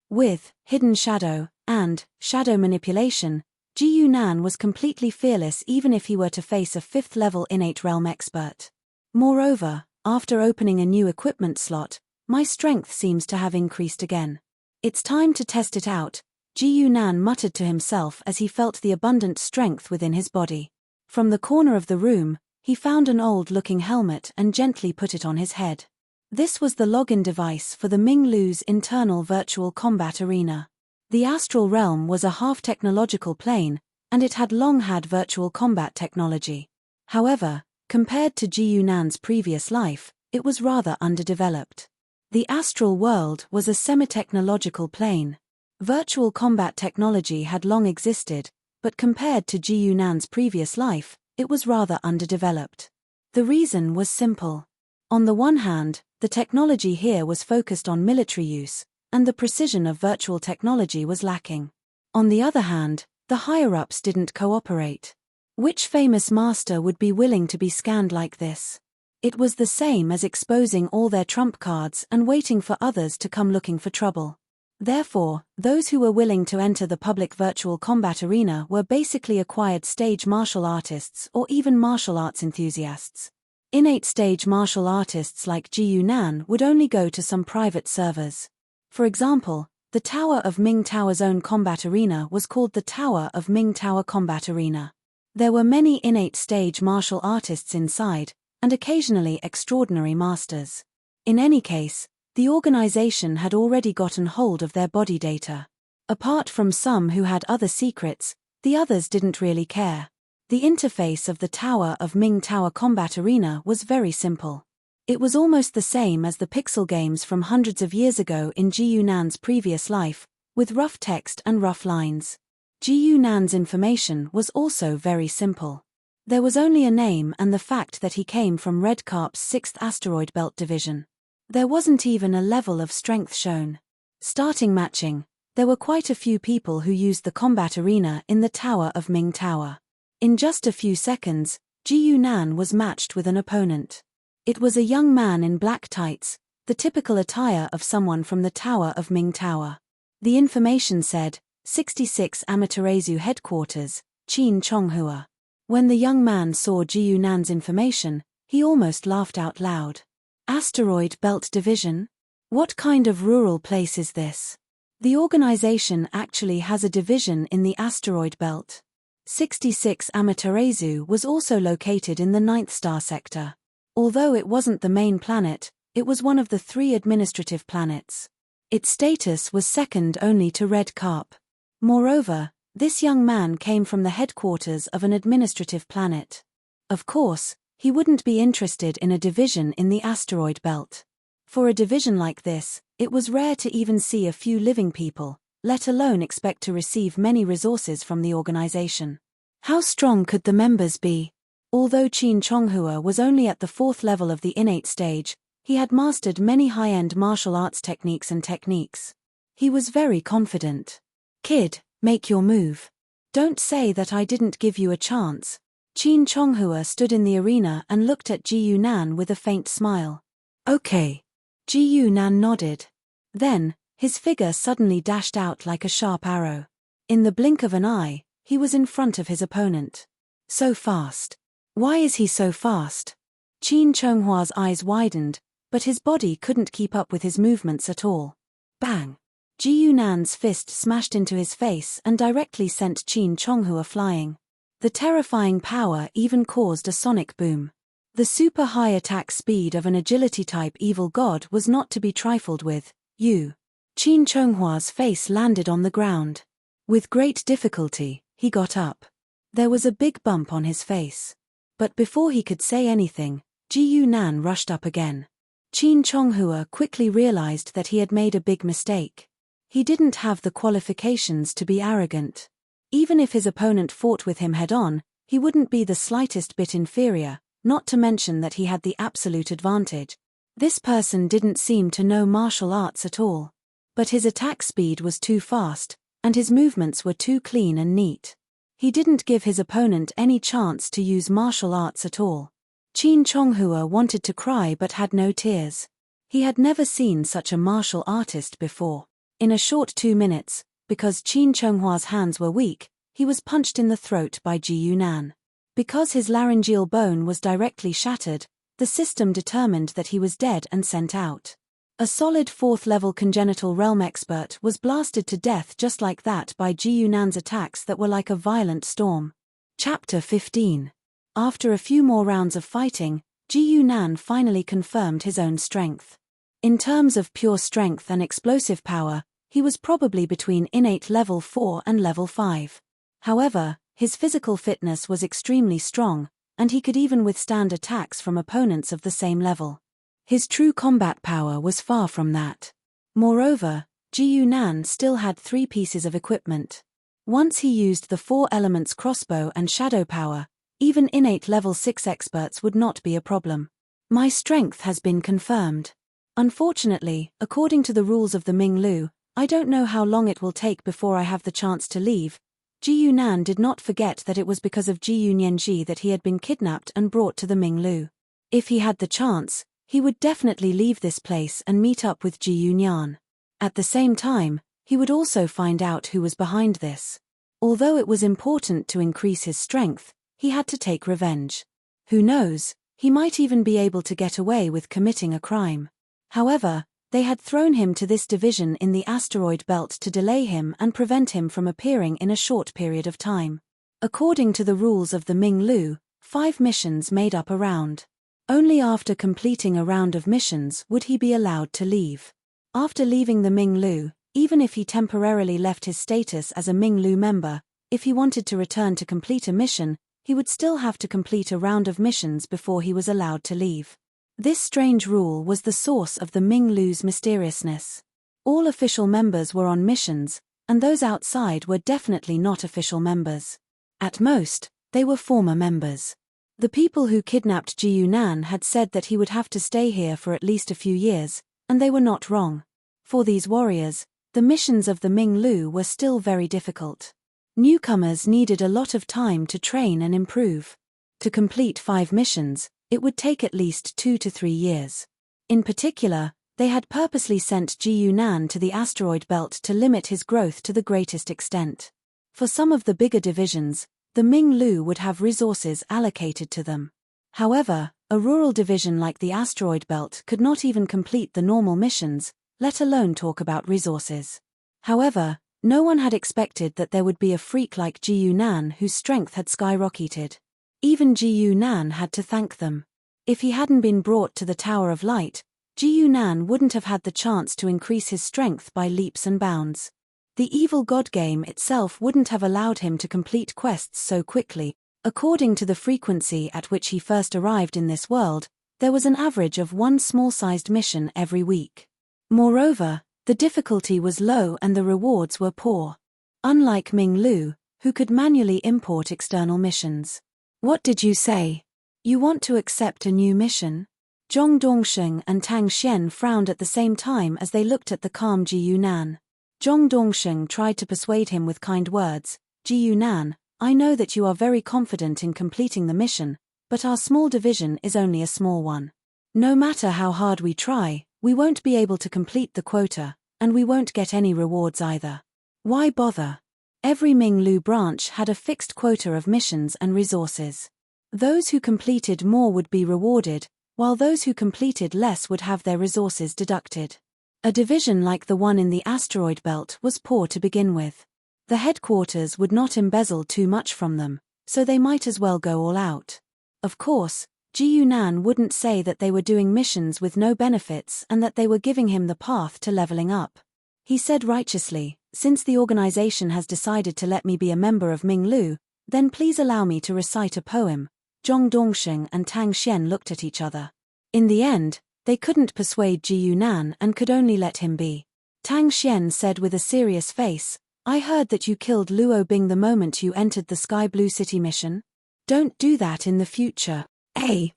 With hidden shadow and shadow manipulation, Ji Nan was completely fearless even if he were to face a 5th-level innate realm expert. Moreover, after opening a new equipment slot, my strength seems to have increased again. It's time to test it out, Ji Nan muttered to himself as he felt the abundant strength within his body. From the corner of the room, he found an old-looking helmet and gently put it on his head. This was the login device for the Ming Lu's internal virtual combat arena. The astral realm was a half-technological plane, and it had long had virtual combat technology. However, compared to Ji Nan's previous life, it was rather underdeveloped. The astral world was a semi-technological plane. Virtual combat technology had long existed, but compared to Ji Nan's previous life, it was rather underdeveloped. The reason was simple. On the one hand, the technology here was focused on military use, and the precision of virtual technology was lacking. On the other hand, the higher-ups didn't cooperate. Which famous master would be willing to be scanned like this? It was the same as exposing all their trump cards and waiting for others to come looking for trouble. Therefore, those who were willing to enter the public virtual combat arena were basically acquired stage martial artists or even martial arts enthusiasts. Innate stage martial artists like Ji Yunan would only go to some private servers. For example, the Tower of Ming Tower's own combat arena was called the Tower of Ming Tower Combat Arena. There were many innate stage martial artists inside, and occasionally extraordinary masters. In any case, the organization had already gotten hold of their body data. Apart from some who had other secrets, the others didn't really care. The interface of the Tower of Ming Tower Combat Arena was very simple. It was almost the same as the pixel games from hundreds of years ago in Ji Yunan's previous life, with rough text and rough lines. Ji Yunan's information was also very simple. There was only a name and the fact that he came from Red Carp's 6th Asteroid Belt Division. There wasn't even a level of strength shown. Starting matching, there were quite a few people who used the combat arena in the Tower of Ming Tower. In just a few seconds, Ji Yunan was matched with an opponent. It was a young man in black tights, the typical attire of someone from the Tower of Ming Tower. The information said, 66 Amaterasu Headquarters, Qin Chonghua. When the young man saw Ji Yunan's information, he almost laughed out loud. Asteroid Belt Division? What kind of rural place is this? The organization actually has a division in the asteroid belt. 66 Amaterasu was also located in the 9th star sector. Although it wasn't the main planet, it was one of the 3 administrative planets. Its status was second only to Red Carp. Moreover, this young man came from the headquarters of an administrative planet. Of course, he wouldn't be interested in a division in the asteroid belt. For a division like this, it was rare to even see a few living people, let alone expect to receive many resources from the organization. How strong could the members be? Although Qin Chonghua was only at the 4th level of the innate stage, he had mastered many high-end martial arts techniques. He was very confident. Kid, make your move. Don't say that I didn't give you a chance. Qin Chonghua stood in the arena and looked at Ji Yunan with a faint smile. Okay. Ji Yunan nodded. Then, his figure suddenly dashed out like a sharp arrow. In the blink of an eye, he was in front of his opponent. So fast. Why is he so fast? Qin Chonghua's eyes widened, but his body couldn't keep up with his movements at all. Bang! Ji Yunan's fist smashed into his face and directly sent Qin Chonghua flying. The terrifying power even caused a sonic boom. The super high attack speed of an agility-type evil god was not to be trifled with. Qin Chonghua's face landed on the ground. With great difficulty, he got up. There was a big bump on his face. But before he could say anything, Ji Yunan rushed up again. Qin Chonghua quickly realized that he had made a big mistake. He didn't have the qualifications to be arrogant. Even if his opponent fought with him head-on, he wouldn't be the slightest bit inferior, not to mention that he had the absolute advantage. This person didn't seem to know martial arts at all. But his attack speed was too fast, and his movements were too clean and neat. He didn't give his opponent any chance to use martial arts at all. Qin Chonghua wanted to cry but had no tears. He had never seen such a martial artist before. In a short 2 minutes, because Qin Chonghua's hands were weak, he was punched in the throat by Ji Yunan. Because his laryngeal bone was directly shattered, the system determined that he was dead and sent out. A solid 4th-level congenital realm expert was blasted to death just like that by Ji Yunan's attacks that were like a violent storm. Chapter 15. After a few more rounds of fighting, Ji Yunan finally confirmed his own strength. In terms of pure strength and explosive power, he was probably between innate level 4 and level 5. However, his physical fitness was extremely strong, and he could even withstand attacks from opponents of the same level. His true combat power was far from that. Moreover, Ji Yunan still had 3 pieces of equipment. Once he used the 4 elements crossbow and shadow power, even innate level 6 experts would not be a problem. My strength has been confirmed. Unfortunately, according to the rules of the Ming Lu, I don't know how long it will take before I have the chance to leave. Ji Yunan did not forget that it was because of Ji Yunyanji that he had been kidnapped and brought to the Ming Lu. If he had the chance, he would definitely leave this place and meet up with Ji Yunyan. At the same time, he would also find out who was behind this. Although it was important to increase his strength, he had to take revenge. Who knows, He might even be able to get away with committing a crime. However, they had thrown him to this division in the asteroid belt to delay him and prevent him from appearing in a short period of time. According to the rules of the Ming-Lu, 5 missions made up a round. Only after completing a round of missions would he be allowed to leave. After leaving the Ming-Lu, even if he temporarily left his status as a Ming-Lu member, if he wanted to return to complete a mission, he would still have to complete a round of missions before he was allowed to leave. This strange rule was the source of the Ming-Lu's mysteriousness. All official members were on missions, and those outside were definitely not official members. At most, they were former members. The people who kidnapped Ji Yunan had said that he would have to stay here for at least a few years, and they were not wrong. For these warriors, the missions of the Ming-Lu were still very difficult. Newcomers needed a lot of time to train and improve. To complete 5 missions, it would take at least 2 to 3 years. In particular, they had purposely sent Ji Yunan to the asteroid belt to limit his growth to the greatest extent. For some of the bigger divisions, the Ming-Lu would have resources allocated to them. However, a rural division like the asteroid belt could not even complete the normal missions, let alone talk about resources. However, no one had expected that there would be a freak like Ji Yunan whose strength had skyrocketed. Even Ji Yunan had to thank them. If he hadn't been brought to the Tower of Light, Ji Yunan wouldn't have had the chance to increase his strength by leaps and bounds. The evil god game itself wouldn't have allowed him to complete quests so quickly. According to the frequency at which he first arrived in this world, there was an average of 1 small-sized mission every week. Moreover, the difficulty was low and the rewards were poor. Unlike Ming-Lu, who could manually import external missions. What did you say? You want to accept a new mission? Zhong Dongsheng and Tang Xian frowned at the same time as they looked at the calm Ji Yunan. Zhong Dongsheng tried to persuade him with kind words. Ji Yunan, I know that you are very confident in completing the mission, but our small division is only a small one. No matter how hard we try, we won't be able to complete the quota, and we won't get any rewards either. Why bother? Every Ming-Lu branch had a fixed quota of missions and resources. Those who completed more would be rewarded, while those who completed less would have their resources deducted. A division like the one in the asteroid belt was poor to begin with. The headquarters would not embezzle too much from them, so they might as well go all out. Of course, Ji Yunan wouldn't say that they were doing missions with no benefits and that they were giving him the path to leveling up. He said righteously, since the organization has decided to let me be a member of Ming-Lu, then please allow me to recite a poem. Zhong Dongsheng and Tang Xian looked at each other. In the end, they couldn't persuade Ji Yunan and could only let him be. Tang Xian said with a serious face, I heard that you killed Luo Bing the moment you entered the Sky Blue City mission. Don't do that in the future.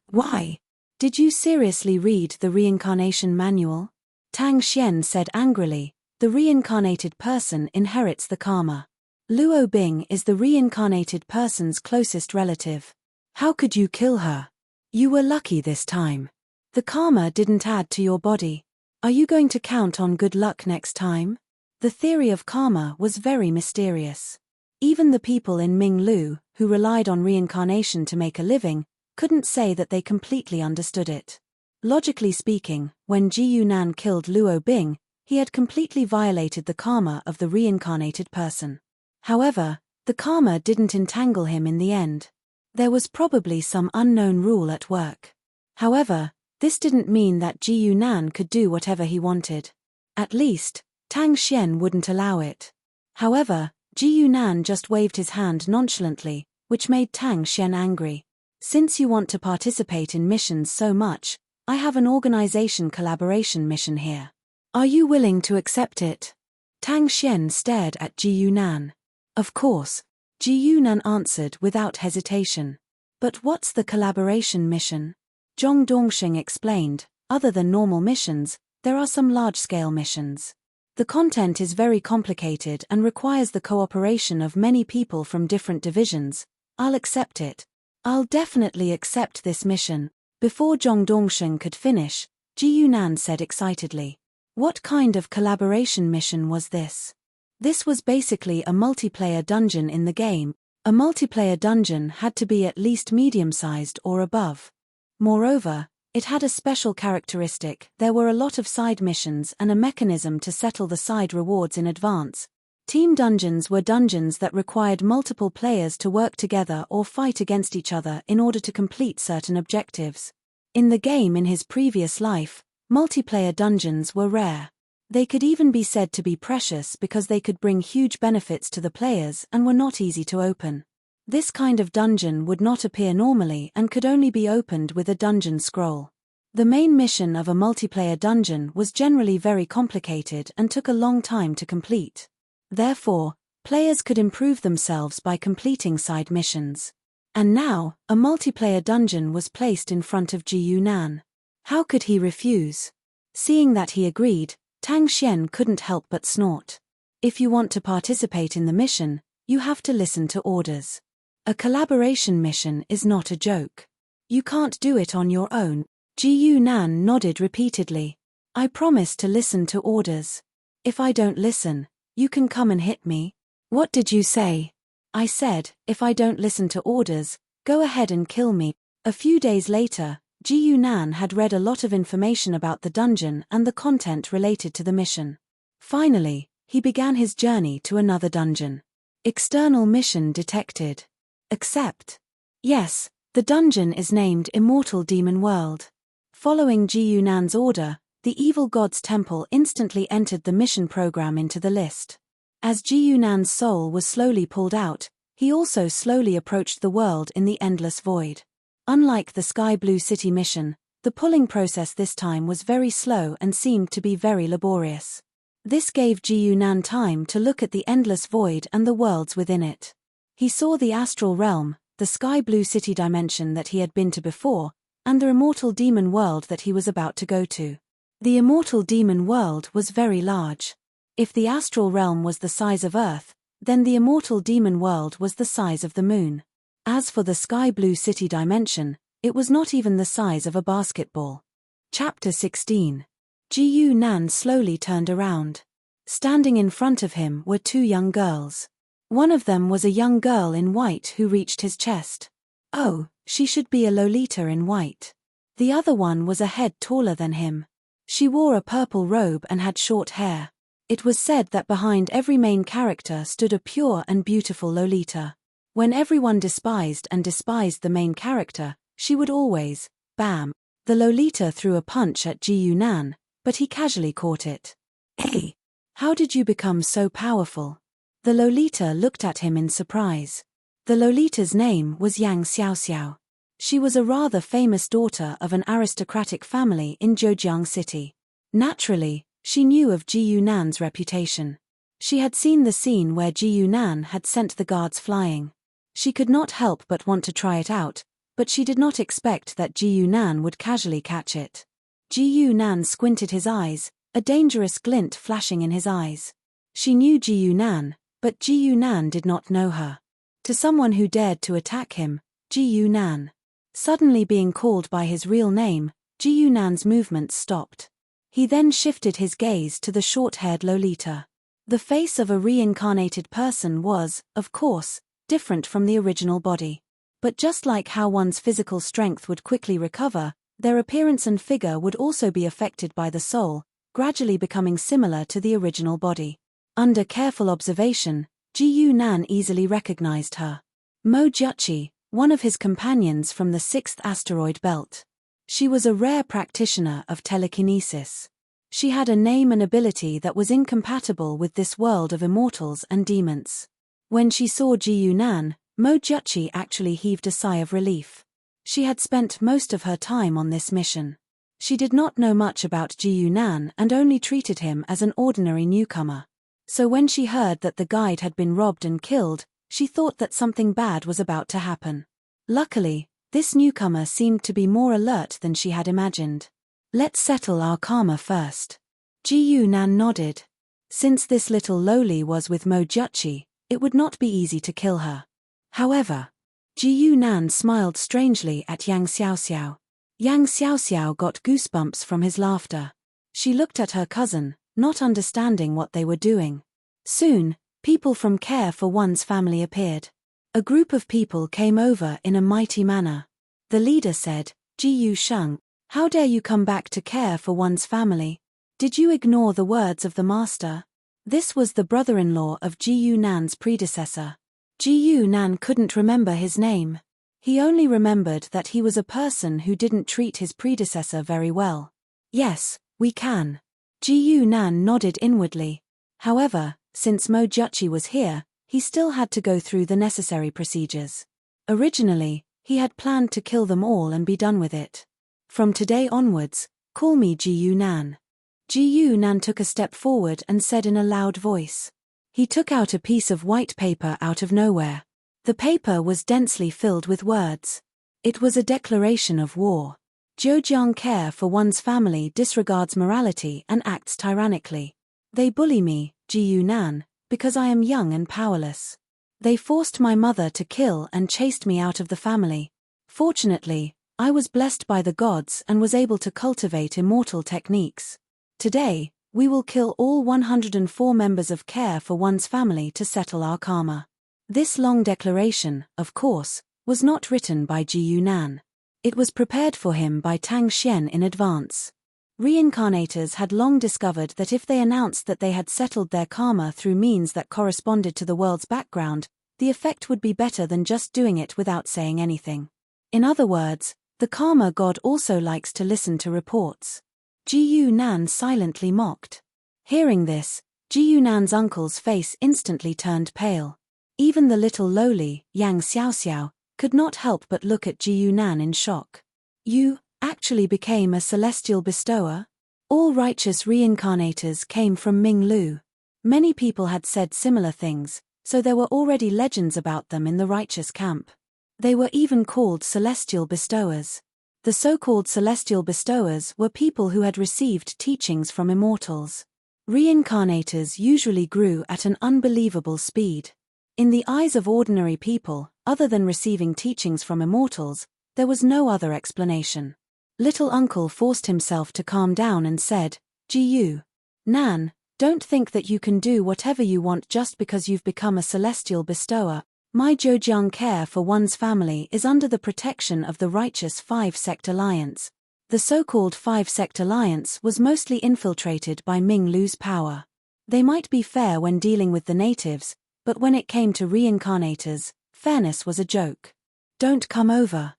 Why? Did you seriously read the reincarnation manual? Tang Xian said angrily, the reincarnated person inherits the karma. Luo Bing is the reincarnated person's closest relative. How could you kill her? You were lucky this time. The karma didn't add to your body. Are you going to count on good luck next time? The theory of karma was very mysterious. Even the people in Ming-Lu, who relied on reincarnation to make a living, couldn't say that they completely understood it. Logically speaking, when Ji Yunan killed Luo Bing, he had completely violated the karma of the reincarnated person. However, the karma didn't entangle him in the end. There was probably some unknown rule at work. However, this didn't mean that Ji Yunan could do whatever he wanted. At least, Tang Xian wouldn't allow it. However, Ji Yunan just waved his hand nonchalantly, which made Tang Xian angry. Since you want to participate in missions so much, I have an organization collaboration mission here. Are you willing to accept it? Tang Xian stared at Ji Yunan. Of course, Ji Yunan answered without hesitation. But what's the collaboration mission? Zhong Dongsheng explained, other than normal missions, there are some large-scale missions. The content is very complicated and requires the cooperation of many people from different divisions. I'll accept it. I'll definitely accept this mission. Before Zhong Dongsheng could finish, Ji Yunan said excitedly. What kind of collaboration mission was this? This was basically a multiplayer dungeon in the game. A multiplayer dungeon had to be at least medium-sized or above. Moreover, it had a special characteristic: there were a lot of side missions and a mechanism to settle the side rewards in advance. Team dungeons were dungeons that required multiple players to work together or fight against each other in order to complete certain objectives. In the game in his previous life, multiplayer dungeons were rare. They could even be said to be precious because they could bring huge benefits to the players and were not easy to open. This kind of dungeon would not appear normally and could only be opened with a dungeon scroll. The main mission of a multiplayer dungeon was generally very complicated and took a long time to complete. Therefore, players could improve themselves by completing side missions. And now, a multiplayer dungeon was placed in front of Ji Yunan. How could he refuse? Seeing that he agreed, Tang Xian couldn't help but snort. If you want to participate in the mission, you have to listen to orders. A collaboration mission is not a joke. You can't do it on your own. Ji Yunan nodded repeatedly. I promise to listen to orders. If I don't listen, you can come and hit me. What did you say? I said, if I don't listen to orders, go ahead and kill me. A few days later, Ji Yunan had read a lot of information about the dungeon and the content related to the mission. Finally, he began his journey to another dungeon. External mission detected. Accept. Yes, the dungeon is named Immortal Demon World. Following Ji Yunan's order, the evil god's temple instantly entered the mission program into the list. As Ji Yunan's soul was slowly pulled out, he also slowly approached the world in the endless void. Unlike the Sky Blue City mission, the pulling process this time was very slow and seemed to be very laborious. This gave Ji Yunan time to look at the endless void and the worlds within it. He saw the astral realm, the Sky Blue City dimension that he had been to before, and the immortal demon world that he was about to go to. The immortal demon world was very large. If the astral realm was the size of Earth, then the immortal demon world was the size of the moon. As for the Sky Blue City dimension, it was not even the size of a basketball. Chapter 16. Ji Yunan slowly turned around. Standing in front of him were two young girls. One of them was a young girl in white who reached his chest. Oh, she should be a Lolita in white. The other one was a head taller than him. She wore a purple robe and had short hair. It was said that behind every main character stood a pure and beautiful Lolita. When everyone despised the main character, she would always, bam. The Lolita threw a punch at Ji Yunan, but he casually caught it. Hey! How did you become so powerful? The Lolita looked at him in surprise. The Lolita's name was Yang Xiaoxiao. She was a rather famous daughter of an aristocratic family in Zhejiang City. Naturally, she knew of Ji Yunan's reputation. She had seen the scene where Ji Yunan had sent the guards flying. She could not help but want to try it out, but she did not expect that Ji Yunan would casually catch it. Ji Yunan squinted his eyes, a dangerous glint flashing in his eyes. She knew Ji Yunan, but Ji Yunan did not know her. To someone who dared to attack him, Ji Yunan. Suddenly being called by his real name, Ji Yunan's movements stopped. He then shifted his gaze to the short-haired Lolita. The face of a reincarnated person was, of course, different from the original body. But just like how one's physical strength would quickly recover, their appearance and figure would also be affected by the soul, gradually becoming similar to the original body. Under careful observation, Ji Yunan easily recognized her. Mo Jiachi, one of his companions from the 6th asteroid belt. She was a rare practitioner of telekinesis. She had a name and ability that was incompatible with this world of immortals and demons. When she saw Ji Yunan, Mo Jiachi actually heaved a sigh of relief. She had spent most of her time on this mission. She did not know much about Ji Yunan and only treated him as an ordinary newcomer. So when she heard that the guide had been robbed and killed, she thought that something bad was about to happen. Luckily, this newcomer seemed to be more alert than she had imagined. Let's settle our karma first. Ji Yunan nodded. Since this little loli was with Mo Jiachi, it would not be easy to kill her. However, Ji Yunan smiled strangely at Yang Xiaoxiao. Yang Xiaoxiao got goosebumps from his laughter. She looked at her cousin, not understanding what they were doing. Soon, people from Care for One's family appeared. A group of people came over in a mighty manner. The leader said, Ji Sheng, how dare you come back to care for one's family? Did you ignore the words of the master? This was the brother-in-law of Ji Nan's predecessor. Ji Nan couldn't remember his name. He only remembered that he was a person who didn't treat his predecessor very well. Yes, we can. Ji Nan nodded inwardly. However, since Mo Juchi was here, he still had to go through the necessary procedures. Originally, he had planned to kill them all and be done with it. From today onwards, call me Ji Nan. Ji Nan took a step forward and said in a loud voice. He took out a piece of white paper out of nowhere. The paper was densely filled with words. It was a declaration of war. Zhejiang care for one's family disregards morality and acts tyrannically. They bully me, Ji Nan, because I am young and powerless. They forced my mother to kill and chased me out of the family. Fortunately, I was blessed by the gods and was able to cultivate immortal techniques. Today, we will kill all 104 members of care for one's family to settle our karma. This long declaration, of course, was not written by Ji Nan. It was prepared for him by Tang Xian in advance. Reincarnators had long discovered that if they announced that they had settled their karma through means that corresponded to the world's background, the effect would be better than just doing it without saying anything. In other words, the karma god also likes to listen to reports. Ji Nan silently mocked. Hearing this, Ji Nan's uncle's face instantly turned pale. Even the little lowly, Yang Xiaoxiao, could not help but look at Ji Nan in shock. You actually became a celestial bestower? All righteous reincarnators came from Ming Lu. Many people had said similar things, so there were already legends about them in the righteous camp. They were even called celestial bestowers. The so-called celestial bestowers were people who had received teachings from immortals. Reincarnators usually grew at an unbelievable speed. In the eyes of ordinary people, other than receiving teachings from immortals, there was no other explanation. Little uncle forced himself to calm down and said, Ji Nan, don't think that you can do whatever you want just because you've become a celestial bestower. My Zhejiang care for one's family is under the protection of the righteous Five-Sect Alliance. The so-called Five-Sect Alliance was mostly infiltrated by Ming Lu's power. They might be fair when dealing with the natives, but when it came to reincarnators, fairness was a joke. Don't come over.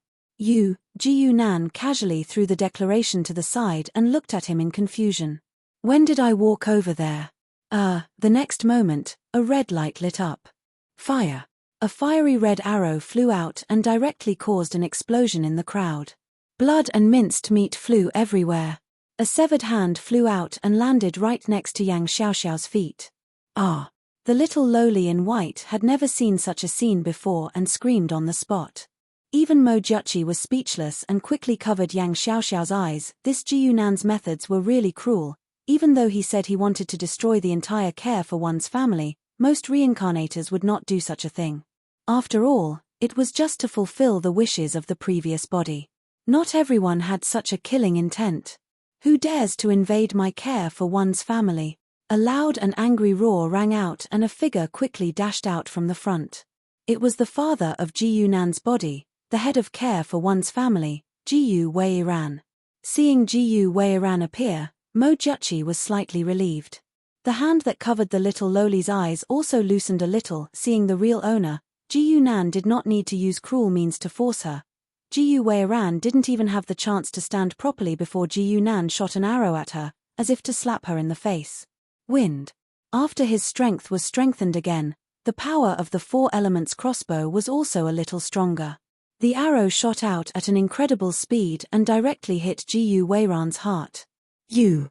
Ji Nan casually threw the declaration to the side and looked at him in confusion. When did I walk over there? The next moment, a red light lit up. Fire. A fiery red arrow flew out and directly caused an explosion in the crowd. Blood and minced meat flew everywhere. A severed hand flew out and landed right next to Yang Xiaoxiao's feet. Ah! The little lowly in white had never seen such a scene before and screamed on the spot. Even Mo Juchi was speechless and quickly covered Yang Xiaoxiao's eyes. This Ji Nan's methods were really cruel. Even though he said he wanted to destroy the entire care for one's family, most reincarnators would not do such a thing. After all, it was just to fulfill the wishes of the previous body. Not everyone had such a killing intent. Who dares to invade my care for one's family? A loud and angry roar rang out and a figure quickly dashed out from the front. It was the father of Ji Nan's body, the head of care for one's family, Ji Weiran. Seeing Ji Weiran appear, Mo Juchi was slightly relieved. The hand that covered the little lowly's eyes also loosened a little. Seeing the real owner, Ji Nan did not need to use cruel means to force her. Ji Weiran didn't even have the chance to stand properly before Ji Nan shot an arrow at her, as if to slap her in the face. Wind. After his strength was strengthened again, the power of the Four Elements crossbow was also a little stronger. The arrow shot out at an incredible speed and directly hit Ji Weiran's heart. Ji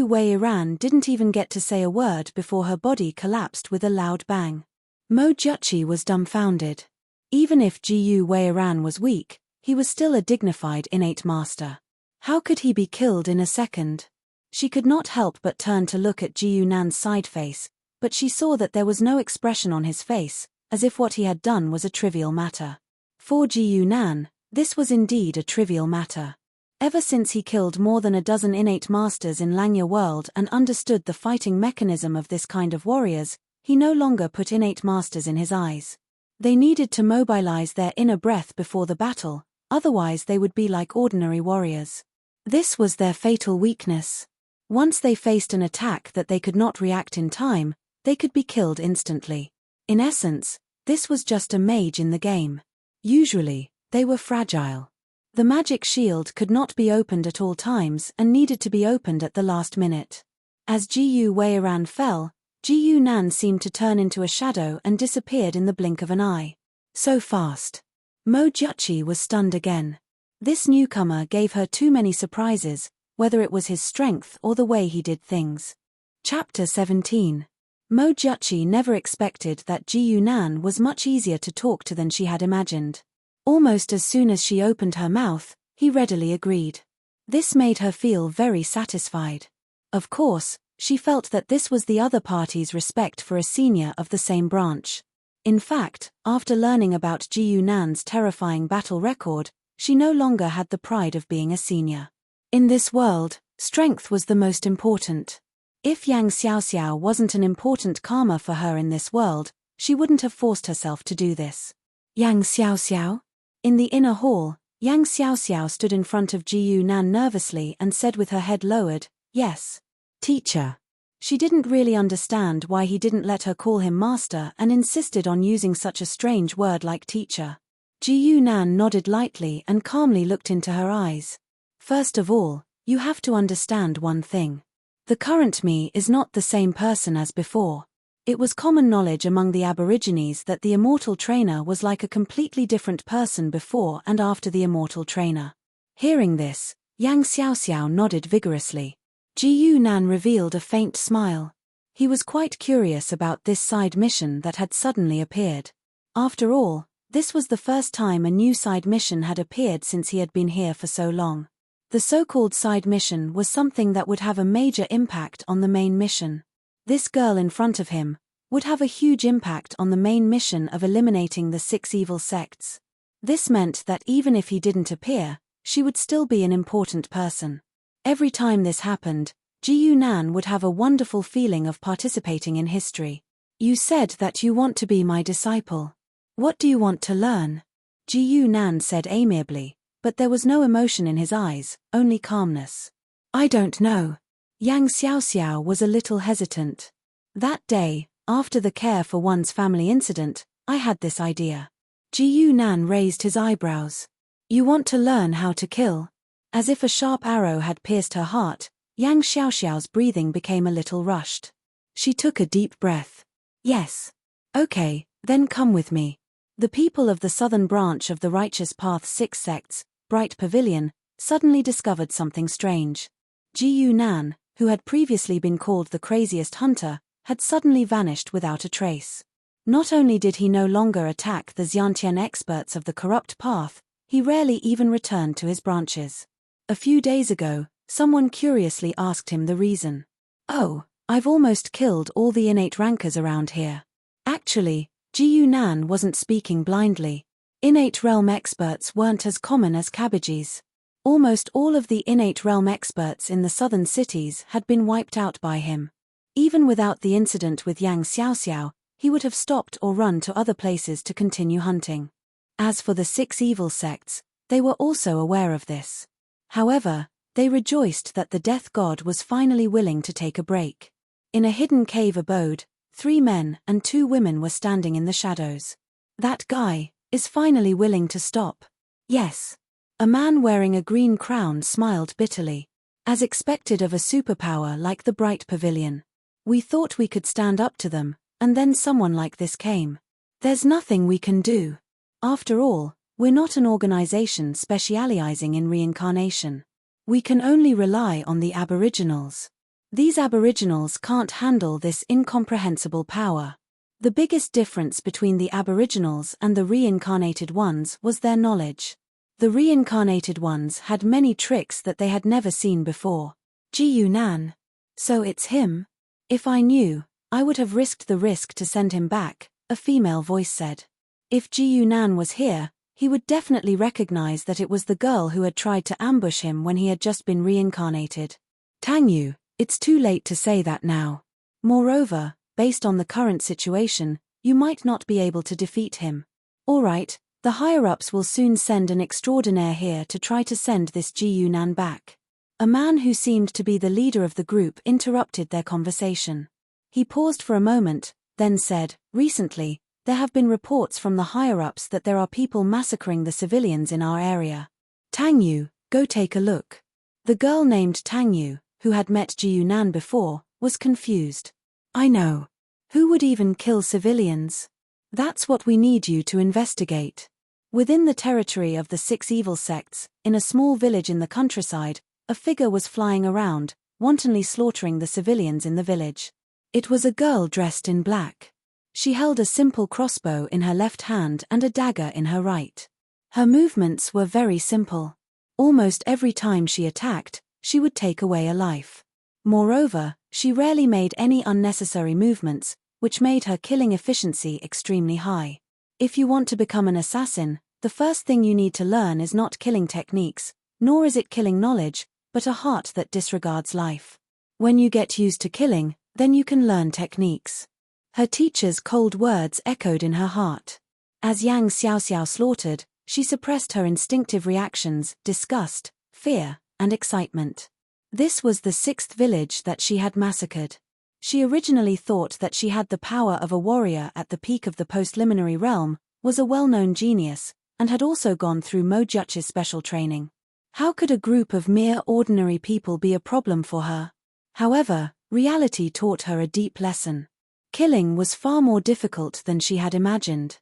Weiran didn't even get to say a word before her body collapsed with a loud bang. Mo Juchi was dumbfounded. Even if Ji Weiran was weak, he was still a dignified innate master. How could he be killed in a second? She could not help but turn to look at Ji Nan's side face, but she saw that there was no expression on his face, as if what he had done was a trivial matter. For Ji Nan, this was indeed a trivial matter. Ever since he killed more than a dozen innate masters in Langya world and understood the fighting mechanism of this kind of warriors, he no longer put innate masters in his eyes. They needed to mobilize their inner breath before the battle, otherwise they would be like ordinary warriors. This was their fatal weakness. Once they faced an attack that they could not react in time, they could be killed instantly. In essence, this was just a mage in the game. Usually, they were fragile. The magic shield could not be opened at all times and needed to be opened at the last minute. As Jiyu Weiran fell, Jiyu Nan seemed to turn into a shadow and disappeared in the blink of an eye. So fast. Mo Jiuqi was stunned again. This newcomer gave her too many surprises, whether it was his strength or the way he did things. Chapter 17. Mo Jiuqi never expected that Jiyu Nan was much easier to talk to than she had imagined. Almost as soon as she opened her mouth, he readily agreed. This made her feel very satisfied. Of course, she felt that this was the other party's respect for a senior of the same branch. In fact, after learning about Jiyu Nan's terrifying battle record, she no longer had the pride of being a senior. In this world, strength was the most important. If Yang Xiaoxiao wasn't an important karma for her in this world, she wouldn't have forced herself to do this. Yang Xiaoxiao? In the inner hall, Yang Xiaoxiao stood in front of Jiyu Nan nervously and said with her head lowered, "Yes. Teacher." She didn't really understand why he didn't let her call him master and insisted on using such a strange word like teacher. Jiyu Nan nodded lightly and calmly looked into her eyes. First of all, you have to understand one thing. The current me is not the same person as before. It was common knowledge among the Aborigines that the immortal trainer was like a completely different person before and after the immortal trainer. Hearing this, Yang Xiaoxiao nodded vigorously. Jiyu Nan revealed a faint smile. He was quite curious about this side mission that had suddenly appeared. After all, this was the first time a new side mission had appeared since he had been here for so long. The so-called side mission was something that would have a major impact on the main mission. This girl in front of him would have a huge impact on the main mission of eliminating the 6 evil sects. This meant that even if he didn't appear, she would still be an important person. Every time this happened, Jiyu Nan would have a wonderful feeling of participating in history. You said that you want to be my disciple. What do you want to learn? Jiyu Nan said amiably, but there was no emotion in his eyes, only calmness. I don't know. Yang Xiaoxiao was a little hesitant. That day, after the care for one's family incident, I had this idea. Jiyu Nan raised his eyebrows. You want to learn how to kill? As if a sharp arrow had pierced her heart, Yang Xiaoxiao's breathing became a little rushed. She took a deep breath. Yes. Okay, then come with me. The people of the southern branch of the Righteous Path's 6 sects, Bright Pavilion, suddenly discovered something strange. Jiyu Nan, who had previously been called the craziest hunter, had suddenly vanished without a trace. Not only did he no longer attack the Xiantian experts of the corrupt path, he rarely even returned to his branches. A few days ago, someone curiously asked him the reason. Oh, I've almost killed all the innate rankers around here. Actually, Jiyu Nan wasn't speaking blindly. Innate realm experts weren't as common as cabbages. Almost all of the innate realm experts in the southern cities had been wiped out by him. Even without the incident with Yang Xiaoxiao, he would have stopped or run to other places to continue hunting. As for the 6 evil sects, they were also aware of this. However, they rejoiced that the death god was finally willing to take a break. In a hidden cave abode, 3 men and 2 women were standing in the shadows. That guy is finally willing to stop. Yes. A man wearing a green crown smiled bitterly. As expected of a superpower like the Bright Pavilion. We thought we could stand up to them, and then someone like this came. There's nothing we can do. After all, we're not an organization specializing in reincarnation. We can only rely on the Aboriginals. These Aboriginals can't handle this incomprehensible power. The biggest difference between the Aboriginals and the reincarnated ones was their knowledge. The reincarnated ones had many tricks that they had never seen before. Jiyu Nan. So it's him? If I knew, I would have risked the risk to send him back, a female voice said. If Jiyu Nan was here, he would definitely recognize that it was the girl who had tried to ambush him when he had just been reincarnated. Tang Yu, it's too late to say that now. Moreover, based on the current situation, you might not be able to defeat him. All right, The higher-ups will soon send an extraordinaire here to try to send this Ji Yunan back. A man who seemed to be the leader of the group interrupted their conversation. He paused for a moment, then said, "Recently, there have been reports from the higher-ups that there are people massacring the civilians in our area. Tang Yu, go take a look." The girl named Tang Yu, who had met Ji Yunan before, was confused. "I know. Who would even kill civilians? That's what we need you to investigate." Within the territory of the 6 evil sects, in a small village in the countryside, a figure was flying around, wantonly slaughtering the civilians in the village. It was a girl dressed in black. She held a simple crossbow in her left hand and a dagger in her right. Her movements were very simple. Almost every time she attacked, she would take away a life. Moreover, she rarely made any unnecessary movements, which made her killing efficiency extremely high. If you want to become an assassin, the first thing you need to learn is not killing techniques, nor is it killing knowledge, but a heart that disregards life. When you get used to killing, then you can learn techniques. Her teacher's cold words echoed in her heart. As Yang Xiaoxiao slaughtered, she suppressed her instinctive reactions, disgust, fear, and excitement. This was the 6th village that she had massacred. She originally thought that she had the power of a warrior at the peak of the postliminary realm, was a well-known genius, and had also gone through Mo Juch's special training. How could a group of mere ordinary people be a problem for her? However, reality taught her a deep lesson. Killing was far more difficult than she had imagined.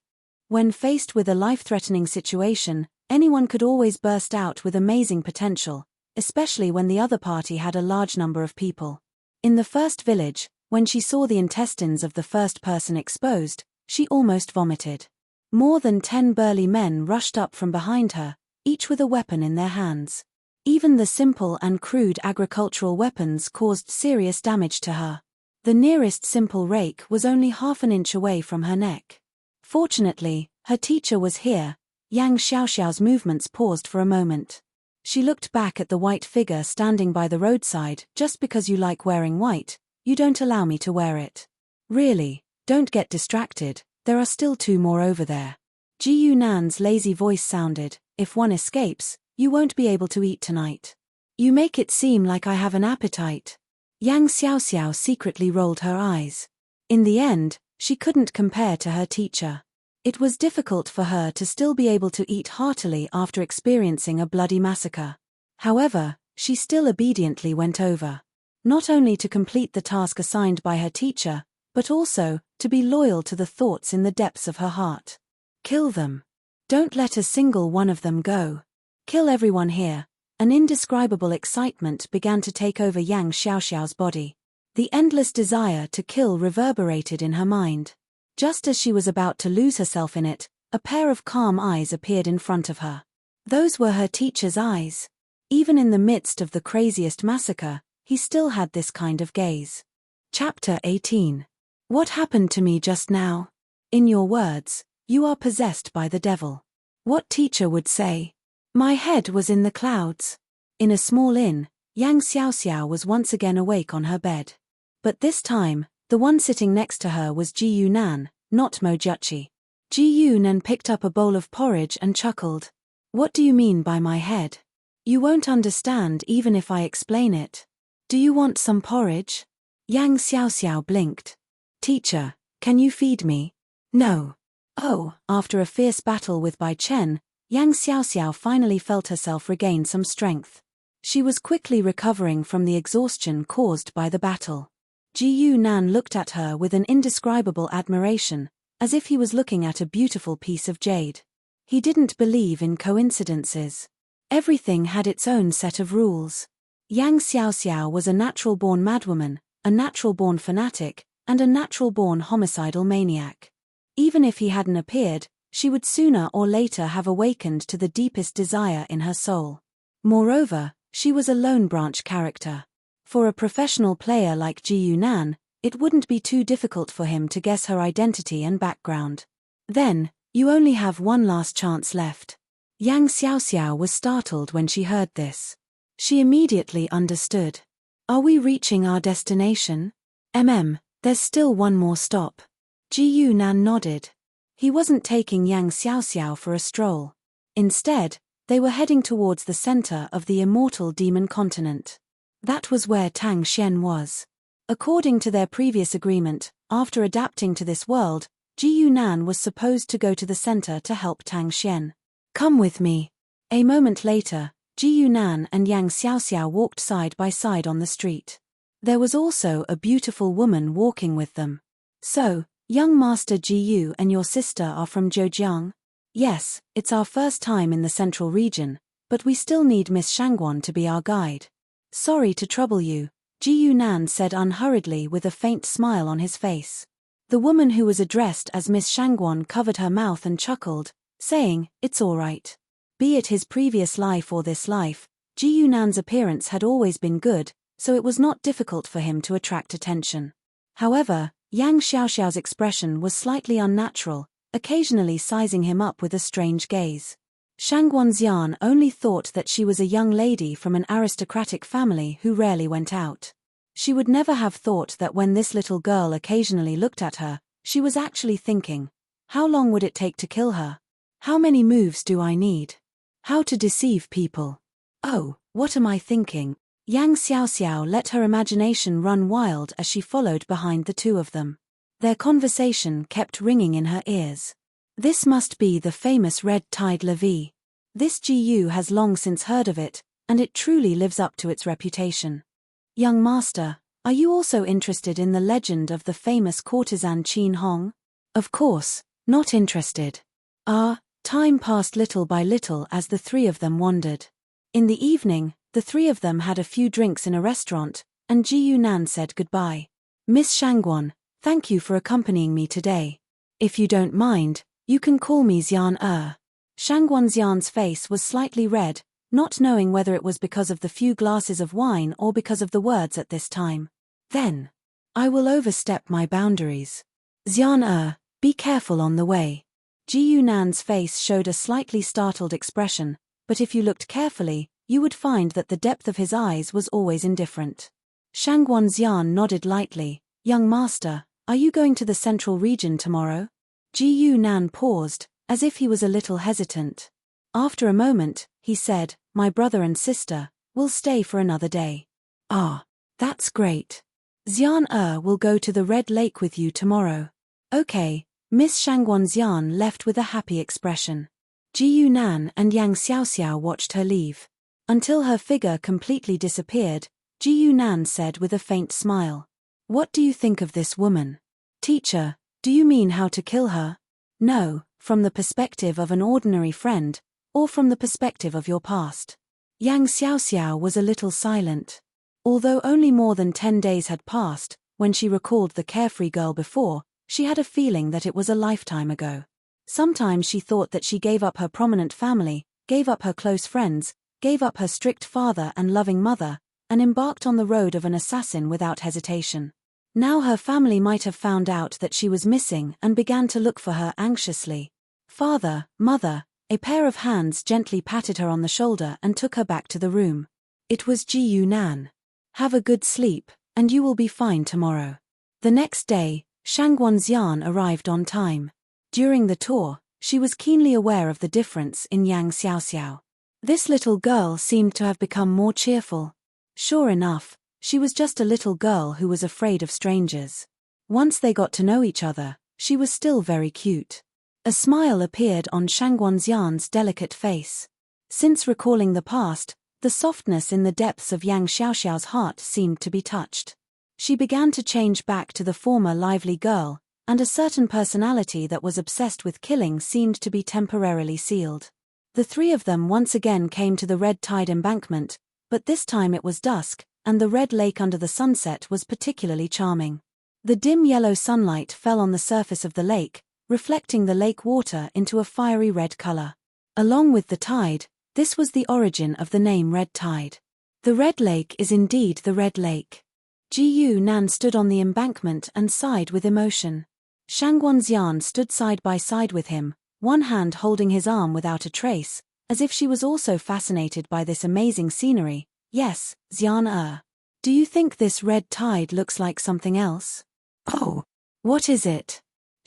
When faced with a life-threatening situation, anyone could always burst out with amazing potential, especially when the other party had a large number of people. In the first village, when she saw the intestines of the first person exposed, she almost vomited. More than 10 burly men rushed up from behind her, each with a weapon in their hands. Even the simple and crude agricultural weapons caused serious damage to her. The nearest simple rake was only half an inch away from her neck. Fortunately, her teacher was here. Yang Xiaoxiao's movements paused for a moment. She looked back at the white figure standing by the roadside. "Just because you like wearing white, you don't allow me to wear it. Really, don't get distracted, there are still 2 more over there." Ji Yunan's lazy voice sounded, "If one escapes, you won't be able to eat tonight. You make it seem like I have an appetite." Yang Xiaoxiao secretly rolled her eyes. In the end, she couldn't compare to her teacher. It was difficult for her to still be able to eat heartily after experiencing a bloody massacre. However, she still obediently went over. Not only to complete the task assigned by her teacher, but also to be loyal to the thoughts in the depths of her heart. Kill them. Don't let a single one of them go. Kill everyone here. An indescribable excitement began to take over Yang Xiaoxiao's body. The endless desire to kill reverberated in her mind. Just as she was about to lose herself in it, a pair of calm eyes appeared in front of her. Those were her teacher's eyes. Even in the midst of the craziest massacre, he still had this kind of gaze. Chapter 18. What happened to me just now? In your words, you are possessed by the devil. What teacher would say? My head was in the clouds. In a small inn, Yang Xiaoxiao was once again awake on her bed. But this time, the one sitting next to her was Ji Yunan, not Mo Juchi. Ji Yunan picked up a bowl of porridge and chuckled. What do you mean by my head? You won't understand even if I explain it. Do you want some porridge? Yang Xiaoxiao blinked. Teacher, can you feed me? No. Oh, after a fierce battle with Bai Chen, Yang Xiaoxiao finally felt herself regain some strength. She was quickly recovering from the exhaustion caused by the battle. Ji Yunan looked at her with an indescribable admiration, as if he was looking at a beautiful piece of jade. He didn't believe in coincidences. Everything had its own set of rules. Yang Xiaoxiao was a natural-born madwoman, a natural-born fanatic, and a natural-born homicidal maniac. Even if he hadn't appeared, she would sooner or later have awakened to the deepest desire in her soul. Moreover, she was a lone branch character. For a professional player like Ji Yunan, it wouldn't be too difficult for him to guess her identity and background. Then, you only have one last chance left. Yang Xiaoxiao was startled when she heard this. She immediately understood. Are we reaching our destination? There's still one more stop. Ji Yunan nodded. He wasn't taking Yang Xiaoxiao for a stroll. Instead, they were heading towards the center of the immortal demon continent. That was where Tang Xian was. According to their previous agreement, after adapting to this world, Ji Yunan was supposed to go to the center to help Tang Xian. Come with me. A moment later, Ji Yunan and Yang Xiaoxiao walked side by side on the street. There was also a beautiful woman walking with them. So, young Master Ji Yu and your sister are from Zhejiang? Yes, it's our first time in the central region, but we still need Miss Shangguan to be our guide. Sorry to trouble you, Ji Yunan said unhurriedly with a faint smile on his face. The woman who was addressed as Miss Shangguan covered her mouth and chuckled, saying, "It's all right." Be it his previous life or this life, Ji Yunan's appearance had always been good, so it was not difficult for him to attract attention. However, Yang Xiaoxiao's expression was slightly unnatural, occasionally sizing him up with a strange gaze. Shangguan Xian only thought that she was a young lady from an aristocratic family who rarely went out. She would never have thought that when this little girl occasionally looked at her, she was actually thinking, how long would it take to kill her? How many moves do I need? How to deceive people? Oh, what am I thinking? Yang Xiaoxiao let her imagination run wild as she followed behind the two of them. Their conversation kept ringing in her ears. This must be the famous red tide levee. This Ji Yu has long since heard of it, and it truly lives up to its reputation. Young master, are you also interested in the legend of the famous courtesan Qin Hong? Of course, not interested. Time passed little by little as the three of them wandered. In the evening, the three of them had a few drinks in a restaurant, and Ji Yunan said goodbye. Miss Shangguan, thank you for accompanying me today. If you don't mind, you can call me Xian Shangguan Xian's face was slightly red, not knowing whether it was because of the few glasses of wine or because of the words at this time. Then, I will overstep my boundaries. Xian be careful on the way. Ji Yunan's face showed a slightly startled expression, but if you looked carefully, you would find that the depth of his eyes was always indifferent. Shangguan Xian nodded lightly. Young master, are you going to the central region tomorrow? Ji Yunan paused, as if he was a little hesitant. After a moment, he said, my brother and sister will stay for another day. Ah, that's great. Xian will go to the Red Lake with you tomorrow. Okay. Miss Shangguan Xian left with a happy expression. Ji Yunan and Yang Xiaoxiao watched her leave. Until her figure completely disappeared, Ji Yunan said with a faint smile. What do you think of this woman? Teacher, do you mean how to kill her? No, from the perspective of an ordinary friend, or from the perspective of your past. Yang Xiaoxiao was a little silent. Although only more than 10 days had passed, when she recalled the carefree girl before, she had a feeling that it was a lifetime ago. Sometimes she thought that she gave up her prominent family, gave up her close friends, gave up her strict father and loving mother, and embarked on the road of an assassin without hesitation. Now her family might have found out that she was missing and began to look for her anxiously. Father, mother, a pair of hands gently patted her on the shoulder and took her back to the room. It was Ji Yunan. Have a good sleep, and you will be fine tomorrow. The next day, Shangguan Xian arrived on time. During the tour, she was keenly aware of the difference in Yang Xiaoxiao. This little girl seemed to have become more cheerful. Sure enough, she was just a little girl who was afraid of strangers. Once they got to know each other, she was still very cute. A smile appeared on Shangguan Xian's delicate face. Since recalling the past, the softness in the depths of Yang Xiaoxiao's heart seemed to be touched. She began to change back to the former lively girl, and a certain personality that was obsessed with killing seemed to be temporarily sealed. The three of them once again came to the red tide embankment, but this time it was dusk, and the red lake under the sunset was particularly charming. The dim yellow sunlight fell on the surface of the lake, reflecting the lake water into a fiery red color. Along with the tide, this was the origin of the name Red Tide. The Red Lake is indeed the Red Lake. Ji Yunan stood on the embankment and sighed with emotion. Shangguan Xian stood side by side with him, one hand holding his arm without a trace, as if she was also fascinated by this amazing scenery. Yes, Xian do you think this red tide looks like something else? Oh, what is it?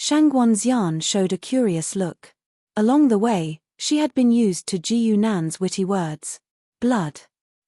Shang Guanxian showed a curious look. Along the way, she had been used to Ji Yunan's witty words. Blood.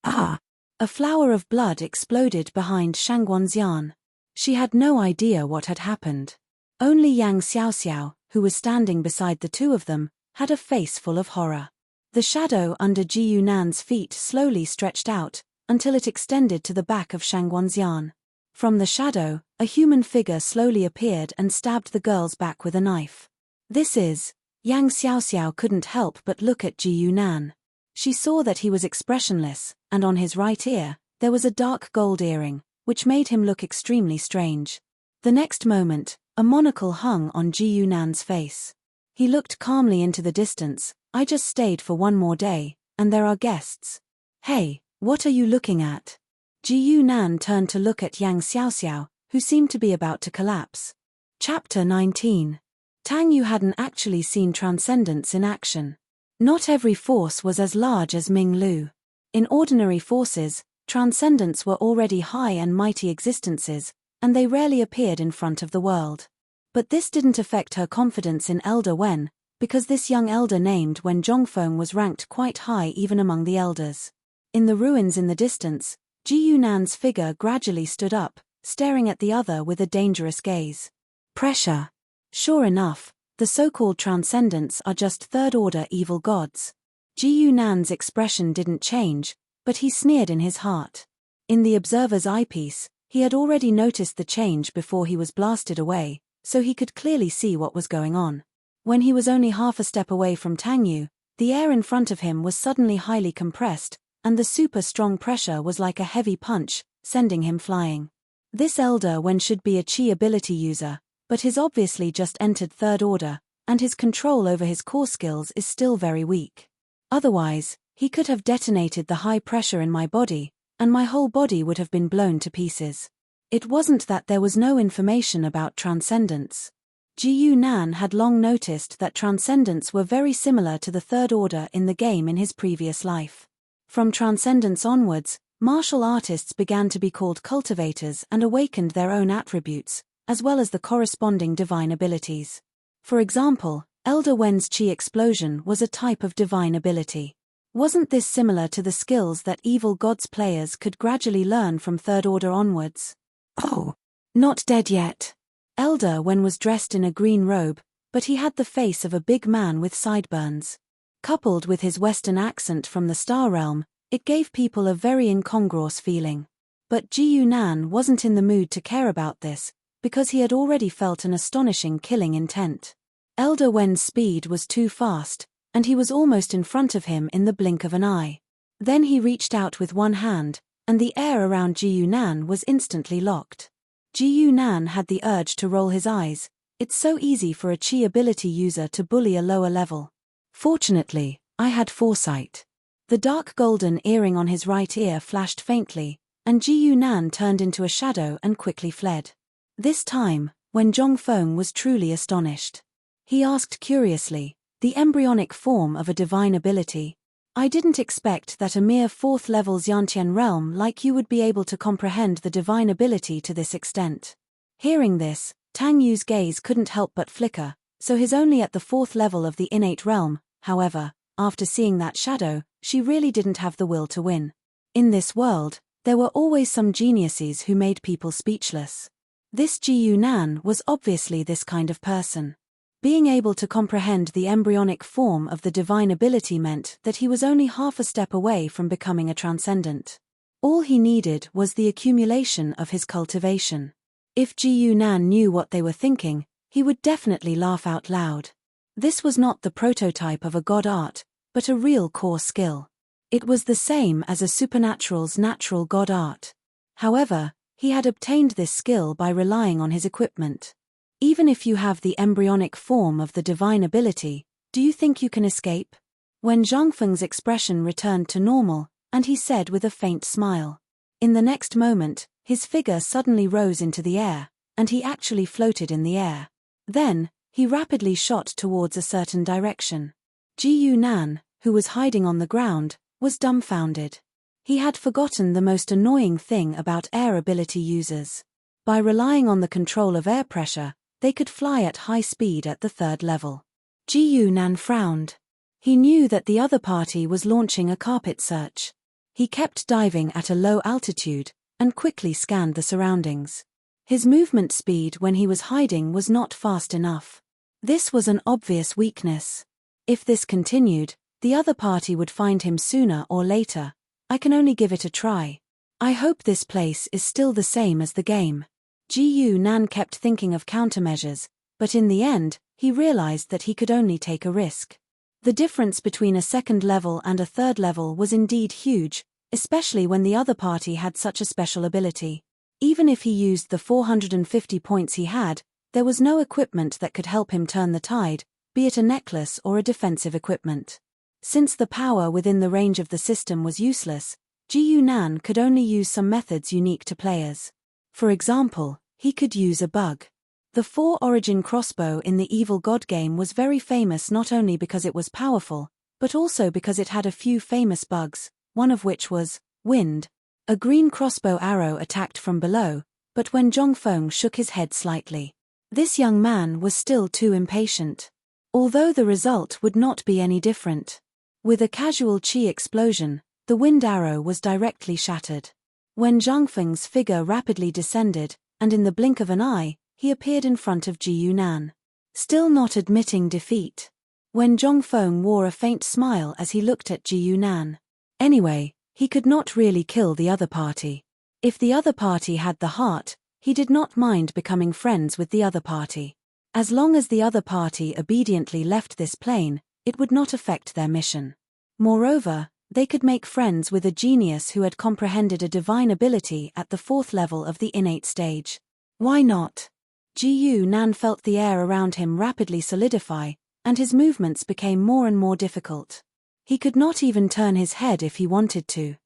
Ah! A flower of blood exploded behind Shang Guanxian. She had no idea what had happened. Only Yang Xiaoxiao, who was standing beside the two of them, had a face full of horror. The shadow under Ji Yunan's feet slowly stretched out, until it extended to the back of Shang Guanxian. From the shadow, a human figure slowly appeared and stabbed the girl's back with a knife. This is... Yang Xiaoxiao couldn't help but look at Ji Yunan. She saw that he was expressionless, and on his right ear, there was a dark gold earring, which made him look extremely strange. The next moment, a monocle hung on Ji Yunan's face. He looked calmly into the distance. I just stayed for one more day, and there are guests. Hey, what are you looking at? Ji Yunan turned to look at Yang Xiaoxiao, who seemed to be about to collapse. Chapter 19. Tang Yu hadn't actually seen transcendence in action. Not every force was as large as Ming Lu. In ordinary forces, transcendents were already high and mighty existences, and they rarely appeared in front of the world. But this didn't affect her confidence in Elder Wen, because this young elder named Wen Zhongfeng was ranked quite high even among the elders. In the ruins in the distance, Ji Yunan's figure gradually stood up, staring at the other with a dangerous gaze. Pressure. Sure enough, the so-called transcendents are just third-order evil gods. Ji Yunan's expression didn't change, but he sneered in his heart. In the observer's eyepiece, he had already noticed the change before he was blasted away, so he could clearly see what was going on. When he was only half a step away from Tang Yu, the air in front of him was suddenly highly compressed, and the super-strong pressure was like a heavy punch, sending him flying. This elder Wen should be a Qi ability user, but he's obviously just entered third order, and his control over his core skills is still very weak. Otherwise, he could have detonated the high pressure in my body, and my whole body would have been blown to pieces. It wasn't that there was no information about transcendence. Ji Yunan had long noticed that transcendents were very similar to the third order in the game in his previous life. From transcendence onwards, martial artists began to be called cultivators and awakened their own attributes, as well as the corresponding divine abilities. For example, Elder Wen's Qi explosion was a type of divine ability. Wasn't this similar to the skills that evil gods players could gradually learn from third order onwards? Oh, not dead yet. Elder Wen was dressed in a green robe, but he had the face of a big man with sideburns. Coupled with his Western accent from the Star Realm, it gave people a very incongruous feeling. But Ji Yunan wasn't in the mood to care about this, because he had already felt an astonishing killing intent. Elder Wen's speed was too fast, and he was almost in front of him in the blink of an eye. Then he reached out with one hand, and the air around Ji Yunan was instantly locked. Ji Yunan had the urge to roll his eyes. It's so easy for a Qi ability user to bully a lower level. Fortunately, I had foresight. The dark golden earring on his right ear flashed faintly, and Ji Yunan turned into a shadow and quickly fled. This time, when Zhongfeng was truly astonished. He asked curiously, the embryonic form of a divine ability? I didn't expect that a mere 4th level Xiantian realm like you would be able to comprehend the divine ability to this extent. Hearing this, Tang Yu's gaze couldn't help but flicker, so he's only at the 4th level of the innate realm. However, after seeing that shadow, she really didn't have the will to win. In this world, there were always some geniuses who made people speechless. This Ji Yunan was obviously this kind of person. Being able to comprehend the embryonic form of the divine ability meant that he was only half a step away from becoming a transcendent. All he needed was the accumulation of his cultivation. If Ji Yunan knew what they were thinking, he would definitely laugh out loud. This was not the prototype of a god art, but a real core skill. It was the same as a supernatural's natural god art. However, he had obtained this skill by relying on his equipment. Even if you have the embryonic form of the divine ability, do you think you can escape? When Zhongfeng's expression returned to normal, and he said with a faint smile. In the next moment, his figure suddenly rose into the air, and he actually floated in the air. Then, he rapidly shot towards a certain direction. Ji Yunan, who was hiding on the ground, was dumbfounded. He had forgotten the most annoying thing about air ability users. By relying on the control of air pressure, they could fly at high speed at the third level. Ji Yunan frowned. He knew that the other party was launching a carpet search. He kept diving at a low altitude, and quickly scanned the surroundings. His movement speed when he was hiding was not fast enough. This was an obvious weakness. If this continued, the other party would find him sooner or later. I can only give it a try. I hope this place is still the same as the game. Ji Yunan kept thinking of countermeasures, but in the end, he realized that he could only take a risk. The difference between a second level and a third level was indeed huge, especially when the other party had such a special ability. Even if he used the 450 points he had, there was no equipment that could help him turn the tide, be it a necklace or a defensive equipment. Since the power within the range of the system was useless, Ji Yunan could only use some methods unique to players. For example, he could use a bug. The 4-origin crossbow in the Evil God game was very famous not only because it was powerful, but also because it had a few famous bugs, one of which was wind. A green crossbow arrow attacked from below, but when Zhongfeng shook his head slightly. This young man was still too impatient. Although the result would not be any different. With a casual chi explosion, the wind arrow was directly shattered. When Zhongfeng's figure rapidly descended, and in the blink of an eye, he appeared in front of Ji Yunan. Still not admitting defeat. When Zhongfeng wore a faint smile as he looked at Ji Yunan. Anyway, he could not really kill the other party. If the other party had the heart, he did not mind becoming friends with the other party. As long as the other party obediently left this plane, it would not affect their mission. Moreover, they could make friends with a genius who had comprehended a divine ability at the 4th level of the innate stage. Why not? Ji Yunan felt the air around him rapidly solidify, and his movements became more and more difficult. He could not even turn his head if he wanted to.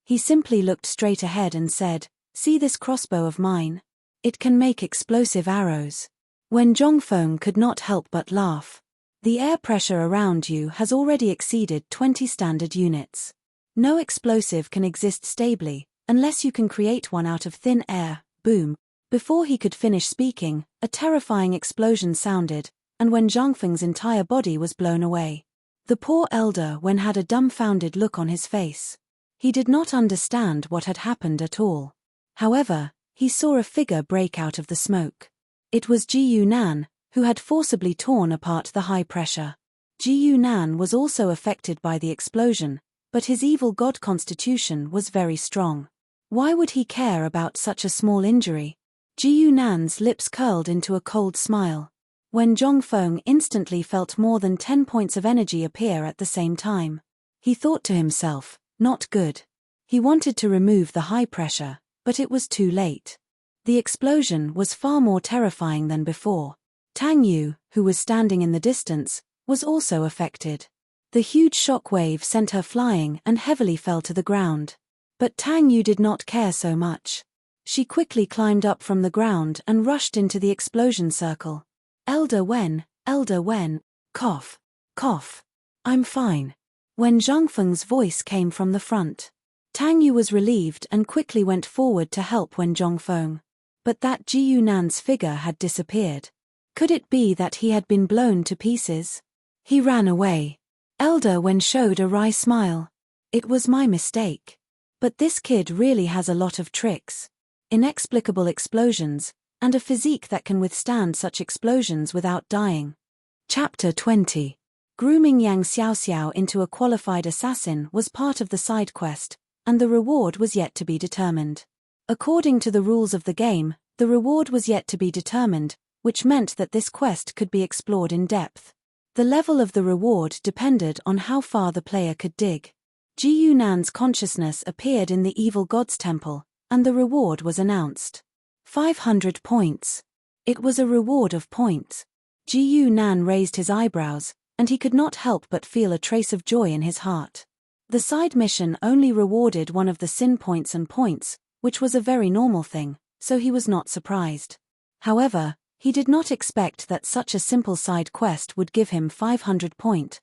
He simply looked straight ahead and said, "See this crossbow of mine? It can make explosive arrows." When Zhongfeng could not help but laugh. The air pressure around you has already exceeded 20 standard units. No explosive can exist stably, unless you can create one out of thin air. Boom. Before he could finish speaking, a terrifying explosion sounded, and when Zhongfeng's entire body was blown away. The poor elder had a dumbfounded look on his face. He did not understand what had happened at all. However, he saw a figure break out of the smoke. It was Ji Yunan, who had forcibly torn apart the high pressure. Ji Yunan was also affected by the explosion, but his evil god constitution was very strong. Why would he care about such a small injury? Ji Yunan's lips curled into a cold smile. When Zhongfeng instantly felt more than 10 points of energy appear at the same time. He thought to himself, not good. He wanted to remove the high pressure, but it was too late. The explosion was far more terrifying than before. Tang Yu, who was standing in the distance, was also affected. The huge shock wave sent her flying and heavily fell to the ground. But Tang Yu did not care so much. She quickly climbed up from the ground and rushed into the explosion circle. Elder Wen, cough, cough. I'm fine. When Zhongfeng's voice came from the front. Tang Yu was relieved and quickly went forward to help Wen Zhongfeng. But that Ji Yunan's figure had disappeared. Could it be that he had been blown to pieces? He ran away. Elder Wen showed a wry smile. It was my mistake. But this kid really has a lot of tricks. Inexplicable explosions, and a physique that can withstand such explosions without dying. Chapter 20. Grooming Yang Xiaoxiao into a qualified assassin was part of the side quest, and the reward was yet to be determined. According to the rules of the game, the reward was yet to be determined, which meant that this quest could be explored in depth. The level of the reward depended on how far the player could dig. Ji Yunan's consciousness appeared in the evil god's temple, and the reward was announced. 500 points. It was a reward of points. Ji Yunan raised his eyebrows, and he could not help but feel a trace of joy in his heart. The side mission only rewarded one of the sin points and points, which was a very normal thing, so he was not surprised. However, he did not expect that such a simple side quest would give him 500 points.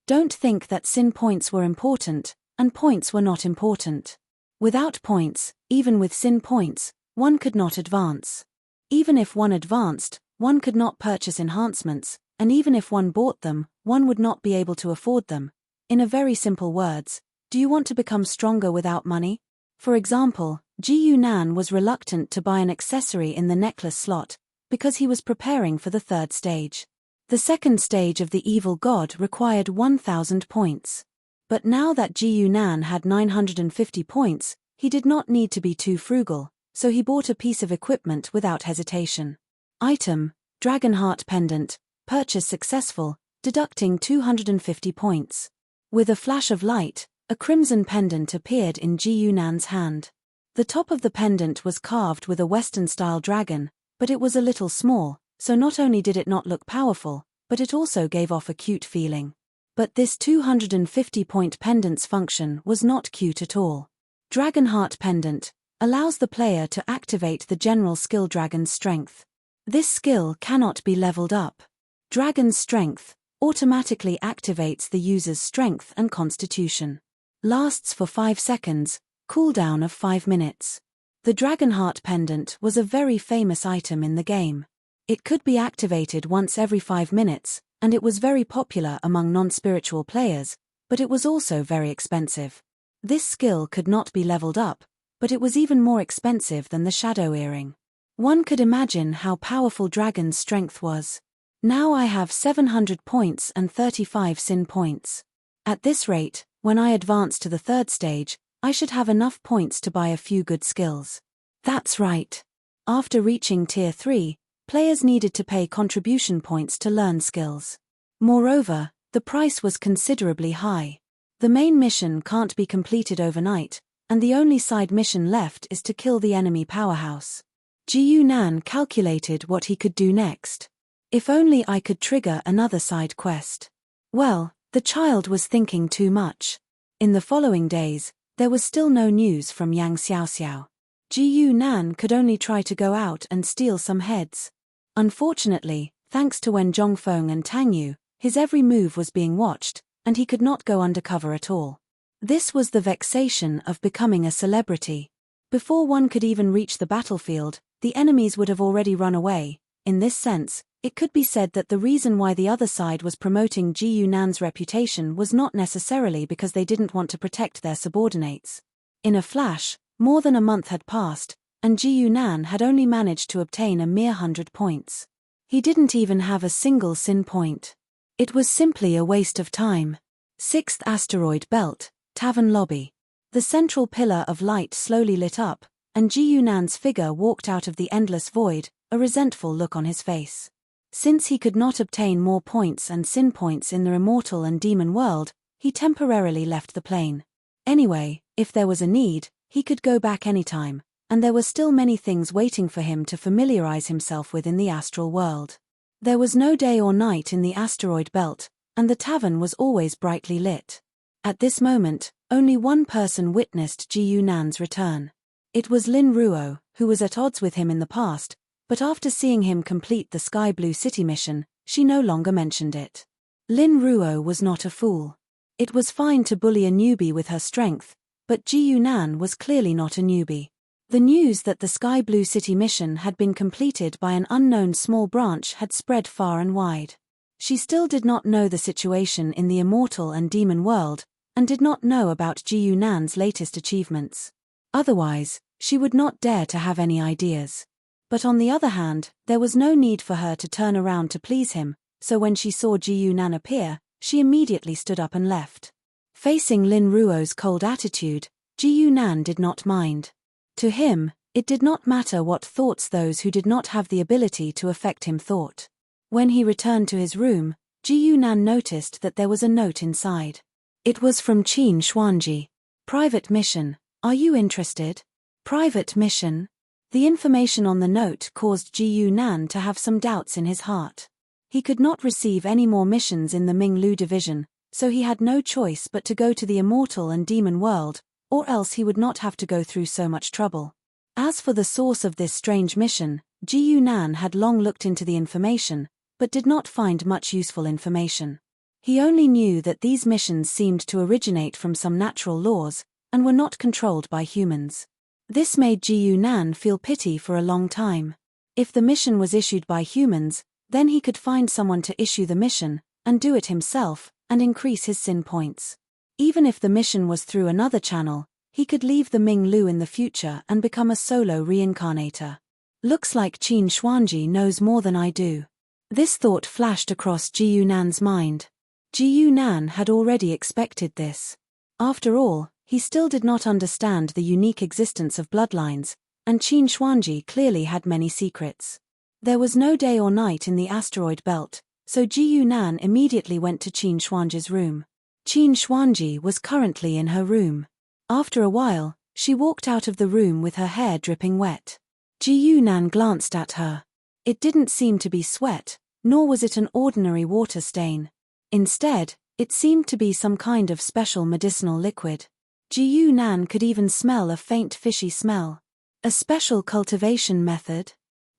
Don't think that sin points were important, and points were not important. Without points, even with sin points, one could not advance. Even if one advanced, one could not purchase enhancements, and even if one bought them, one would not be able to afford them. In a very simple words, do you want to become stronger without money? For example, Ji Yunan was reluctant to buy an accessory in the necklace slot, because he was preparing for the third stage. The second stage of the evil god required 1,000 points. But now that Ji Yunan had 950 points, he did not need to be too frugal, so he bought a piece of equipment without hesitation. Item: Dragonheart Pendant, purchase successful, deducting 250 points. With a flash of light, a crimson pendant appeared in Ji Yunan's hand. The top of the pendant was carved with a Western-style dragon, but it was a little small, so not only did it not look powerful, but it also gave off a cute feeling. But this 250-point pendant's function was not cute at all. Dragonheart Pendant allows the player to activate the general skill Dragon's Strength. This skill cannot be leveled up. Dragon's Strength automatically activates the user's strength and constitution. Lasts for 5 seconds, cooldown of 5 minutes. The Dragonheart Pendant was a very famous item in the game. It could be activated once every 5 minutes, and it was very popular among non-spiritual players, but it was also very expensive. This skill could not be leveled up, but it was even more expensive than the Shadow Earring. One could imagine how powerful Dragon's Strength was. Now I have 700 points and 35 sin points. At this rate, when I advance to the third stage, I should have enough points to buy a few good skills. That's right. After reaching Tier 3, players needed to pay contribution points to learn skills. Moreover, the price was considerably high. The main mission can't be completed overnight, and the only side mission left is to kill the enemy powerhouse. Ji Yunan calculated what he could do next. If only I could trigger another side quest. Well, the child was thinking too much. In the following days, there was still no news from Yang Xiaoxiao. Ji Yunan could only try to go out and steal some heads. Unfortunately, thanks to Wen Zhongfeng and Tang Yu, his every move was being watched, and he could not go undercover at all. This was the vexation of becoming a celebrity. Before one could even reach the battlefield, the enemies would have already run away. In this sense, it could be said that the reason why the other side was promoting Ji Yunan's reputation was not necessarily because they didn't want to protect their subordinates. In a flash, more than a month had passed, and Ji Yunan had only managed to obtain a mere 100 points. He didn't even have a single sin point. It was simply a waste of time. 6th Asteroid Belt, Tavern Lobby. The central pillar of light slowly lit up, and Ji Yunan's figure walked out of the endless void, a resentful look on his face. Since he could not obtain more points and sin points in the immortal and demon world, he temporarily left the plane. Anyway, if there was a need, he could go back anytime, and there were still many things waiting for him to familiarize himself with in the astral world. There was no day or night in the asteroid belt, and the tavern was always brightly lit. At this moment, only one person witnessed Ji Yunan's return. It was Lin Ruo, who was at odds with him in the past, but after seeing him complete the Sky Blue City mission, she no longer mentioned it. Lin Ruo was not a fool. It was fine to bully a newbie with her strength, but Ji Yunan was clearly not a newbie. The news that the Sky Blue City mission had been completed by an unknown small branch had spread far and wide. She still did not know the situation in the immortal and demon world, and did not know about Ji Yunan's latest achievements. Otherwise, she would not dare to have any ideas. But on the other hand, there was no need for her to turn around to please him, so when she saw Ji Yunan appear, she immediately stood up and left. Facing Lin Ruo's cold attitude, Ji Yunan did not mind. To him, it did not matter what thoughts those who did not have the ability to affect him thought. When he returned to his room, Ji Yunan noticed that there was a note inside. It was from Qin Xuanji. Private mission. Are you interested? Private mission? The information on the note caused Ji Yunan to have some doubts in his heart. He could not receive any more missions in the Minglu division, so he had no choice but to go to the immortal and demon world, or else he would not have to go through so much trouble. As for the source of this strange mission, Ji Yunan had long looked into the information, but did not find much useful information. He only knew that these missions seemed to originate from some natural laws, and were not controlled by humans. This made Ji Yunan feel pity for a long time. If the mission was issued by humans, then he could find someone to issue the mission, and do it himself, and increase his sin points. Even if the mission was through another channel, he could leave the Ming Lu in the future and become a solo reincarnator. Looks like Qin Xuanji knows more than I do. This thought flashed across Ji Yunan's mind. Ji Yunan had already expected this. After all, he still did not understand the unique existence of bloodlines, and Qin Xuanji clearly had many secrets. There was no day or night in the asteroid belt, so Ji Yunan immediately went to Qin Xuanji's room. Qin Xuanji was currently in her room. After a while, she walked out of the room with her hair dripping wet. Ji Yunan glanced at her. It didn't seem to be sweat, nor was it an ordinary water stain. Instead, it seemed to be some kind of special medicinal liquid. Ji Yunan could even smell a faint fishy smell. A special cultivation method?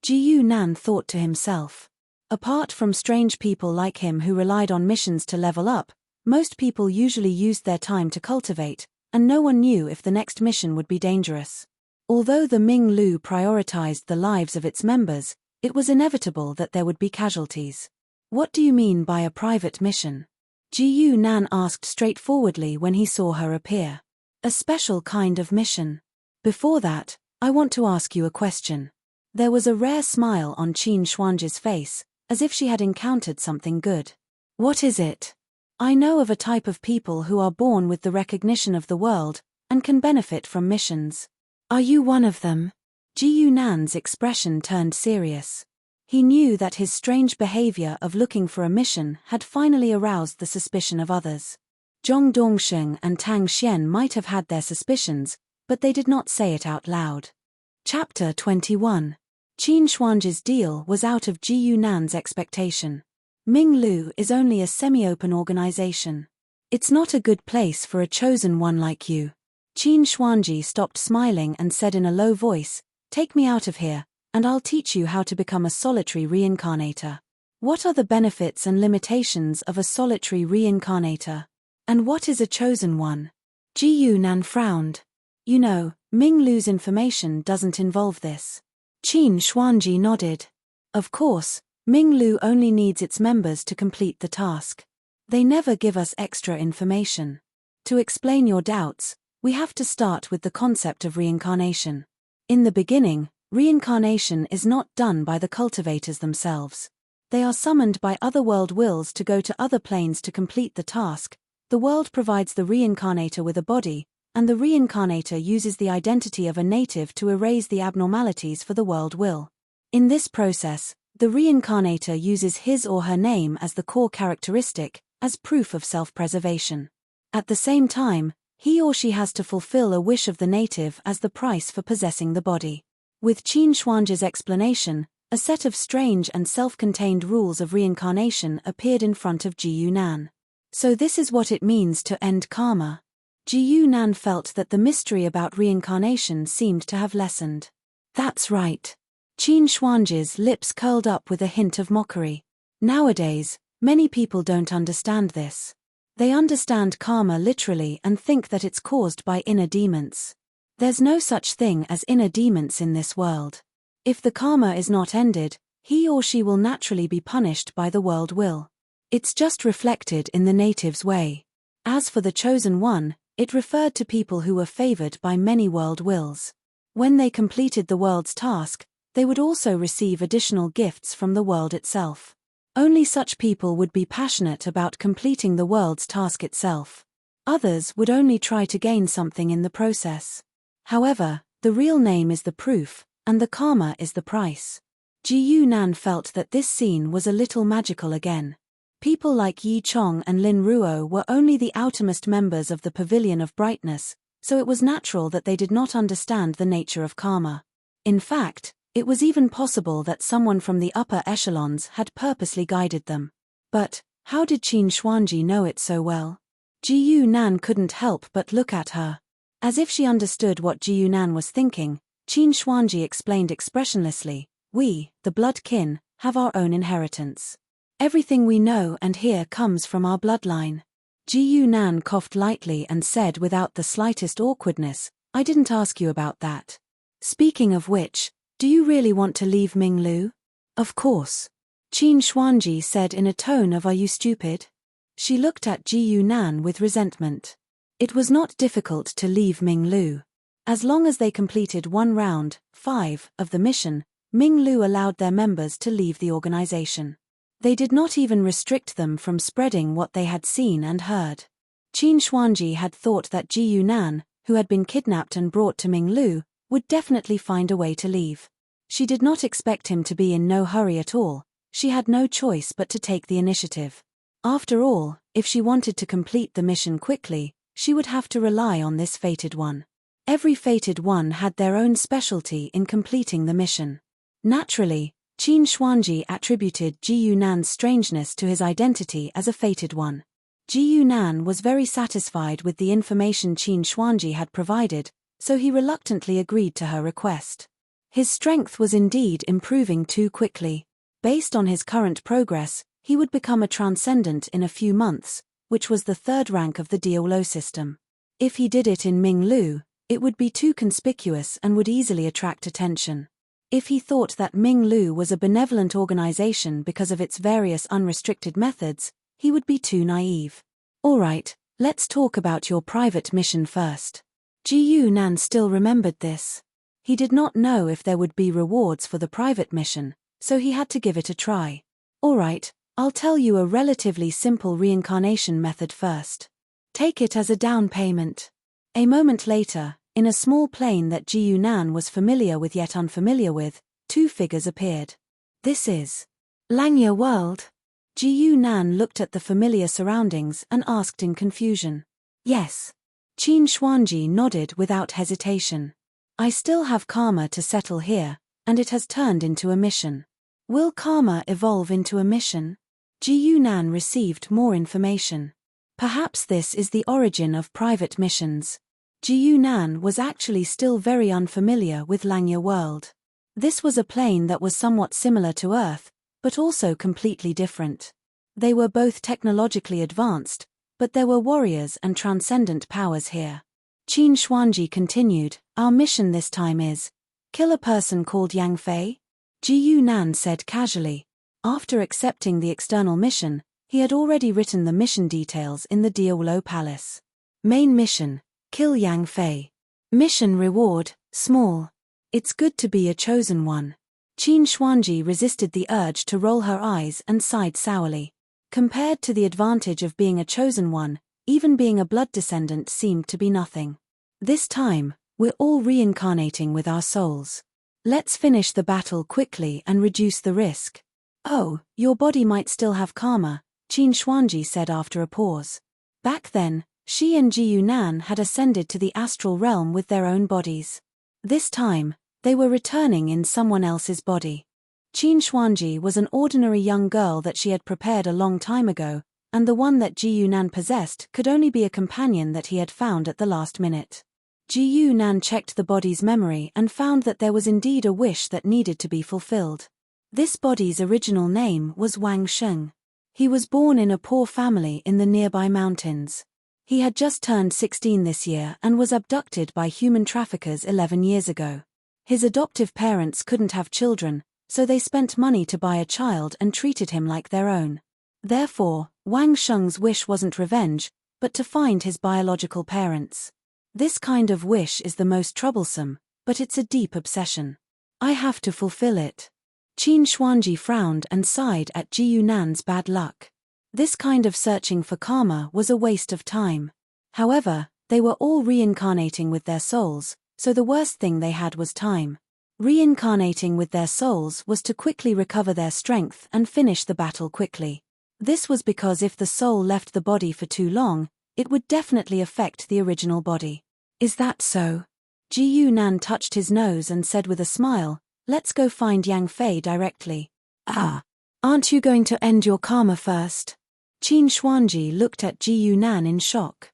Ji Yunan thought to himself. Apart from strange people like him who relied on missions to level up, most people usually used their time to cultivate, and no one knew if the next mission would be dangerous. Although the Ming Lu prioritized the lives of its members, it was inevitable that there would be casualties. What do you mean by a private mission? Ji Yunan asked straightforwardly when he saw her appear. A special kind of mission. Before that, I want to ask you a question. There was a rare smile on Qin Xuanji's face, as if she had encountered something good. What is it? I know of a type of people who are born with the recognition of the world, and can benefit from missions. Are you one of them? Ji Yunan's expression turned serious. He knew that his strange behavior of looking for a mission had finally aroused the suspicion of others. Zhong Dongsheng and Tang Xian might have had their suspicions, but they did not say it out loud. Chapter 21. Qin Xuanji's deal was out of Ji Yunan's expectation. Ming Lu is only a semi-open organization. It's not a good place for a chosen one like you. Qin Xuanji stopped smiling and said in a low voice, "Take me out of here, and I'll teach you how to become a solitary reincarnator." What are the benefits and limitations of a solitary reincarnator? And what is a chosen one? Ji Yunan frowned. You know, Ming Lu's information doesn't involve this. Qin Xuanji nodded. Of course, Ming Lu only needs its members to complete the task. They never give us extra information. To explain your doubts, we have to start with the concept of reincarnation. In the beginning, reincarnation is not done by the cultivators themselves. They are summoned by other world wills to go to other planes to complete the task. The world provides the reincarnator with a body, and the reincarnator uses the identity of a native to erase the abnormalities for the world will. In this process, the reincarnator uses his or her name as the core characteristic, as proof of self-preservation. At the same time, he or she has to fulfill a wish of the native as the price for possessing the body. With Qin Xuanji's explanation, a set of strange and self-contained rules of reincarnation appeared in front of Ji Yunan. So this is what it means to end karma. Ji Yunan felt that the mystery about reincarnation seemed to have lessened. That's right. Qin Xuanji's lips curled up with a hint of mockery. Nowadays, many people don't understand this. They understand karma literally and think that it's caused by inner demons. There's no such thing as inner demons in this world. If the karma is not ended, he or she will naturally be punished by the world will. It's just reflected in the native's way. As for the chosen one, it referred to people who were favored by many world wills. When they completed the world's task, they would also receive additional gifts from the world itself. Only such people would be passionate about completing the world's task itself. Others would only try to gain something in the process. However, the real name is the proof, and the karma is the price. Ji Yunan felt that this scene was a little magical again. People like Yi Chong and Lin Ruo were only the outermost members of the Pavilion of Brightness, so it was natural that they did not understand the nature of karma. In fact, it was even possible that someone from the upper echelons had purposely guided them. But, how did Qin Xuanji know it so well? Ji Yunan couldn't help but look at her. As if she understood what Ji Yunan was thinking, Qin Xuanji explained expressionlessly, "We, the blood kin, have our own inheritance. Everything we know and hear comes from our bloodline." Ji Yunan coughed lightly and said without the slightest awkwardness, "I didn't ask you about that. Speaking of which, Do you really want to leave Minglu? Of course. Qin Xuanji said in a tone of "Are you stupid?" She looked at Ji Yunan with resentment. It was not difficult to leave Minglu. As long as they completed one round, 5, of the mission, Minglu allowed their members to leave the organization. They did not even restrict them from spreading what they had seen and heard. Qin Xuanji had thought that Ji Yunan, who had been kidnapped and brought to Minglu, would definitely find a way to leave. She did not expect him to be in no hurry at all. She had no choice but to take the initiative. After all, if she wanted to complete the mission quickly, she would have to rely on this fated one. Every fated one had their own specialty in completing the mission. Naturally, Qin Xuanji attributed Ji Yunan's strangeness to his identity as a fated one. Ji Yunan was very satisfied with the information Qin Xuanji had provided, so he reluctantly agreed to her request. His strength was indeed improving too quickly. Based on his current progress, he would become a transcendent in a few months, which was the 3rd rank of the Diaolo system. If he did it in Minglu, it would be too conspicuous and would easily attract attention. If he thought that Minglu was a benevolent organization because of its various unrestricted methods, he would be too naive. Alright, let's talk about your private mission first. Ji Yunan still remembered this. He did not know if there would be rewards for the private mission, so he had to give it a try. Alright, I'll tell you a relatively simple reincarnation method first. Take it as a down payment. A moment later, in a small plane that Ji Yunan was familiar with yet unfamiliar with, 2 figures appeared. This is Langya World. Ji Yunan looked at the familiar surroundings and asked in confusion. Yes. Qin Xuanji nodded without hesitation. I still have karma to settle here, and it has turned into a mission. Will karma evolve into a mission? Ji Yunan received more information. Perhaps this is the origin of private missions. Ji Yunan was actually still very unfamiliar with Langya World. This was a plane that was somewhat similar to Earth, but also completely different. They were both technologically advanced, but there were warriors and transcendent powers here. Qin Xuanji continued, our mission this time is, kill a person called Yang Fei? Ji Yunan said casually. After accepting the external mission, he had already written the mission details in the Diaolo Palace. Main mission, kill Yang Fei. Mission reward, small. It's good to be a chosen one. Qin Xuanji resisted the urge to roll her eyes and sighed sourly. Compared to the advantage of being a chosen one, even being a blood descendant seemed to be nothing. This time, we're all reincarnating with our souls. Let's finish the battle quickly and reduce the risk. Oh, your body might still have karma, Qin Xuanji said after a pause. Back then, she and Ji Yunan had ascended to the astral realm with their own bodies. This time, they were returning in someone else's body. Qin Xuanji was an ordinary young girl that she had prepared a long time ago, and the one that Ji Yunan possessed could only be a companion that he had found at the last minute. Ji Yunan checked the body's memory and found that there was indeed a wish that needed to be fulfilled. This body's original name was Wang Sheng. He was born in a poor family in the nearby mountains. He had just turned 16 this year and was abducted by human traffickers 11 years ago. His adoptive parents couldn't have children, so they spent money to buy a child and treated him like their own. Therefore, Wang Sheng's wish wasn't revenge, but to find his biological parents. This kind of wish is the most troublesome, but it's a deep obsession. I have to fulfill it. Qin Xuanji frowned and sighed at Ji Yunan's bad luck. This kind of searching for karma was a waste of time. However, they were all reincarnating with their souls, so the worst thing they had was time. Reincarnating with their souls was to quickly recover their strength and finish the battle quickly. This was because if the soul left the body for too long, it would definitely affect the original body. Is that so? Ji Yunan touched his nose and said with a smile, let's go find Yang Fei directly. Ah, aren't you going to end your karma first? Qin Xuanji looked at Ji Yunan in shock.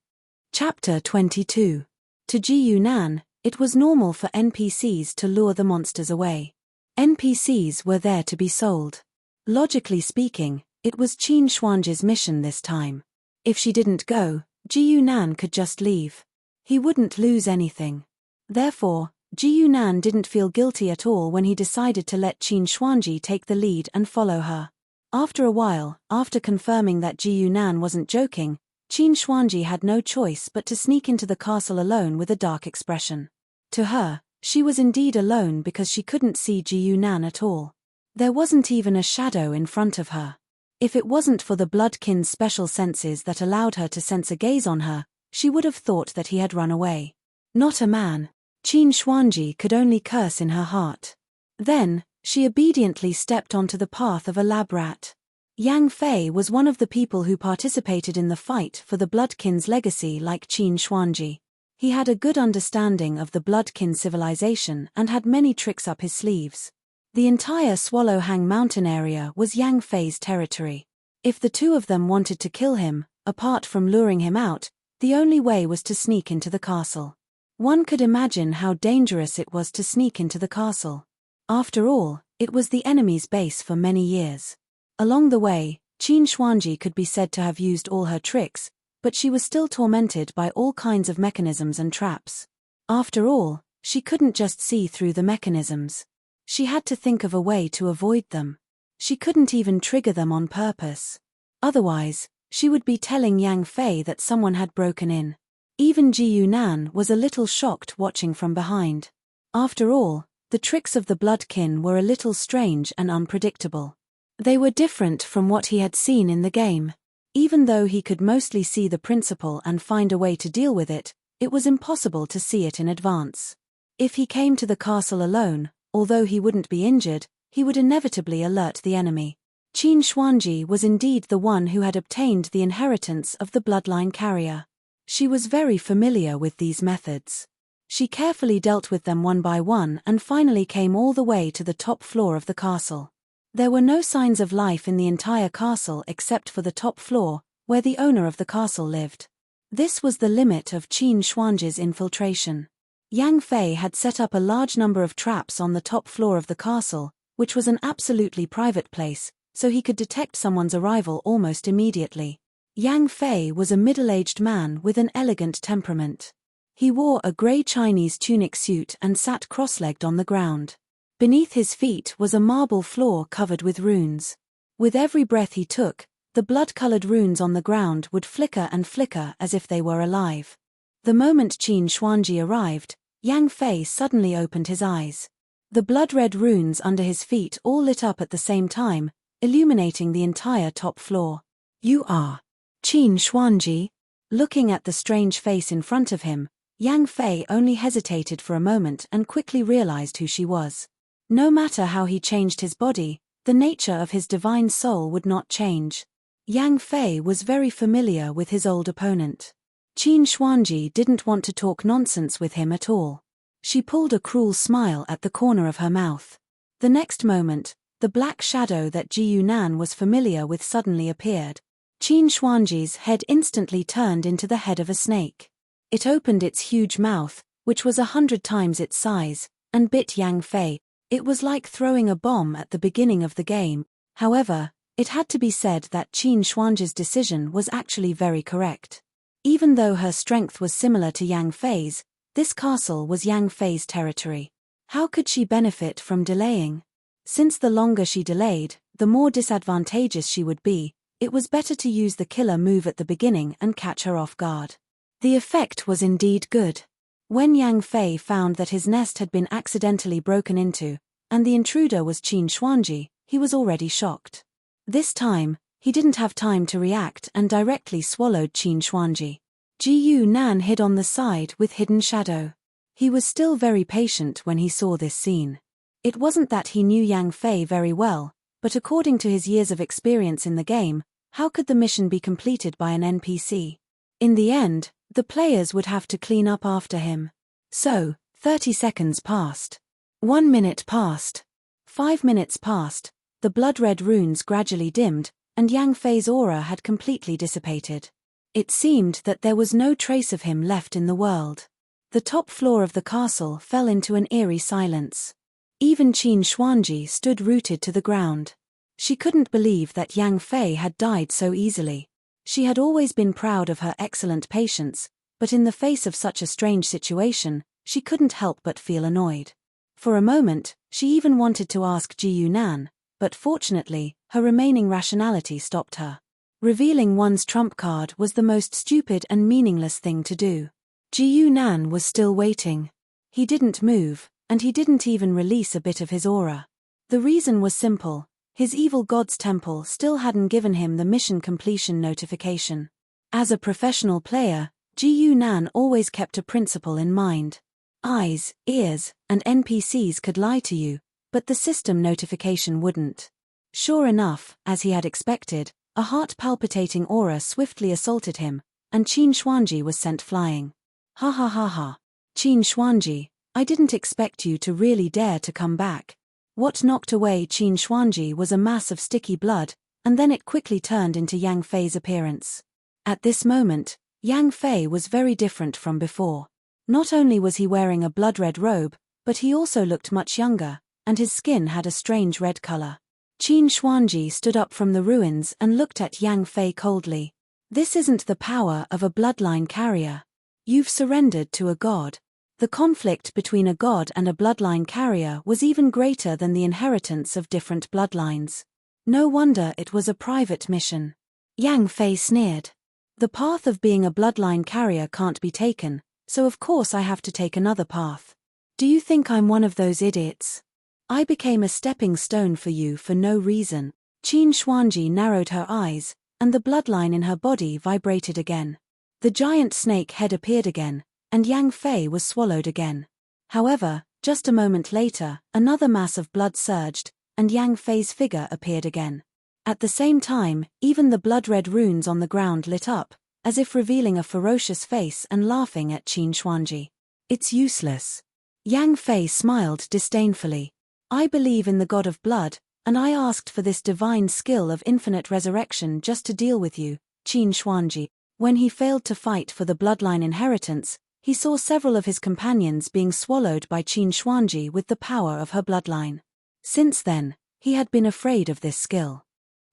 Chapter 22. To Ji Yunan, it was normal for NPCs to lure the monsters away. NPCs were there to be sold. Logically speaking, it was Qin Xuanji's mission this time. If she didn't go, Ji Yunan could just leave. He wouldn't lose anything. Therefore, Ji Yunan didn't feel guilty at all when he decided to let Qin Xuanji take the lead and follow her. After a while, after confirming that Ji Yunan wasn't joking, Qin Xuanji had no choice but to sneak into the castle alone with a dark expression. To her, she was indeed alone because she couldn't see Ji Yunan at all. There wasn't even a shadow in front of her. If it wasn't for the bloodkin's special senses that allowed her to sense a gaze on her, she would have thought that he had run away. Not a man. Qin Xuanji could only curse in her heart. Then, she obediently stepped onto the path of a lab rat. Yang Fei was one of the people who participated in the fight for the bloodkin's legacy like Qin Xuanji. He had a good understanding of the bloodkin civilization and had many tricks up his sleeves. The entire Swallowhang Mountain area was Yang Fei's territory. If the two of them wanted to kill him, apart from luring him out, the only way was to sneak into the castle. One could imagine how dangerous it was to sneak into the castle. After all, it was the enemy's base for many years. Along the way, Qin Xuanji could be said to have used all her tricks, but she was still tormented by all kinds of mechanisms and traps. After all, she couldn't just see through the mechanisms. She had to think of a way to avoid them. She couldn't even trigger them on purpose. Otherwise, she would be telling Yang Fei that someone had broken in. Even Ji Yunan was a little shocked watching from behind. After all, the tricks of the bloodkin were a little strange and unpredictable. They were different from what he had seen in the game. Even though he could mostly see the principle and find a way to deal with it, it was impossible to see it in advance. If he came to the castle alone, although he wouldn't be injured, he would inevitably alert the enemy. Qin Xuanji was indeed the one who had obtained the inheritance of the bloodline carrier. She was very familiar with these methods. She carefully dealt with them one by one and finally came all the way to the top floor of the castle. There were no signs of life in the entire castle except for the top floor, where the owner of the castle lived. This was the limit of Qin Xuanji's infiltration. Yang Fei had set up a large number of traps on the top floor of the castle, which was an absolutely private place, so he could detect someone's arrival almost immediately. Yang Fei was a middle-aged man with an elegant temperament. He wore a grey Chinese tunic suit and sat cross-legged on the ground. Beneath his feet was a marble floor covered with runes. With every breath he took, the blood-colored runes on the ground would flicker and flicker as if they were alive. The moment Qin Xuanji arrived, Yang Fei suddenly opened his eyes. The blood-red runes under his feet all lit up at the same time, illuminating the entire top floor. "You are Qin Xuanji?" Looking at the strange face in front of him, Yang Fei only hesitated for a moment and quickly realized who she was. No matter how he changed his body, the nature of his divine soul would not change. Yang Fei was very familiar with his old opponent. Qin Xuanji didn't want to talk nonsense with him at all. She pulled a cruel smile at the corner of her mouth. The next moment, the black shadow that Ji Yunan was familiar with suddenly appeared. Qin Xuanji's head instantly turned into the head of a snake. It opened its huge mouth, which was 100 times its size, and bit Yang Fei. It was like throwing a bomb at the beginning of the game. However, it had to be said that Qin Xuanji's decision was actually very correct. Even though her strength was similar to Yang Fei's, this castle was Yang Fei's territory. How could she benefit from delaying? Since the longer she delayed, the more disadvantageous she would be, it was better to use the killer move at the beginning and catch her off guard. The effect was indeed good. When Yang Fei found that his nest had been accidentally broken into, and the intruder was Qin Xuanji, he was already shocked. This time, he didn't have time to react and directly swallowed Qin Xuanji. Ji Yunan hid on the side with hidden shadow. He was still very patient when he saw this scene. It wasn't that he knew Yang Fei very well, but according to his years of experience in the game, how could the mission be completed by an NPC? In the end, the players would have to clean up after him. So, 30 seconds passed. 1 minute passed. 5 minutes passed, the blood-red runes gradually dimmed, and Yang Fei's aura had completely dissipated. It seemed that there was no trace of him left in the world. The top floor of the castle fell into an eerie silence. Even Qin Xuanji stood rooted to the ground. She couldn't believe that Yang Fei had died so easily. She had always been proud of her excellent patience, but in the face of such a strange situation, she couldn't help but feel annoyed. For a moment, she even wanted to ask Ji Yunan, but fortunately, her remaining rationality stopped her. Revealing one's trump card was the most stupid and meaningless thing to do. Ji Yunan was still waiting. He didn't move, and he didn't even release a bit of his aura. The reason was simple: his evil god's temple still hadn't given him the mission completion notification. As a professional player, Ji Yunan always kept a principle in mind. Eyes, ears, and NPCs could lie to you, but the system notification wouldn't. Sure enough, as he had expected, a heart-palpitating aura swiftly assaulted him, and Qin Xuanji was sent flying. Ha ha ha ha. Qin Xuanji, I didn't expect you to really dare to come back. What knocked away Qin Xuanji was a mass of sticky blood, and then it quickly turned into Yang Fei's appearance. At this moment, Yang Fei was very different from before. Not only was he wearing a blood-red robe, but he also looked much younger, and his skin had a strange red color. Qin Xuanji stood up from the ruins and looked at Yang Fei coldly. This isn't the power of a bloodline carrier. You've surrendered to a god. The conflict between a god and a bloodline carrier was even greater than the inheritance of different bloodlines. No wonder it was a private mission. Yang Fei sneered. The path of being a bloodline carrier can't be taken, so of course I have to take another path. Do you think I'm one of those idiots? I became a stepping stone for you for no reason. Qin Xuanji narrowed her eyes, and the bloodline in her body vibrated again. The giant snake head appeared again, and Yang Fei was swallowed again. However, just a moment later, another mass of blood surged, and Yang Fei's figure appeared again. At the same time, even the blood-red runes on the ground lit up, as if revealing a ferocious face and laughing at Qin Xuanji. It's useless. Yang Fei smiled disdainfully. I believe in the god of blood, and I asked for this divine skill of infinite resurrection just to deal with you, Qin Xuanji. When he failed to fight for the bloodline inheritance, he saw several of his companions being swallowed by Qin Xuanji with the power of her bloodline. Since then, he had been afraid of this skill.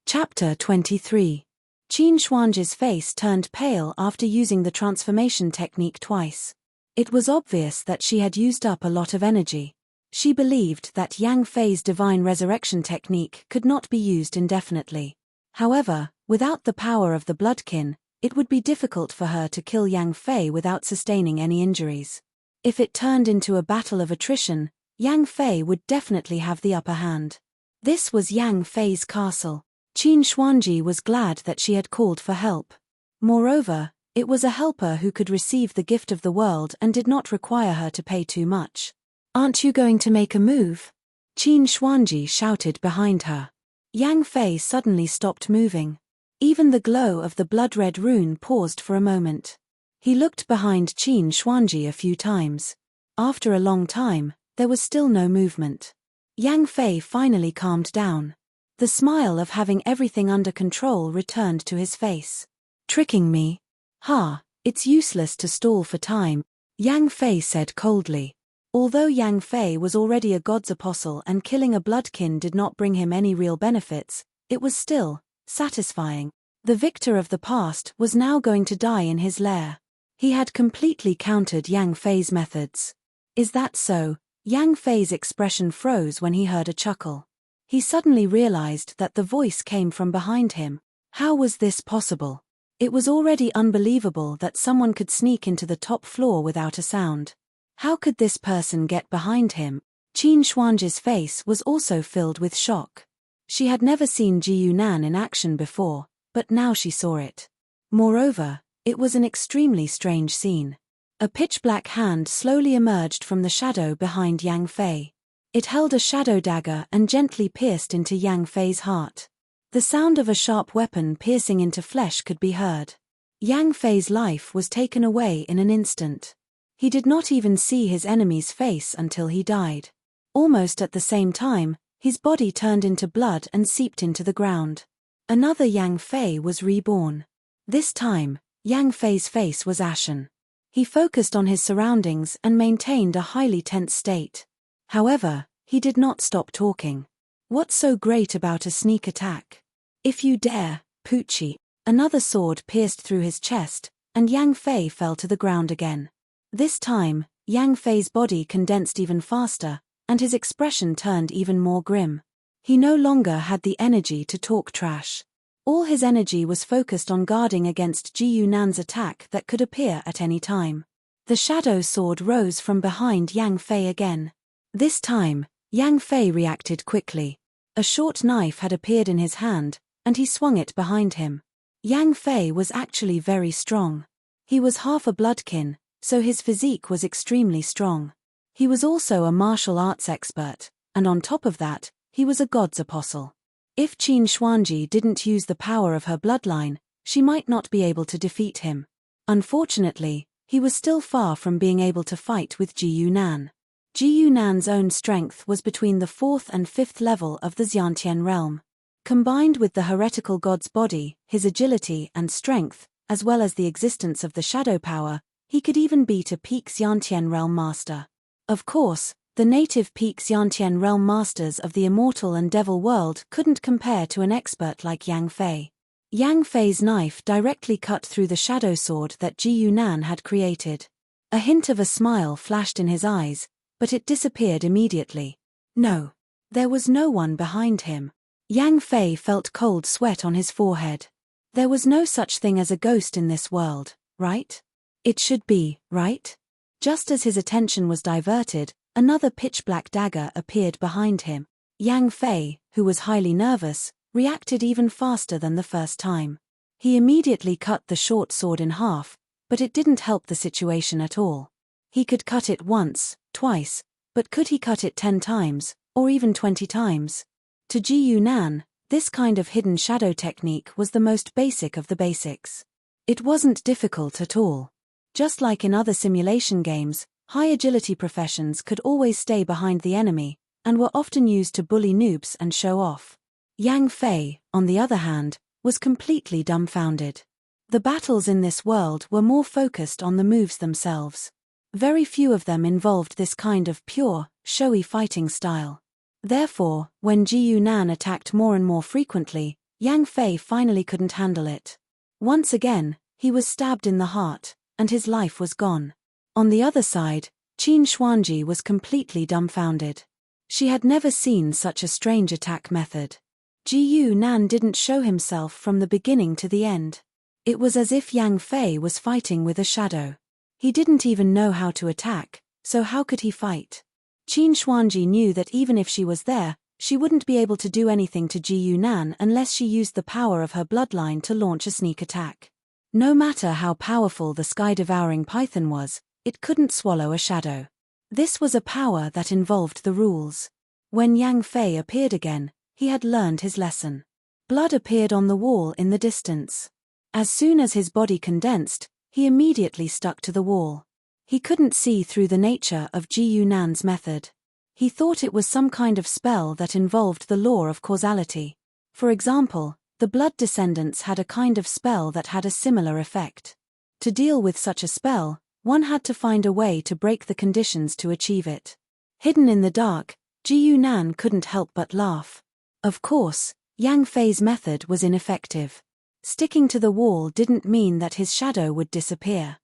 Chapter 23. Qin Xuanji's face turned pale after using the transformation technique twice. It was obvious that she had used up a lot of energy. She believed that Yang Fei's divine resurrection technique could not be used indefinitely. However, without the power of the bloodkin, it would be difficult for her to kill Yang Fei without sustaining any injuries. If it turned into a battle of attrition, Yang Fei would definitely have the upper hand. This was Yang Fei's castle. Qin Xuanji was glad that she had called for help. Moreover, it was a helper who could receive the gift of the world and did not require her to pay too much. Aren't you going to make a move? Qin Xuanji shouted behind her. Yang Fei suddenly stopped moving. Even the glow of the blood-red rune paused for a moment. He looked behind Qin Xuanji a few times. After a long time, there was still no movement. Yang Fei finally calmed down. The smile of having everything under control returned to his face. Tricking me? Ha, it's useless to stall for time, Yang Fei said coldly. Although Yang Fei was already a god's apostle and killing a bloodkin did not bring him any real benefits, it was still satisfying. The victor of the past was now going to die in his lair. He had completely countered Yang Fei's methods. Is that so? Yang Fei's expression froze when he heard a chuckle. He suddenly realized that the voice came from behind him. How was this possible? It was already unbelievable that someone could sneak into the top floor without a sound. How could this person get behind him? Qin Xuanji's face was also filled with shock. She had never seen Ji Yunan in action before, but now she saw it. Moreover, it was an extremely strange scene. A pitch-black hand slowly emerged from the shadow behind Yang Fei. It held a shadow dagger and gently pierced into Yang Fei's heart. The sound of a sharp weapon piercing into flesh could be heard. Yang Fei's life was taken away in an instant. He did not even see his enemy's face until he died. Almost at the same time, his body turned into blood and seeped into the ground. Another Yang Fei was reborn. This time, Yang Fei's face was ashen. He focused on his surroundings and maintained a highly tense state. However, he did not stop talking. What's so great about a sneak attack? If you dare, Poochie. Another sword pierced through his chest, and Yang Fei fell to the ground again. This time, Yang Fei's body condensed even faster, and his expression turned even more grim. He no longer had the energy to talk trash. All his energy was focused on guarding against Ji Yunan's attack that could appear at any time. The shadow sword rose from behind Yang Fei again. This time, Yang Fei reacted quickly. A short knife had appeared in his hand, and he swung it behind him. Yang Fei was actually very strong. He was half a bloodkin, so his physique was extremely strong. He was also a martial arts expert, and on top of that, he was a god's apostle. If Qin Xuanji didn't use the power of her bloodline, she might not be able to defeat him. Unfortunately, he was still far from being able to fight with Ji Yunan. Ji Yunan's own strength was between the 4th and 5th level of the Xiantian realm. Combined with the heretical god's body, his agility and strength, as well as the existence of the shadow power, he could even beat a peak Xiantian realm master. Of course, the native peak Xiantian realm masters of the immortal and devil world couldn't compare to an expert like Yang Fei. Yang Fei's knife directly cut through the shadow sword that Ji Yunan had created. A hint of a smile flashed in his eyes, but it disappeared immediately. No. There was no one behind him. Yang Fei felt cold sweat on his forehead. There was no such thing as a ghost in this world, right? It should be, right? Just as his attention was diverted, another pitch-black dagger appeared behind him. Yang Fei, who was highly nervous, reacted even faster than the first time. He immediately cut the short sword in half, but it didn't help the situation at all. He could cut it once, twice, but could he cut it 10 times, or even 20 times? To Ji Yunan, this kind of hidden shadow technique was the most basic of the basics. It wasn't difficult at all. Just like in other simulation games, high agility professions could always stay behind the enemy, and were often used to bully noobs and show off. Yang Fei, on the other hand, was completely dumbfounded. The battles in this world were more focused on the moves themselves. Very few of them involved this kind of pure, showy fighting style. Therefore, when Ji Yunan attacked more and more frequently, Yang Fei finally couldn't handle it. Once again, he was stabbed in the heart, and his life was gone. On the other side, Qin Xuanji was completely dumbfounded. She had never seen such a strange attack method. Ji Yunan didn't show himself from the beginning to the end. It was as if Yang Fei was fighting with a shadow. He didn't even know how to attack, so how could he fight? Qin Xuanji knew that even if she was there, she wouldn't be able to do anything to Ji Yunan unless she used the power of her bloodline to launch a sneak attack. No matter how powerful the sky-devouring python was, it couldn't swallow a shadow. This was a power that involved the rules. When Yang Fei appeared again, he had learned his lesson. Blood appeared on the wall in the distance. As soon as his body condensed, he immediately stuck to the wall. He couldn't see through the nature of Ji Yunan's method. He thought it was some kind of spell that involved the law of causality. For example, the blood descendants had a kind of spell that had a similar effect. To deal with such a spell, one had to find a way to break the conditions to achieve it. Hidden in the dark, Ji Yunan couldn't help but laugh. Of course, Yang Fei's method was ineffective. Sticking to the wall didn't mean that his shadow would disappear.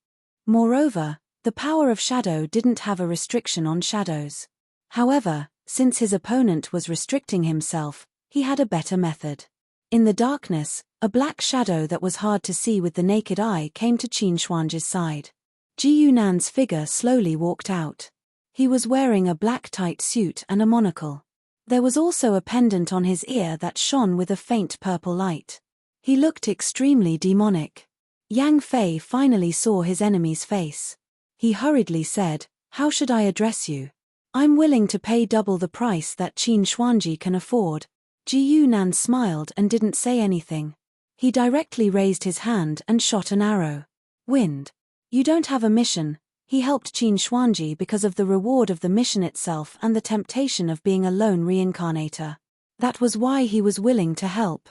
Moreover, the power of shadow didn't have a restriction on shadows. However, since his opponent was restricting himself, he had a better method. In the darkness, a black shadow that was hard to see with the naked eye came to Qin Xuanji's side. Ji Yunan's figure slowly walked out. He was wearing a black tight suit and a monocle. There was also a pendant on his ear that shone with a faint purple light. He looked extremely demonic. Yang Fei finally saw his enemy's face. He hurriedly said, "How should I address you? I'm willing to pay double the price that Qin Xuanji can afford." Ji Yunan smiled and didn't say anything. He directly raised his hand and shot an arrow. "Wind. You don't have a mission." He helped Qin Xuanji because of the reward of the mission itself and the temptation of being a lone reincarnator. That was why he was willing to help.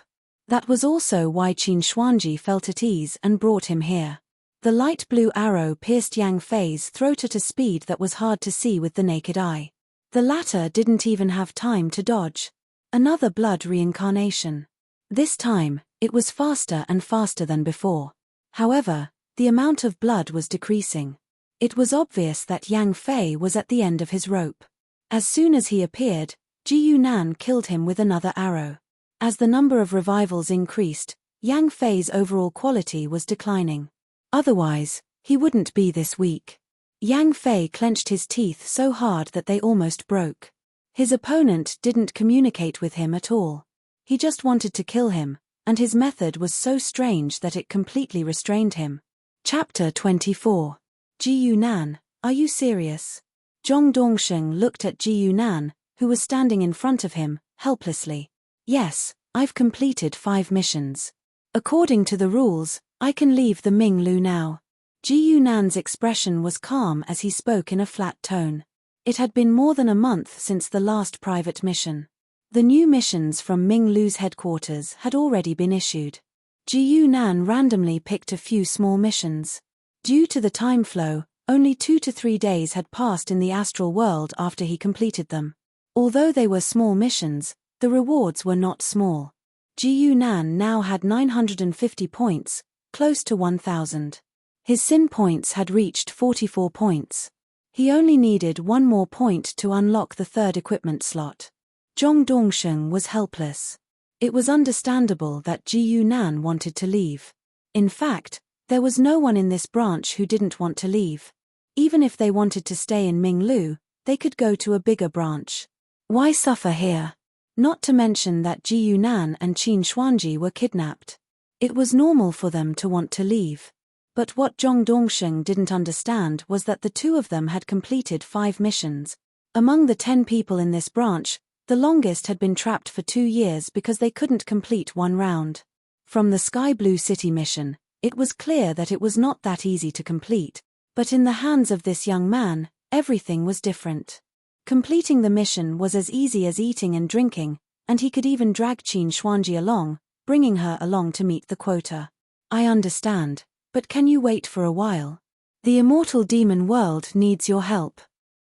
That was also why Qin Xuanji felt at ease and brought him here. The light blue arrow pierced Yang Fei's throat at a speed that was hard to see with the naked eye. The latter didn't even have time to dodge. Another blood reincarnation. This time, it was faster and faster than before. However, the amount of blood was decreasing. It was obvious that Yang Fei was at the end of his rope. As soon as he appeared, Ji Yunan killed him with another arrow. As the number of revivals increased, Yang Fei's overall quality was declining. Otherwise, he wouldn't be this weak. Yang Fei clenched his teeth so hard that they almost broke. His opponent didn't communicate with him at all. He just wanted to kill him, and his method was so strange that it completely restrained him. Chapter 24. Ji Yunan, are you serious? Zhong Dongsheng looked at Ji Yunan, who was standing in front of him, helplessly. Yes, I've completed 5 missions. According to the rules, I can leave the Minglu now. Ji Yunan's expression was calm as he spoke in a flat tone. It had been more than a month since the last private mission. The new missions from Minglu's headquarters had already been issued. Ji Yunan randomly picked a few small missions. Due to the time flow, only 2 to 3 days had passed in the astral world after he completed them. Although they were small missions, the rewards were not small. Ji Yunan now had 950 points, close to 1,000. His sin points had reached 44 points. He only needed 1 more point to unlock the 3rd equipment slot. Zhong Dongsheng was helpless. It was understandable that Ji Yunan wanted to leave. In fact, there was no one in this branch who didn't want to leave. Even if they wanted to stay in Minglu, they could go to a bigger branch. Why suffer here? Not to mention that Ji Yunan and Qin Xuanji were kidnapped. It was normal for them to want to leave. But what Zhong Dongsheng didn't understand was that the 2 of them had completed 5 missions. Among the 10 people in this branch, the longest had been trapped for 2 years because they couldn't complete 1 round. From the Sky Blue City mission, it was clear that it was not that easy to complete, but in the hands of this young man, everything was different. Completing the mission was as easy as eating and drinking, and he could even drag Qin Xuanji along, bringing her along to meet the quota. I understand, but can you wait for a while? The immortal demon world needs your help.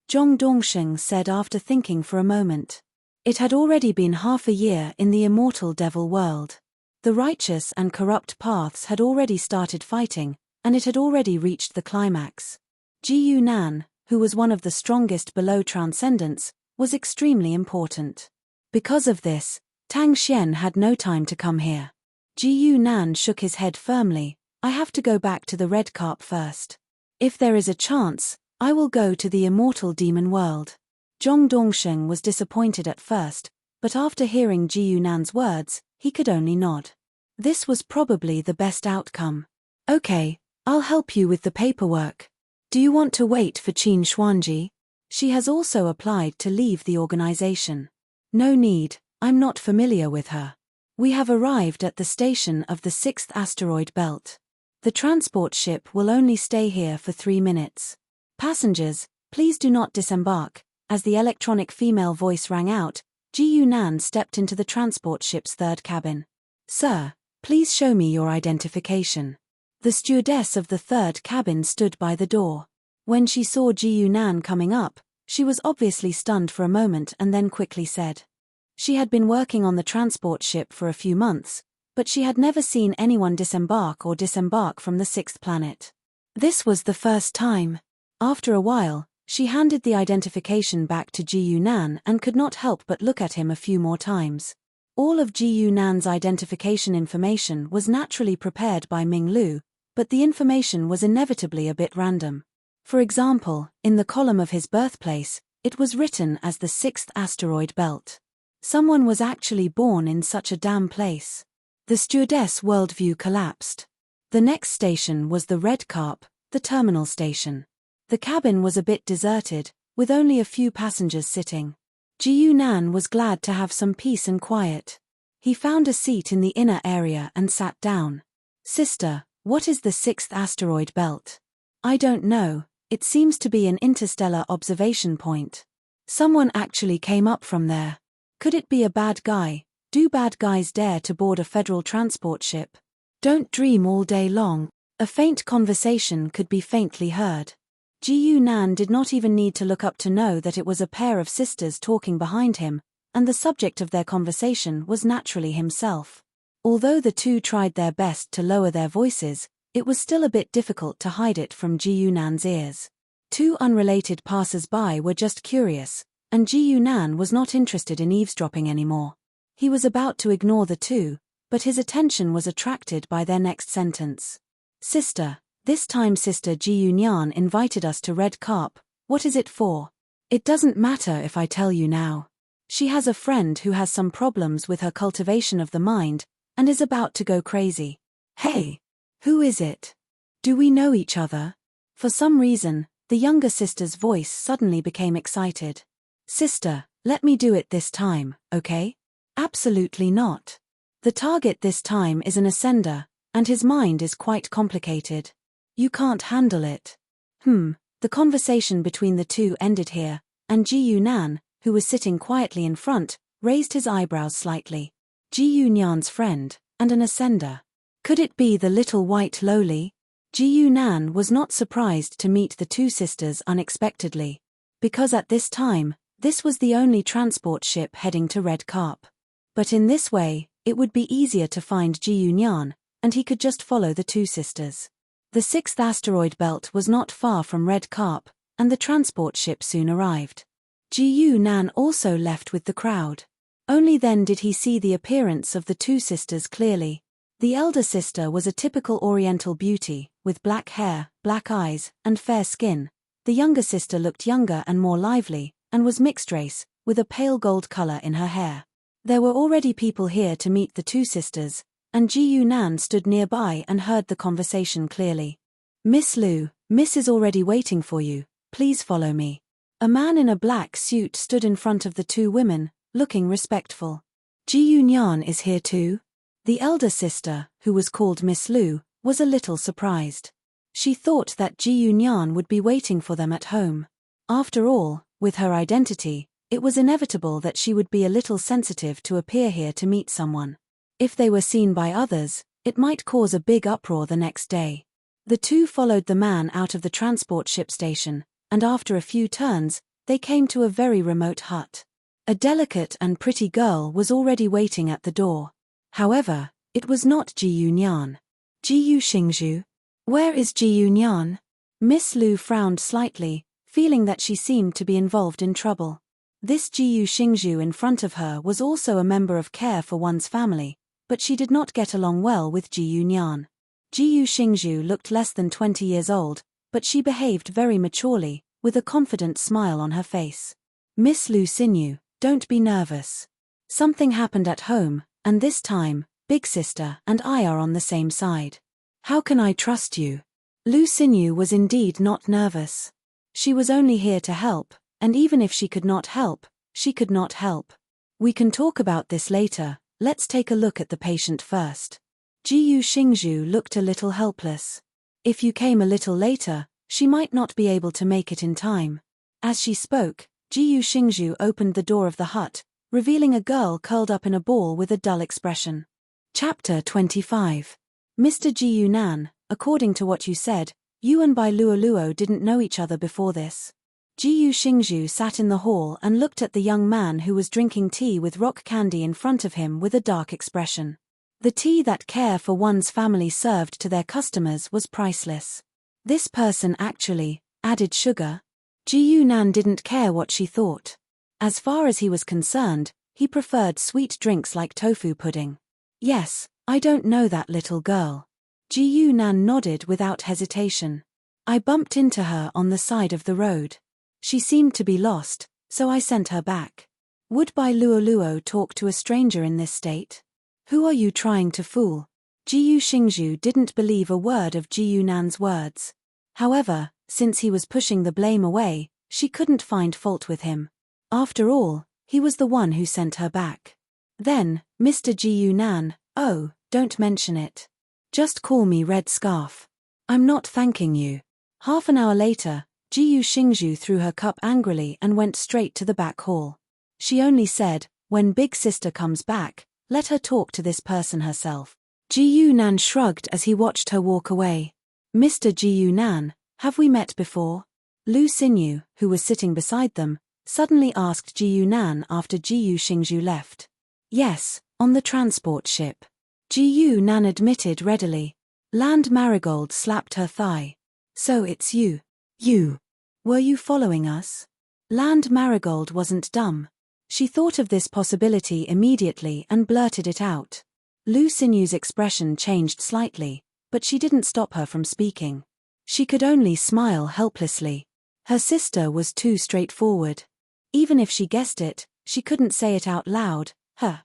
Zhong Dongsheng said after thinking for a moment. It had already been half a year in the immortal devil world. The righteous and corrupt paths had already started fighting, and it had already reached the climax. Ji Yunan, who was one of the strongest below transcendence, was extremely important. Because of this, Tang Xian had no time to come here. Ji Yunan shook his head firmly. I have to go back to the Red Carp first. If there is a chance, I will go to the immortal demon world. Zhong Dongsheng was disappointed at first, but after hearing Ji Yunan's words, he could only nod. This was probably the best outcome. Okay, I'll help you with the paperwork. Do you want to wait for Qin Xuanji? She has also applied to leave the organization. No need, I'm not familiar with her. We have arrived at the station of the 6th asteroid belt. The transport ship will only stay here for 3 minutes. Passengers, please do not disembark. As the electronic female voice rang out, Ji Yunan stepped into the transport ship's 3rd cabin. Sir, please show me your identification. The stewardess of the 3rd cabin stood by the door. When she saw Ji Yunan coming up, she was obviously stunned for a moment and then quickly said. She had been working on the transport ship for a few months, but she had never seen anyone disembark from the 6th planet. This was the first time. After a while, she handed the identification back to Ji Yunan and could not help but look at him a few more times. All of Ji Yunan's identification information was naturally prepared by Minglu, but the information was inevitably a bit random. For example, in the column of his birthplace, it was written as the 6th asteroid belt. Someone was actually born in such a damn place. The stewardess' worldview collapsed. The next station was the Red Carp, the terminal station. The cabin was a bit deserted, with only a few passengers sitting. Ji Yunan was glad to have some peace and quiet. He found a seat in the inner area and sat down. Sister, what is the 6th asteroid belt? I don't know, it seems to be an interstellar observation point. Someone actually came up from there. Could it be a bad guy? Do bad guys dare to board a federal transport ship? Don't dream all day long. A faint conversation could be faintly heard. Ji Yunan did not even need to look up to know that it was a pair of sisters talking behind him, and the subject of their conversation was naturally himself. Although the 2 tried their best to lower their voices, it was still a bit difficult to hide it from Ji Yunan's ears. Two unrelated passers-by were just curious, and Ji Yunan was not interested in eavesdropping anymore. He was about to ignore the two, but his attention was attracted by their next sentence. Sister, this time Sister Ji Yunan invited us to Red Carp. What is it for? It doesn't matter if I tell you now. She has a friend who has some problems with her cultivation of the mind, and is about to go crazy. Hey! Who is it? Do we know each other? For some reason, the younger sister's voice suddenly became excited. Sister, let me do it this time, okay? Absolutely not. The target this time is an ascender, and his mind is quite complicated. You can't handle it. The conversation between the two ended here, and Ji Yunan, who was sitting quietly in front, raised his eyebrows slightly. Ji Yunan's friend, and an ascender. Could it be the little white lowly? Ji Yunan was not surprised to meet the two sisters unexpectedly, because at this time, this was the only transport ship heading to Red Carp. But in this way, it would be easier to find Ji Yunan, and he could just follow the two sisters. The sixth asteroid belt was not far from Red Carp, and the transport ship soon arrived. Ji Yunan also left with the crowd. Only then did he see the appearance of the two sisters clearly. The elder sister was a typical Oriental beauty, with black hair, black eyes, and fair skin. The younger sister looked younger and more lively, and was mixed race, with a pale gold color in her hair. There were already people here to meet the two sisters, and Ji Yunan stood nearby and heard the conversation clearly. Miss Lu, Miss is already waiting for you, please follow me. A man in a black suit stood in front of the two women, looking respectful. Ji Yunan is here too? The elder sister, who was called Miss Lu, was a little surprised. She thought that Ji Yunan would be waiting for them at home. After all, with her identity, it was inevitable that she would be a little sensitive to appear here to meet someone. If they were seen by others, it might cause a big uproar the next day. The two followed the man out of the transport ship station, and after a few turns, they came to a very remote hut. A delicate and pretty girl was already waiting at the door. However, it was not Ji Yunan. Ji Yuxingzhu? Where is Ji Yunan? Miss Lu frowned slightly, feeling that she seemed to be involved in trouble. This Ji Yuxingzhu in front of her was also a member of Care for One's family, but she did not get along well with Ji Yunan. Ji Yuxingzhu looked less than 20 years old, but she behaved very maturely, with a confident smile on her face. Miss Lu Xinyu, don't be nervous. Something happened at home, and this time, Big Sister and I are on the same side. How can I trust you? Lu Xinyu was indeed not nervous. She was only here to help, and even if she could not help, she could not help. We can talk about this later, let's take a look at the patient first. Ji Yuxingzhu looked a little helpless. If you came a little later, she might not be able to make it in time. As she spoke, Ji Yuxingzhu opened the door of the hut, revealing a girl curled up in a ball with a dull expression. Chapter 25. Mr. Ji Yunan, according to what you said, you and Bai Luoluo didn't know each other before this. Ji Yuxingzhu sat in the hall and looked at the young man who was drinking tea with rock candy in front of him with a dark expression. The tea that Care for One's family served to their customers was priceless. This person actually added sugar. Ji Yunan didn't care what she thought. As far as he was concerned, he preferred sweet drinks like tofu pudding. Yes, I don't know that little girl. Ji Yunan nodded without hesitation. I bumped into her on the side of the road. She seemed to be lost, so I sent her back. Would Bai Luoluo talk to a stranger in this state? Who are you trying to fool? Ji Yuxingzhu didn't believe a word of Ji Yunan's words. However, since he was pushing the blame away, she couldn't find fault with him. After all, he was the one who sent her back. Then, Mr. Ji Yunan, oh, don't mention it. Just call me Red Scarf. I'm not thanking you. Half an hour later, Ji Yuxingzhu threw her cup angrily and went straight to the back hall. She only said, when Big Sister comes back, let her talk to this person herself. Ji Yunan shrugged as he watched her walk away. Mr. Ji Yunan, have we met before? Lu Xinyu, who was sitting beside them, suddenly asked Ji Yunan after Ji Yuxingzhu left. Yes, on the transport ship. Ji Yunan admitted readily. Land Marigold slapped her thigh. So it's you. You. Were you following us? Land Marigold wasn't dumb. She thought of this possibility immediately and blurted it out. Lu Xinyu's expression changed slightly, but she didn't stop her from speaking. She could only smile helplessly. Her sister was too straightforward. Even if she guessed it, she couldn't say it out loud.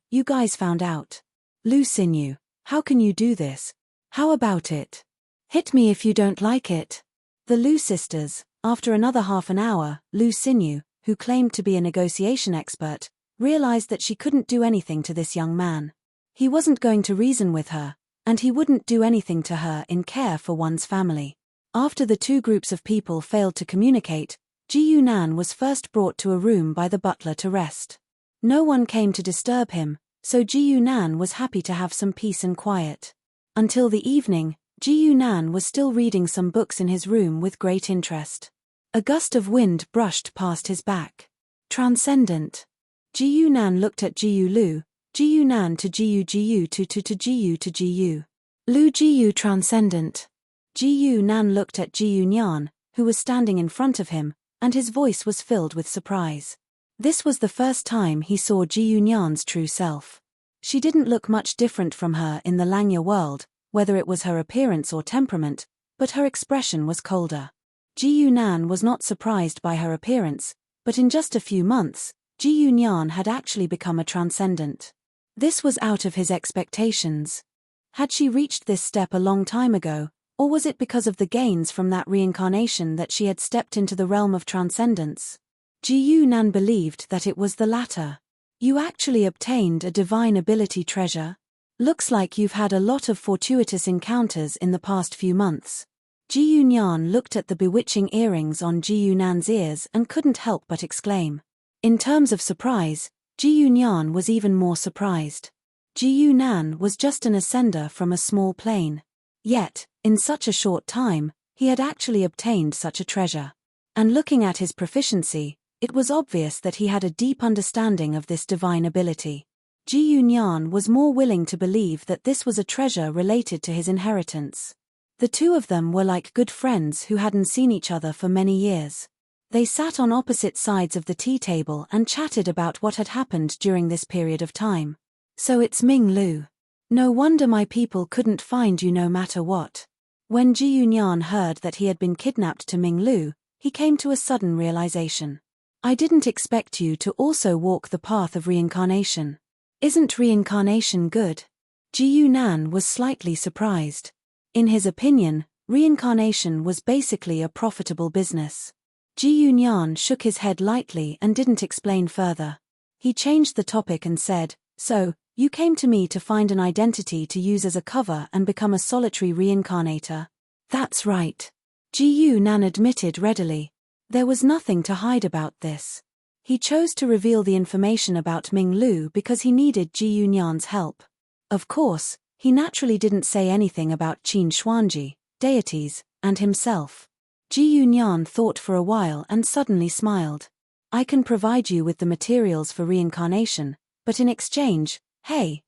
You guys found out. Lu Xinyu, how can you do this? How about it? Hit me if you don't like it. The Lu sisters, after another half an hour, Lu Xinyu, who claimed to be a negotiation expert, realized that she couldn't do anything to this young man. He wasn't going to reason with her, and he wouldn't do anything to her in care for one's family. After the two groups of people failed to communicate, Ji Yunan was first brought to a room by the butler to rest. No one came to disturb him, so Ji Yunan was happy to have some peace and quiet. Until the evening, Ji Yunan was still reading some books in his room with great interest. A gust of wind brushed past his back. Transcendent. Ji Yunan looked at Ji Lu, Ji Yunan to Ji Yu to Ji to Ji Lu Ji transcendent. Ji Yunan looked at Ji Yunyan, who was standing in front of him, and his voice was filled with surprise. This was the first time he saw Ji Yunyan's true self. She didn't look much different from her in the Langya world, whether it was her appearance or temperament, but her expression was colder. Ji Yunan was not surprised by her appearance, but in just a few months, Ji Yunyan had actually become a transcendent. This was out of his expectations. Had she reached this step a long time ago, or was it because of the gains from that reincarnation that she had stepped into the realm of transcendence? Ji Yunan believed that it was the latter. You actually obtained a divine ability treasure? Looks like you've had a lot of fortuitous encounters in the past few months. Ji Yunyan looked at the bewitching earrings on Ji Yunan's ears and couldn't help but exclaim. In terms of surprise, Ji Yunyan was even more surprised. Ji Yunan was just an ascender from a small plane. Yet, in such a short time, he had actually obtained such a treasure. And looking at his proficiency, it was obvious that he had a deep understanding of this divine ability. Ji Yunyan was more willing to believe that this was a treasure related to his inheritance. The two of them were like good friends who hadn't seen each other for many years. They sat on opposite sides of the tea table and chatted about what had happened during this period of time. So it's Ming Lu. No wonder my people couldn't find you no matter what. When Ji Yunyan heard that he had been kidnapped to Ming Lu, he came to a sudden realization. I didn't expect you to also walk the path of reincarnation. Isn't reincarnation good? Ji Yunan was slightly surprised. In his opinion, reincarnation was basically a profitable business. Ji Yunyan shook his head lightly and didn't explain further. He changed the topic and said, So, you came to me to find an identity to use as a cover and become a solitary reincarnator. That's right. Ji Yunan admitted readily. There was nothing to hide about this. He chose to reveal the information about Ming Lu because he needed Ji Yunyan's help. Of course, he naturally didn't say anything about Qin Xuanji, deities, and himself. Ji Yunyan thought for a while and suddenly smiled. I can provide you with the materials for reincarnation, but in exchange, hey,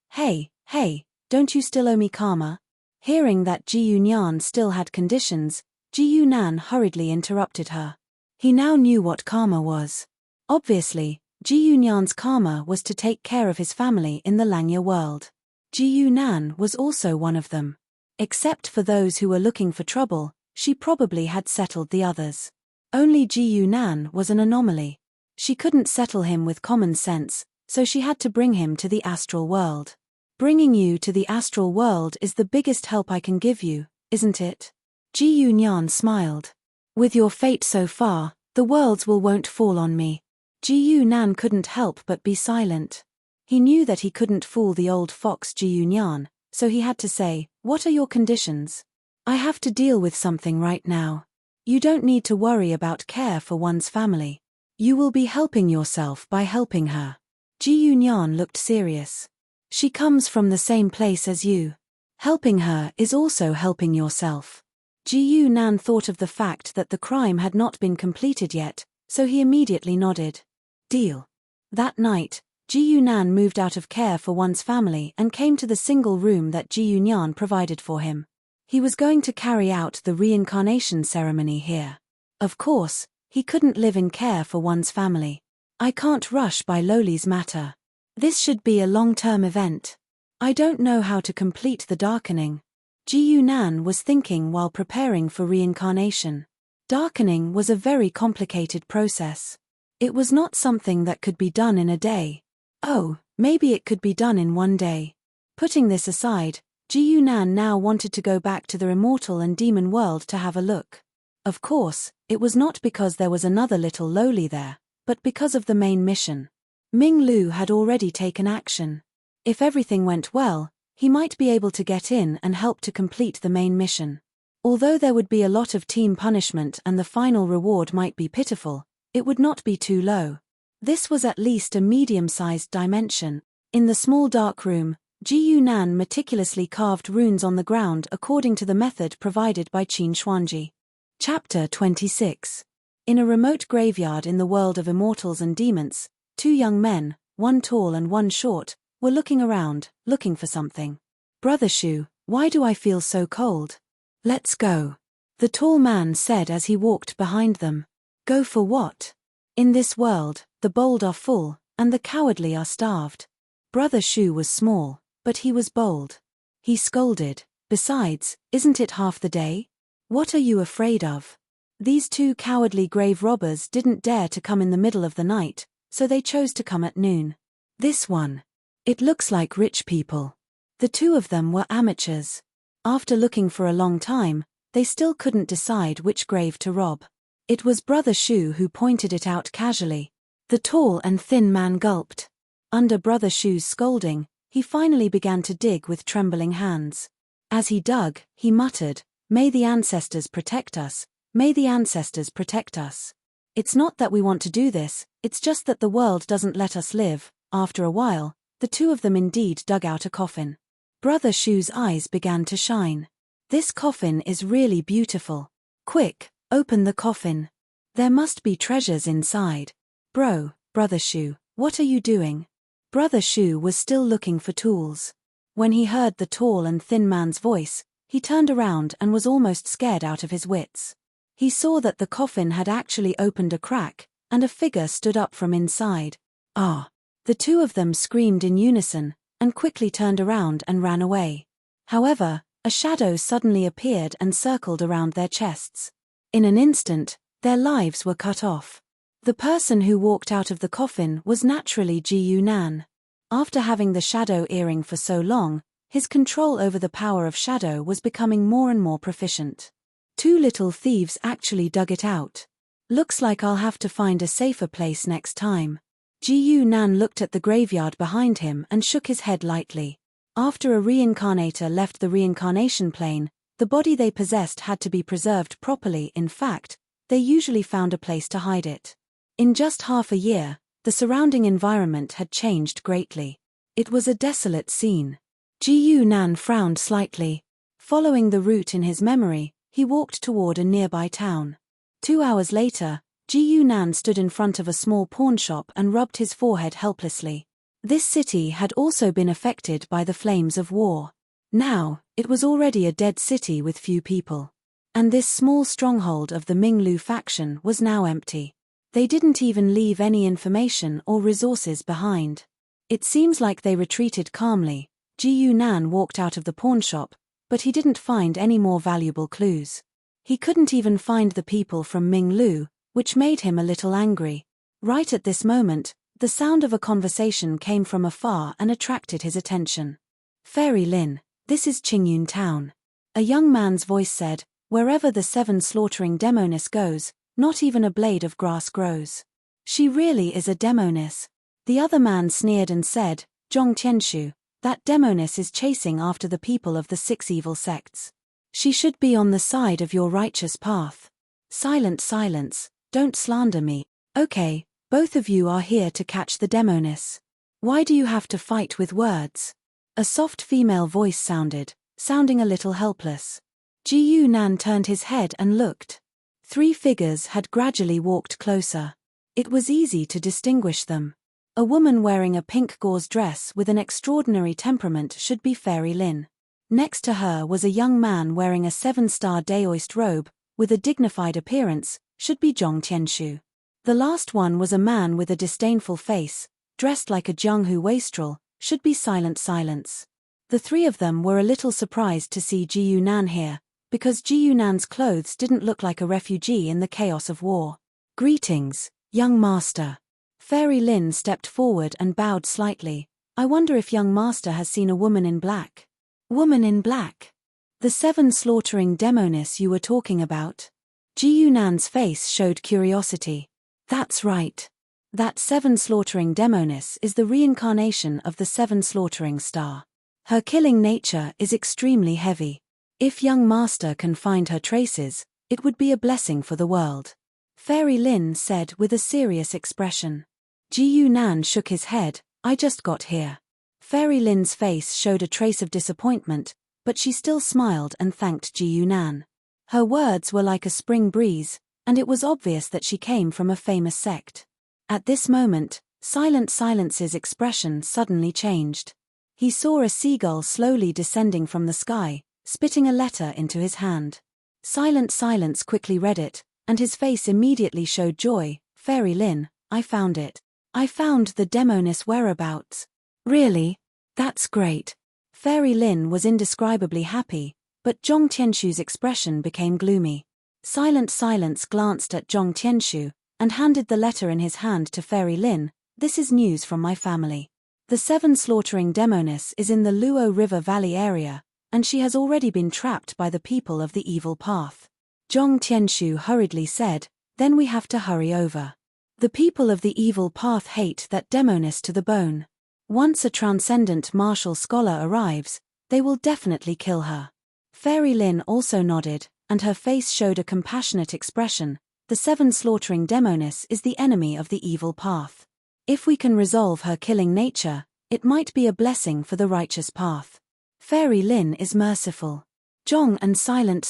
don't you still owe me karma? Hearing that Ji Yunyan still had conditions, Ji Yunan hurriedly interrupted her. He now knew what karma was. Obviously, Ji Yunyan's karma was to take care of his family in the Langya world. Ji Yunan was also one of them. Except for those who were looking for trouble, she probably had settled the others. Only Ji Yunan was an anomaly. She couldn't settle him with common sense, so she had to bring him to the astral world. Bringing you to the astral world is the biggest help I can give you, isn't it? Ji Yunyan smiled. With your fate so far, the worlds won't fall on me. Ji Yunan couldn't help but be silent. He knew that he couldn't fool the old fox Ji Yunyan, so he had to say, What are your conditions? I have to deal with something right now. You don't need to worry about care for one's family. You will be helping yourself by helping her. Ji Yunyan looked serious. She comes from the same place as you. Helping her is also helping yourself. Ji Yunan thought of the fact that the crime had not been completed yet, so he immediately nodded. Deal. That night, Ji Yunan moved out of care for one's family and came to the single room that Ji Yunyan provided for him. He was going to carry out the reincarnation ceremony here. Of course, He couldn't live in care for one's family. I can't rush by Loli's matter. This should be a long-term event. I don't know how to complete the darkening. Ji Nan was thinking while preparing for reincarnation. Darkening was a very complicated process. It was not something that could be done in a day. Oh, maybe it could be done in one day. Putting this aside, Ji Nan now wanted to go back to the immortal and demon world to have a look. Of course, it was not because there was another little Loli there, but because of the main mission. Ming Lu had already taken action. If everything went well, he might be able to get in and help to complete the main mission. Although there would be a lot of team punishment and the final reward might be pitiful, it would not be too low. This was at least a medium-sized dimension. In the small dark room, Ji Nan meticulously carved runes on the ground according to the method provided by Qin Xuanji. Chapter 26. In a remote graveyard in the world of immortals and demons, two young men, one tall and one short, were looking around, looking for something. Brother Shu, why do I feel so cold? Let's go. The tall man said as he walked behind them. Go for what? In this world, the bold are full, and the cowardly are starved. Brother Shu was small, but he was bold. He scolded, besides, isn't it half the day? What are you afraid of? These two cowardly grave robbers didn't dare to come in the middle of the night, so they chose to come at noon. This one. It looks like rich people. The two of them were amateurs. After looking for a long time, they still couldn't decide which grave to rob. It was Brother Shu who pointed it out casually. The tall and thin man gulped. Under Brother Shu's scolding, he finally began to dig with trembling hands. As he dug, he muttered, "May the ancestors protect us, may the ancestors protect us. It's not that we want to do this, it's just that the world doesn't let us live." After a while, the two of them indeed dug out a coffin. Brother Shu's eyes began to shine. This coffin is really beautiful. Quick, open the coffin. There must be treasures inside. Brother Shu, what are you doing? Brother Shu was still looking for tools. When he heard the tall and thin man's voice, he turned around and was almost scared out of his wits. He saw that the coffin had actually opened a crack, and a figure stood up from inside. Ah! The two of them screamed in unison, and quickly turned around and ran away. However, a shadow suddenly appeared and circled around their chests. In an instant, their lives were cut off. The person who walked out of the coffin was naturally Ji Nan. After having the shadow earring for so long, his control over the power of shadow was becoming more and more proficient. Two little thieves actually dug it out. Looks like I'll have to find a safer place next time. Ji Nan looked at the graveyard behind him and shook his head lightly. After a reincarnator left the reincarnation plane, the body they possessed had to be preserved properly. In fact, they usually found a place to hide it. In just half a year, the surrounding environment had changed greatly. It was a desolate scene. Ji Nan frowned slightly. Following the route in his memory, he walked toward a nearby town. 2 hours later, Ji Nan stood in front of a small pawn shop and rubbed his forehead helplessly. This city had also been affected by the flames of war. Now, it was already a dead city with few people. And this small stronghold of the Ming Lu faction was now empty. They didn't even leave any information or resources behind. It seems like they retreated calmly. Ji Nan walked out of the pawn shop, but he didn't find any more valuable clues. He couldn't even find the people from Ming Lu, which made him a little angry. Right at this moment, the sound of a conversation came from afar and attracted his attention. "Fairy Lin, this is Qingyun Town." A young man's voice said, "Wherever the 7 slaughtering demoness goes, not even a blade of grass grows. She really is a demoness." The other man sneered and said, "Zhong Tianshu, that demoness is chasing after the people of the 6 evil sects. She should be on the side of your righteous path." Silence, don't slander me. Okay, both of you are here to catch the demoness. Why do you have to fight with words? A soft female voice sounding a little helpless. Ji Nan turned his head and looked. 3 figures had gradually walked closer. It was easy to distinguish them. A woman wearing a pink gauze dress with an extraordinary temperament should be Fairy Lin. Next to her was a young man wearing a 7-star Daoist robe, with a dignified appearance, should be Zhong Tianshu. The last one was a man with a disdainful face, dressed like a Jianghu wastrel, should be silence. The three of them were a little surprised to see Ji Yunan here, because Ji Yunan's clothes didn't look like a refugee in the chaos of war. Greetings, young master. Fairy Lin stepped forward and bowed slightly. I wonder if young master has seen a woman in black. Woman in black? The 7 slaughtering demoness you were talking about? Ji Yunan's face showed curiosity. That's right. That 7 slaughtering demoness is the reincarnation of the 7 slaughtering star. Her killing nature is extremely heavy. If young master can find her traces, it would be a blessing for the world. Fairy Lin said with a serious expression. Ji Yunan shook his head. I just got here. Fairy Lin's face showed a trace of disappointment, but she still smiled and thanked Ji Yunan. Her words were like a spring breeze, and it was obvious that she came from a famous sect. At this moment, Silence's expression suddenly changed. He saw a seagull slowly descending from the sky, spitting a letter into his hand. Silence quickly read it, and his face immediately showed joy. Fairy Lin, I found it. I found the demoness whereabouts. Really? That's great. Fairy Lin was indescribably happy, but Zhong Tianshu's expression became gloomy. Silence glanced at Zhong Tianshu, and handed the letter in his hand to Fairy Lin. This is news from my family. The 7 slaughtering demoness is in the Luo River Valley area, and she has already been trapped by the people of the evil path. Zhong Tianshu hurriedly said, then we have to hurry over. The people of the evil path hate that demoness to the bone. Once a transcendent martial scholar arrives, they will definitely kill her. Fairy Lin also nodded, and her face showed a compassionate expression. The 7 slaughtering demoness is the enemy of the evil path. If we can resolve her killing nature, it might be a blessing for the righteous path. Fairy Lin is merciful. Zhong and Silence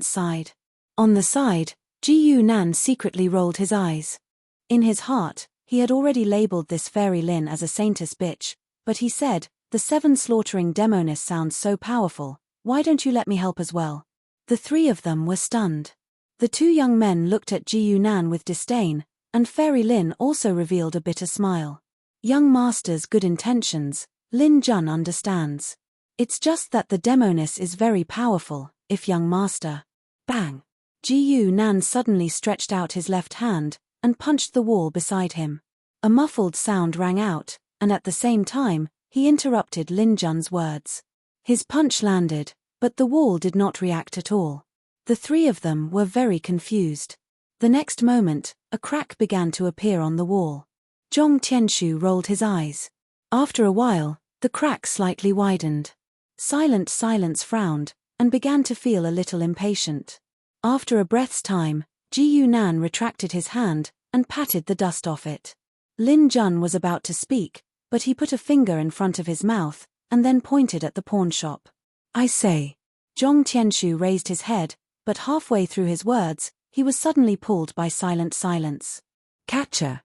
sighed. On the side, Ji Yunan secretly rolled his eyes. In his heart, he had already labeled this Fairy Lin as a saintess bitch, but he said, the 7 slaughtering demoness sounds so powerful, why don't you let me help as well? The 3 of them were stunned. The 2 young men looked at Ji Yunan with disdain, and Fairy Lin also revealed a bitter smile. Young master's good intentions, Lin Jun understands. It's just that the demoness is very powerful, if young master. Bang! Ji Yunan suddenly stretched out his left hand, and punched the wall beside him. A muffled sound rang out, and at the same time, he interrupted Lin Jun's words. His punch landed, but the wall did not react at all. The 3 of them were very confused. The next moment, a crack began to appear on the wall. Zhong Tianshu rolled his eyes. After a while, the crack slightly widened. Silence frowned, and began to feel a little impatient. After a breath's time, Ji Yunan retracted his hand, and patted the dust off it. Lin Jun was about to speak, but he put a finger in front of his mouth, and then pointed at the pawn shop. I say. Zhong Tianshu raised his head, but halfway through his words, he was suddenly pulled by silence. Catcher.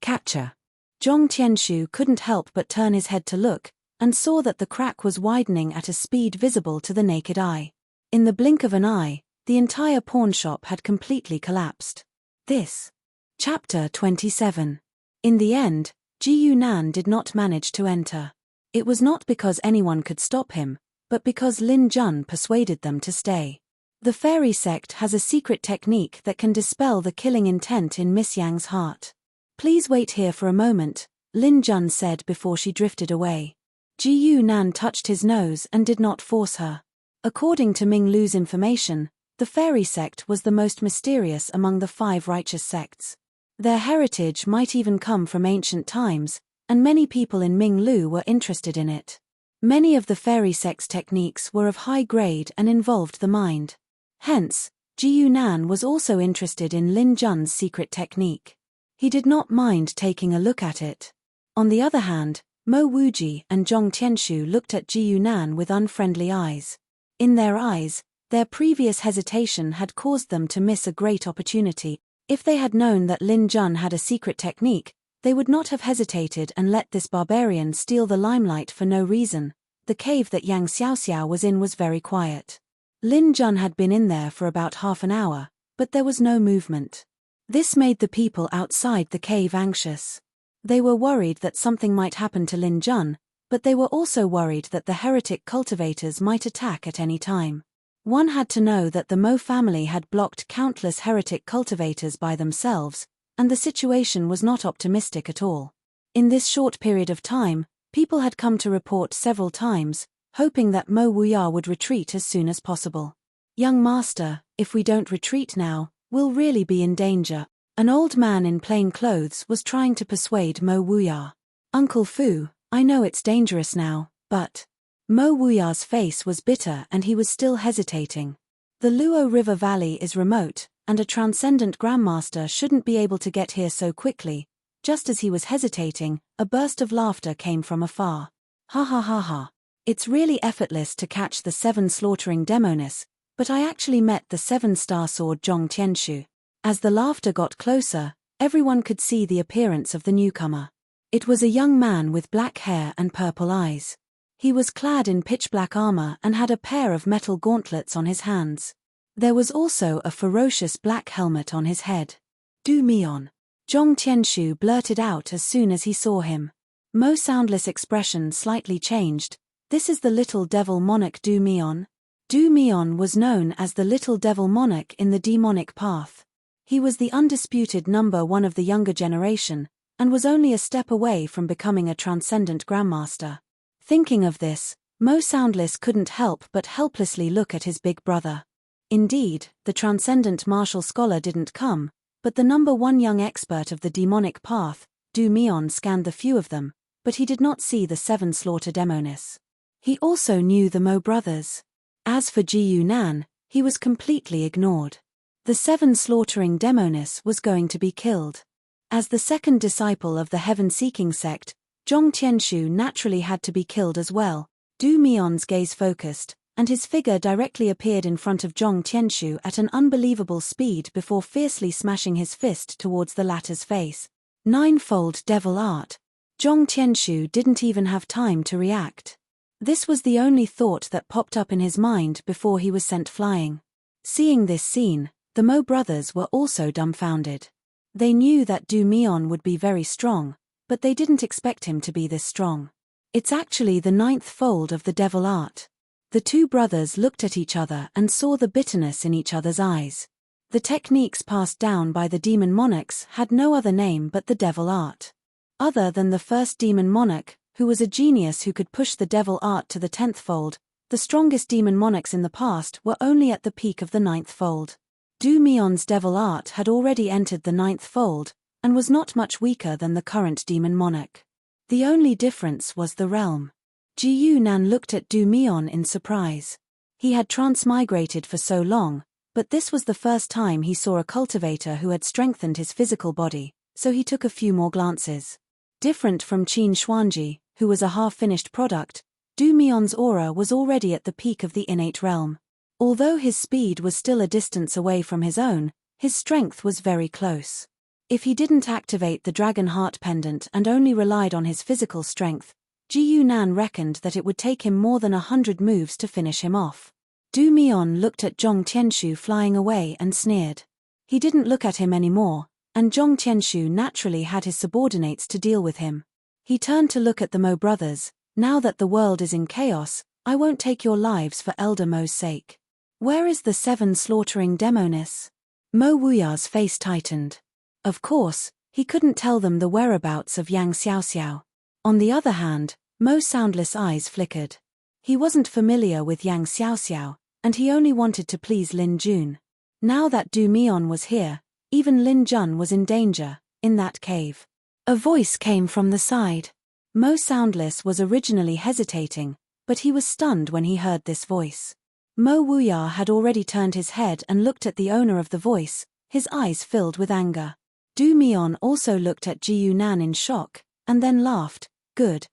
Zhong Tianshu couldn't help but turn his head to look, and saw that the crack was widening at a speed visible to the naked eye. In the blink of an eye, the entire pawn shop had completely collapsed. This. Chapter 27. In the end, Ji Yunan did not manage to enter. It was not because anyone could stop him, but because Lin Jun persuaded them to stay. The fairy sect has a secret technique that can dispel the killing intent in Miss Yang's heart. Please wait here for a moment, Lin Jun said before she drifted away. Ji Yunan touched his nose and did not force her. According to Ming Lu's information, the fairy sect was the most mysterious among the 5 righteous sects. Their heritage might even come from ancient times, and many people in Ming Lu were interested in it. Many of the fairy sect's techniques were of high grade and involved the mind. Hence, Ji Yunan was also interested in Lin Jun's secret technique. He did not mind taking a look at it. On the other hand, Mo Wuji and Zhong Tianshu looked at Ji Yunan with unfriendly eyes. In their eyes, their previous hesitation had caused them to miss a great opportunity. If they had known that Lin Jun had a secret technique, they would not have hesitated and let this barbarian steal the limelight for no reason. The cave that Yang Xiaoxiao was in was very quiet. Lin Jun had been in there for about half an hour, but there was no movement. This made the people outside the cave anxious. They were worried that something might happen to Lin Jun, but they were also worried that the heretic cultivators might attack at any time. One had to know that the Mo family had blocked countless heretic cultivators by themselves, and the situation was not optimistic at all. In this short period of time, people had come to report several times, hoping that Mo Wuya would retreat as soon as possible. "Young master, if we don't retreat now, we'll really be in danger." An old man in plain clothes was trying to persuade Mo Wuya. "Uncle Fu, I know it's dangerous now, but..." Mo Wuya's face was bitter and he was still hesitating. The Luo River Valley is remote, and a transcendent grandmaster shouldn't be able to get here so quickly. Just as he was hesitating, a burst of laughter came from afar. "Ha ha ha ha. It's really effortless to catch the 7 slaughtering demonis, but I actually met the 7-star sword Zhong Tianshu." As the laughter got closer, everyone could see the appearance of the newcomer. It was a young man with black hair and purple eyes. He was clad in pitch-black armor and had a pair of metal gauntlets on his hands. There was also a ferocious black helmet on his head. "Du Mion," Zhong Tianshu blurted out as soon as he saw him. Mo's soundless expression slightly changed. "This is the little devil monarch Du Mion." Du Mion was known as the little devil monarch in the demonic path. He was the undisputed number 1 of the younger generation, and was only a step away from becoming a transcendent grandmaster. Thinking of this, Mo Soundless couldn't help but helplessly look at his big brother. Indeed, the transcendent martial scholar didn't come, but the number 1 young expert of the demonic path, Du Mion, scanned the few of them, but he did not see the 7 slaughter demonis. He also knew the Mo brothers. As for Ji Yunan, he was completely ignored. The 7 slaughtering demonis was going to be killed. As the second disciple of the heaven-seeking sect, Zhong Tianshu naturally had to be killed as well. Du Mion's gaze focused, and his figure directly appeared in front of Zhong Tianshu at an unbelievable speed before fiercely smashing his fist towards the latter's face. 9-fold devil art. Zhong Tianshu didn't even have time to react. This was the only thought that popped up in his mind before he was sent flying. Seeing this scene, the Mo brothers were also dumbfounded. They knew that Du Mion would be very strong, but they didn't expect him to be this strong. "It's actually the 9th fold of the devil art." The 2 brothers looked at each other and saw the bitterness in each other's eyes. The techniques passed down by the demon monarchs had no other name but the devil art. Other than the first demon monarch, who was a genius who could push the devil art to the 10th fold, the strongest demon monarchs in the past were only at the peak of the 9th fold. Du Mion's devil art had already entered the 9th fold, and was not much weaker than the current demon monarch. The only difference was the realm. Ji Yunan looked at Du Mion in surprise. He had transmigrated for so long, but this was the first time he saw a cultivator who had strengthened his physical body, so he took a few more glances. Different from Qin Xuanji, who was a half-finished product, Du Mion's aura was already at the peak of the innate realm. Although his speed was still a distance away from his own, his strength was very close. If he didn't activate the Dragon Heart Pendant and only relied on his physical strength, Ji Yunan reckoned that it would take him more than 100 moves to finish him off. Du Mion looked at Zhong Tianshu flying away and sneered. He didn't look at him anymore, and Zhong Tianshu naturally had his subordinates to deal with him. He turned to look at the Mo brothers. "Now that the world is in chaos, I won't take your lives for Elder Mo's sake. Where is the 7 slaughtering demonis?" Mo Wuya's face tightened. Of course, he couldn't tell them the whereabouts of Yang Xiaoxiao. On the other hand, Mo's soundless eyes flickered. He wasn't familiar with Yang Xiaoxiao, and he only wanted to please Lin Jun. Now that Du Mion was here, even Lin Jun was in danger, in that cave. A voice came from the side. Mo Soundless was originally hesitating, but he was stunned when he heard this voice. Mo Wuya had already turned his head and looked at the owner of the voice, his eyes filled with anger. Du Mion also looked at Ji Yunan in shock, and then laughed. "Good.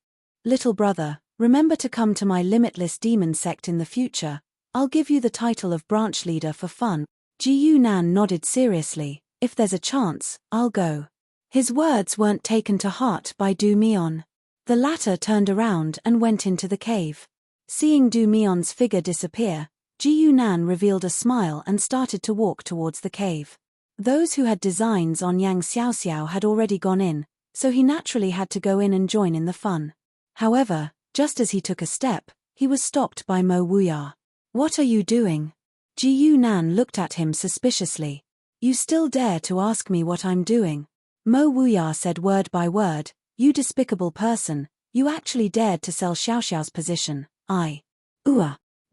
Little brother, remember to come to my limitless demon sect in the future. I'll give you the title of branch leader for fun." Ji Yunan nodded seriously. "If there's a chance, I'll go." His words weren't taken to heart by Du Mion. The latter turned around and went into the cave. Seeing Du Mion's figure disappear, Ji Yunan revealed a smile and started to walk towards the cave. Those who had designs on Yang Xiaoxiao had already gone in, so he naturally had to go in and join in the fun. However, just as he took a step, he was stopped by Mo Wuya. "What are you doing?" Ji Yunan looked at him suspiciously. "You still dare to ask me what I'm doing?" Mo Wuya said word by word, "You despicable person, you actually dared to sell Xiaoxiao's position."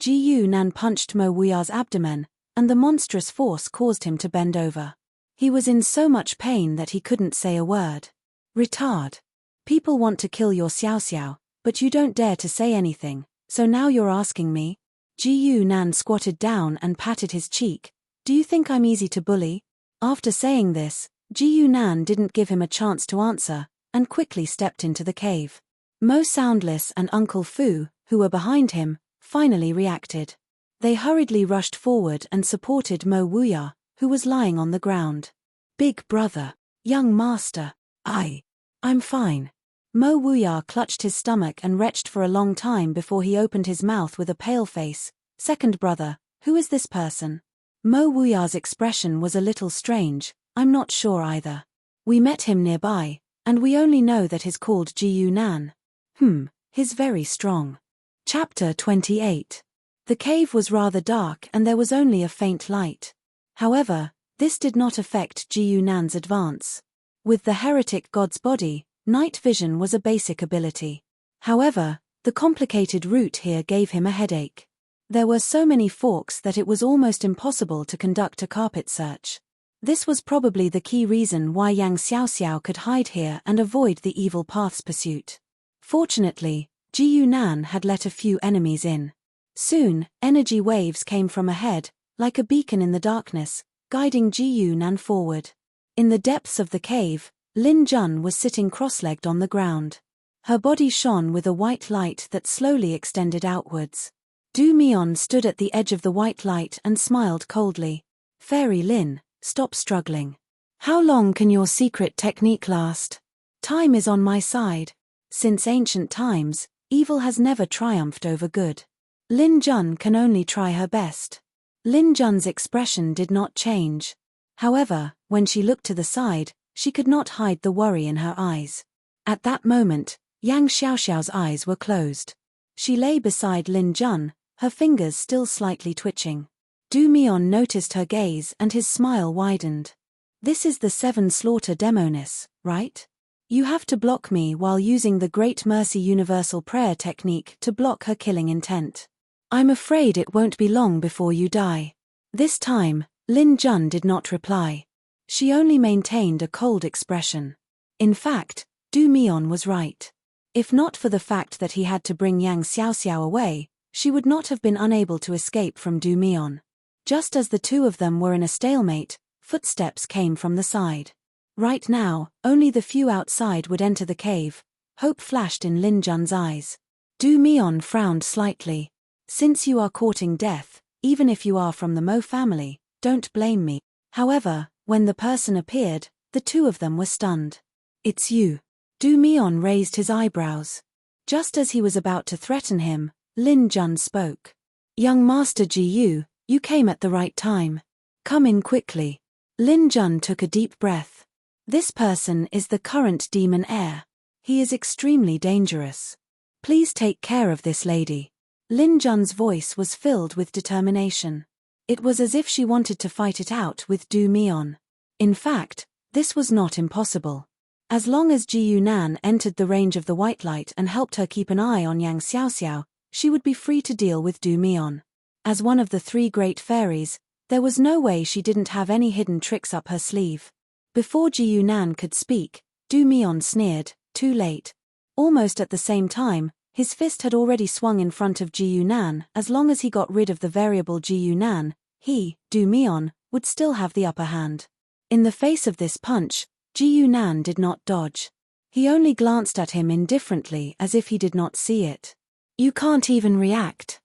Ji Yunan punched Mo Wuya's abdomen, and the monstrous force caused him to bend over. He was in so much pain that he couldn't say a word. "Retard. People want to kill your Xiaoxiao, but you don't dare to say anything, so now you're asking me?" Ji Yunan squatted down and patted his cheek. "Do you think I'm easy to bully?" After saying this, Ji Yunan didn't give him a chance to answer, and quickly stepped into the cave. Mo Soundless and Uncle Fu, who were behind him, finally reacted. They hurriedly rushed forward and supported Mo Wuya, who was lying on the ground. "Big brother. Young master. I'm fine." Mo Wuya clutched his stomach and retched for a long time before he opened his mouth with a pale face. "Second brother, who is this person?" Mo Wuya's expression was a little strange. "I'm not sure either. We met him nearby, and we only know that he's called Ji Yunan. He's very strong." Chapter 28. The cave was rather dark and there was only a faint light. However, this did not affect Ji Yunan's advance. With the heretic god's body, night vision was a basic ability. However, the complicated route here gave him a headache. There were so many forks that it was almost impossible to conduct a carpet search. This was probably the key reason why Yang Xiaoxiao could hide here and avoid the evil path's pursuit. Fortunately, Ji Yunan had let a few enemies in. Soon, energy waves came from ahead, like a beacon in the darkness, guiding Ji Yunan forward. In the depths of the cave, Lin Jun was sitting cross-legged on the ground. Her body shone with a white light that slowly extended outwards. Du Mion stood at the edge of the white light and smiled coldly. "Fairy Lin, stop struggling. How long can your secret technique last? Time is on my side. Since ancient times, evil has never triumphed over good. Lin Jun can only try her best." Lin Jun's expression did not change. However, when she looked to the side, she could not hide the worry in her eyes. At that moment, Yang Xiaoxiao's eyes were closed. She lay beside Lin Jun, her fingers still slightly twitching. Du Mion noticed her gaze and his smile widened. "This is the 7 slaughter demonis, right? You have to block me while using the Great Mercy Universal Prayer technique to block her killing intent. I'm afraid it won't be long before you die." This time, Lin Jun did not reply. She only maintained a cold expression. In fact, Du Mion was right. If not for the fact that he had to bring Yang Xiaoxiao away, she would not have been unable to escape from Du Mion. Just as the two of them were in a stalemate, footsteps came from the side. Right now, only the few outside would enter the cave. Hope flashed in Lin Jun's eyes. Du Mion frowned slightly. "Since you are courting death, even if you are from the Mo family, don't blame me." However, when the person appeared, the two of them were stunned. "It's you." Du Mion raised his eyebrows. Just as he was about to threaten him, Lin Jun spoke. "Young Master Ji Yu, you came at the right time. Come in quickly." Lin Jun took a deep breath. "This person is the current demon heir. He is extremely dangerous. Please take care of this lady." Lin Jun's voice was filled with determination. It was as if she wanted to fight it out with Du Mion. In fact, this was not impossible. As long as Ji Yunan entered the range of the white light and helped her keep an eye on Yang Xiaoxiao, she would be free to deal with Du Mion. As one of the 3 great fairies, there was no way she didn't have any hidden tricks up her sleeve. Before Ji Yunan could speak, Du Mion sneered, "Too late." Almost at the same time, his fist had already swung in front of Ji Yunan. As long as he got rid of the variable Ji Yunan, he, Du Mion, would still have the upper hand. In the face of this punch, Ji Yunan did not dodge. He only glanced at him indifferently as if he did not see it. "You can't even react."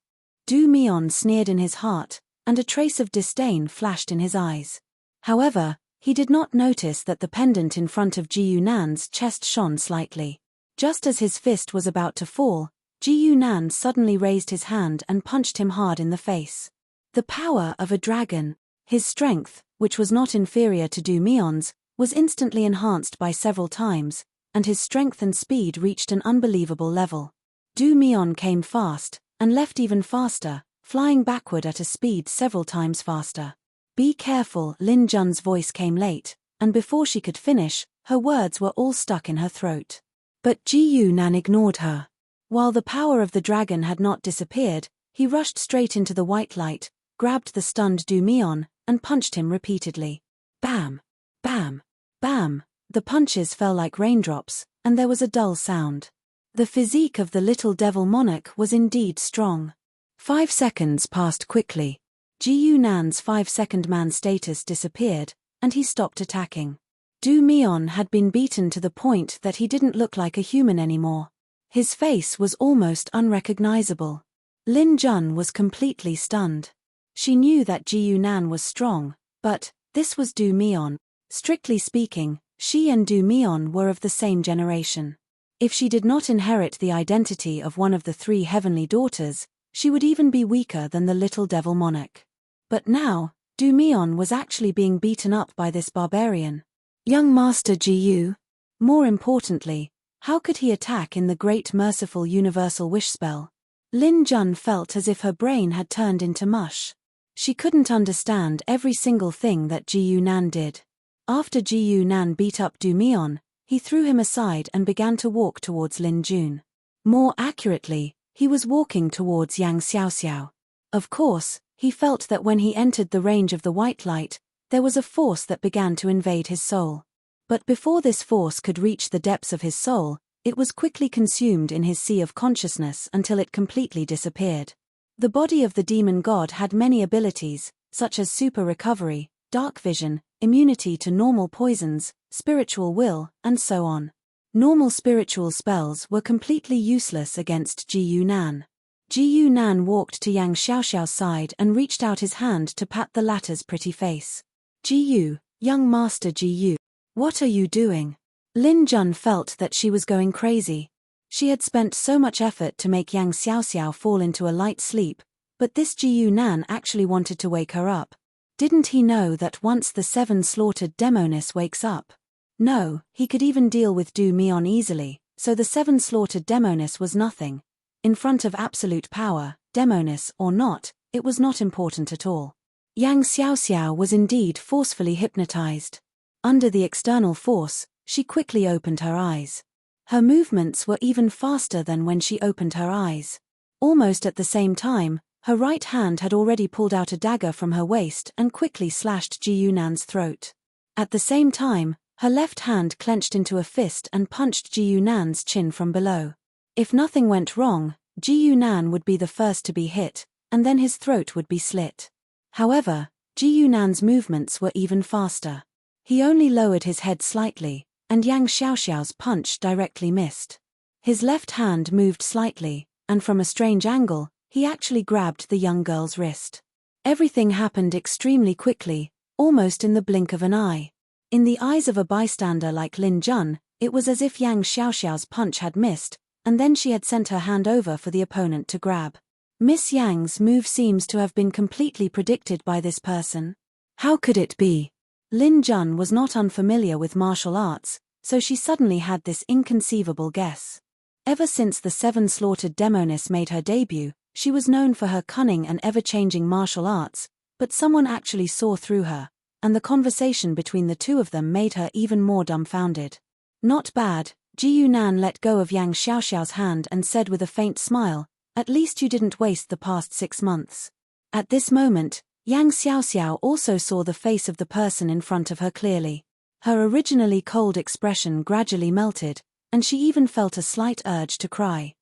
Du Mion sneered in his heart, and a trace of disdain flashed in his eyes. However, he did not notice that the pendant in front of Ji Yunan's chest shone slightly. Just as his fist was about to fall, Ji Yunan suddenly raised his hand and punched him hard in the face. The power of a dragon. His strength, which was not inferior to Du Mion's, was instantly enhanced by several times, and his strength and speed reached an unbelievable level. Du Mion came fast, and left even faster, flying backward at a speed several times faster. Be careful, Lin Jun's voice came late, and before she could finish, her words were all stuck in her throat. But Ji Yunan ignored her. While the power of the dragon had not disappeared, he rushed straight into the white light, grabbed the stunned Du Mion, and punched him repeatedly. Bam! Bam! Bam! The punches fell like raindrops, and there was a dull sound. The physique of the little devil monarch was indeed strong. 5 seconds passed quickly. Ji Yunan's 5-second man status disappeared, and he stopped attacking. Du Mion had been beaten to the point that he didn't look like a human anymore. His face was almost unrecognizable. Lin Jun was completely stunned. She knew that Ji Yunan was strong, but this was Du Mion. Strictly speaking, she and Du Mion were of the same generation. If she did not inherit the identity of one of the 3 heavenly daughters, she would even be weaker than the little devil monarch. But now, Du Mion was actually being beaten up by this barbarian. Young Master Ji Yu. More importantly, how could he attack in the great merciful universal wish spell? Lin Jun felt as if her brain had turned into mush. She couldn't understand every single thing that Ji Yunan did. After Ji Yunan beat up Du Mion, he threw him aside and began to walk towards Lin Jun. More accurately, he was walking towards Yang Xiaoxiao. Of course, he felt that when he entered the range of the white light, there was a force that began to invade his soul. But before this force could reach the depths of his soul, it was quickly consumed in his sea of consciousness until it completely disappeared. The body of the demon god had many abilities, such as super recovery, dark vision, immunity to normal poisons, spiritual will, and so on. Normal spiritual spells were completely useless against Ji Yunan. Ji Yunan walked to Yang Xiaoxiao's side and reached out his hand to pat the latter's pretty face. Ji Yu, young Master Ji Yu, what are you doing? Lin Jun felt that she was going crazy. She had spent so much effort to make Yang Xiaoxiao fall into a light sleep, but this Ji Yunan actually wanted to wake her up. Didn't he know that once the 7 slaughtered demoness wakes up? No, he could even deal with Du Mion easily, so the 7 slaughtered demoness was nothing. In front of absolute power, demoness or not, it was not important at all. Yang Xiaoxiao was indeed forcefully hypnotized. Under the external force, she quickly opened her eyes. Her movements were even faster than when she opened her eyes. Almost at the same time, her right hand had already pulled out a dagger from her waist and quickly slashed Ji Yunan's throat. At the same time, her left hand clenched into a fist and punched Ji Yunan's chin from below. If nothing went wrong, Ji Yunan would be the first to be hit, and then his throat would be slit. However, Ji Yunan's movements were even faster. He only lowered his head slightly, and Yang Xiaoxiao's punch directly missed. His left hand moved slightly, and from a strange angle, he actually grabbed the young girl's wrist. Everything happened extremely quickly, almost in the blink of an eye. In the eyes of a bystander like Lin Jun, it was as if Yang Xiaoxiao's punch had missed, and then she had sent her hand over for the opponent to grab. Miss Yang's move seems to have been completely predicted by this person. How could it be? Lin Jun was not unfamiliar with martial arts, so she suddenly had this inconceivable guess. Ever since the 7 slaughtered demoness made her debut, she was known for her cunning and ever-changing martial arts, but someone actually saw through her, and the conversation between the two of them made her even more dumbfounded. Not bad. Ji Yunan let go of Yang Xiaoxiao's hand and said with a faint smile, "At least you didn't waste the past 6 months." At this moment, Yang Xiaoxiao also saw the face of the person in front of her clearly. Her originally cold expression gradually melted, and she even felt a slight urge to cry.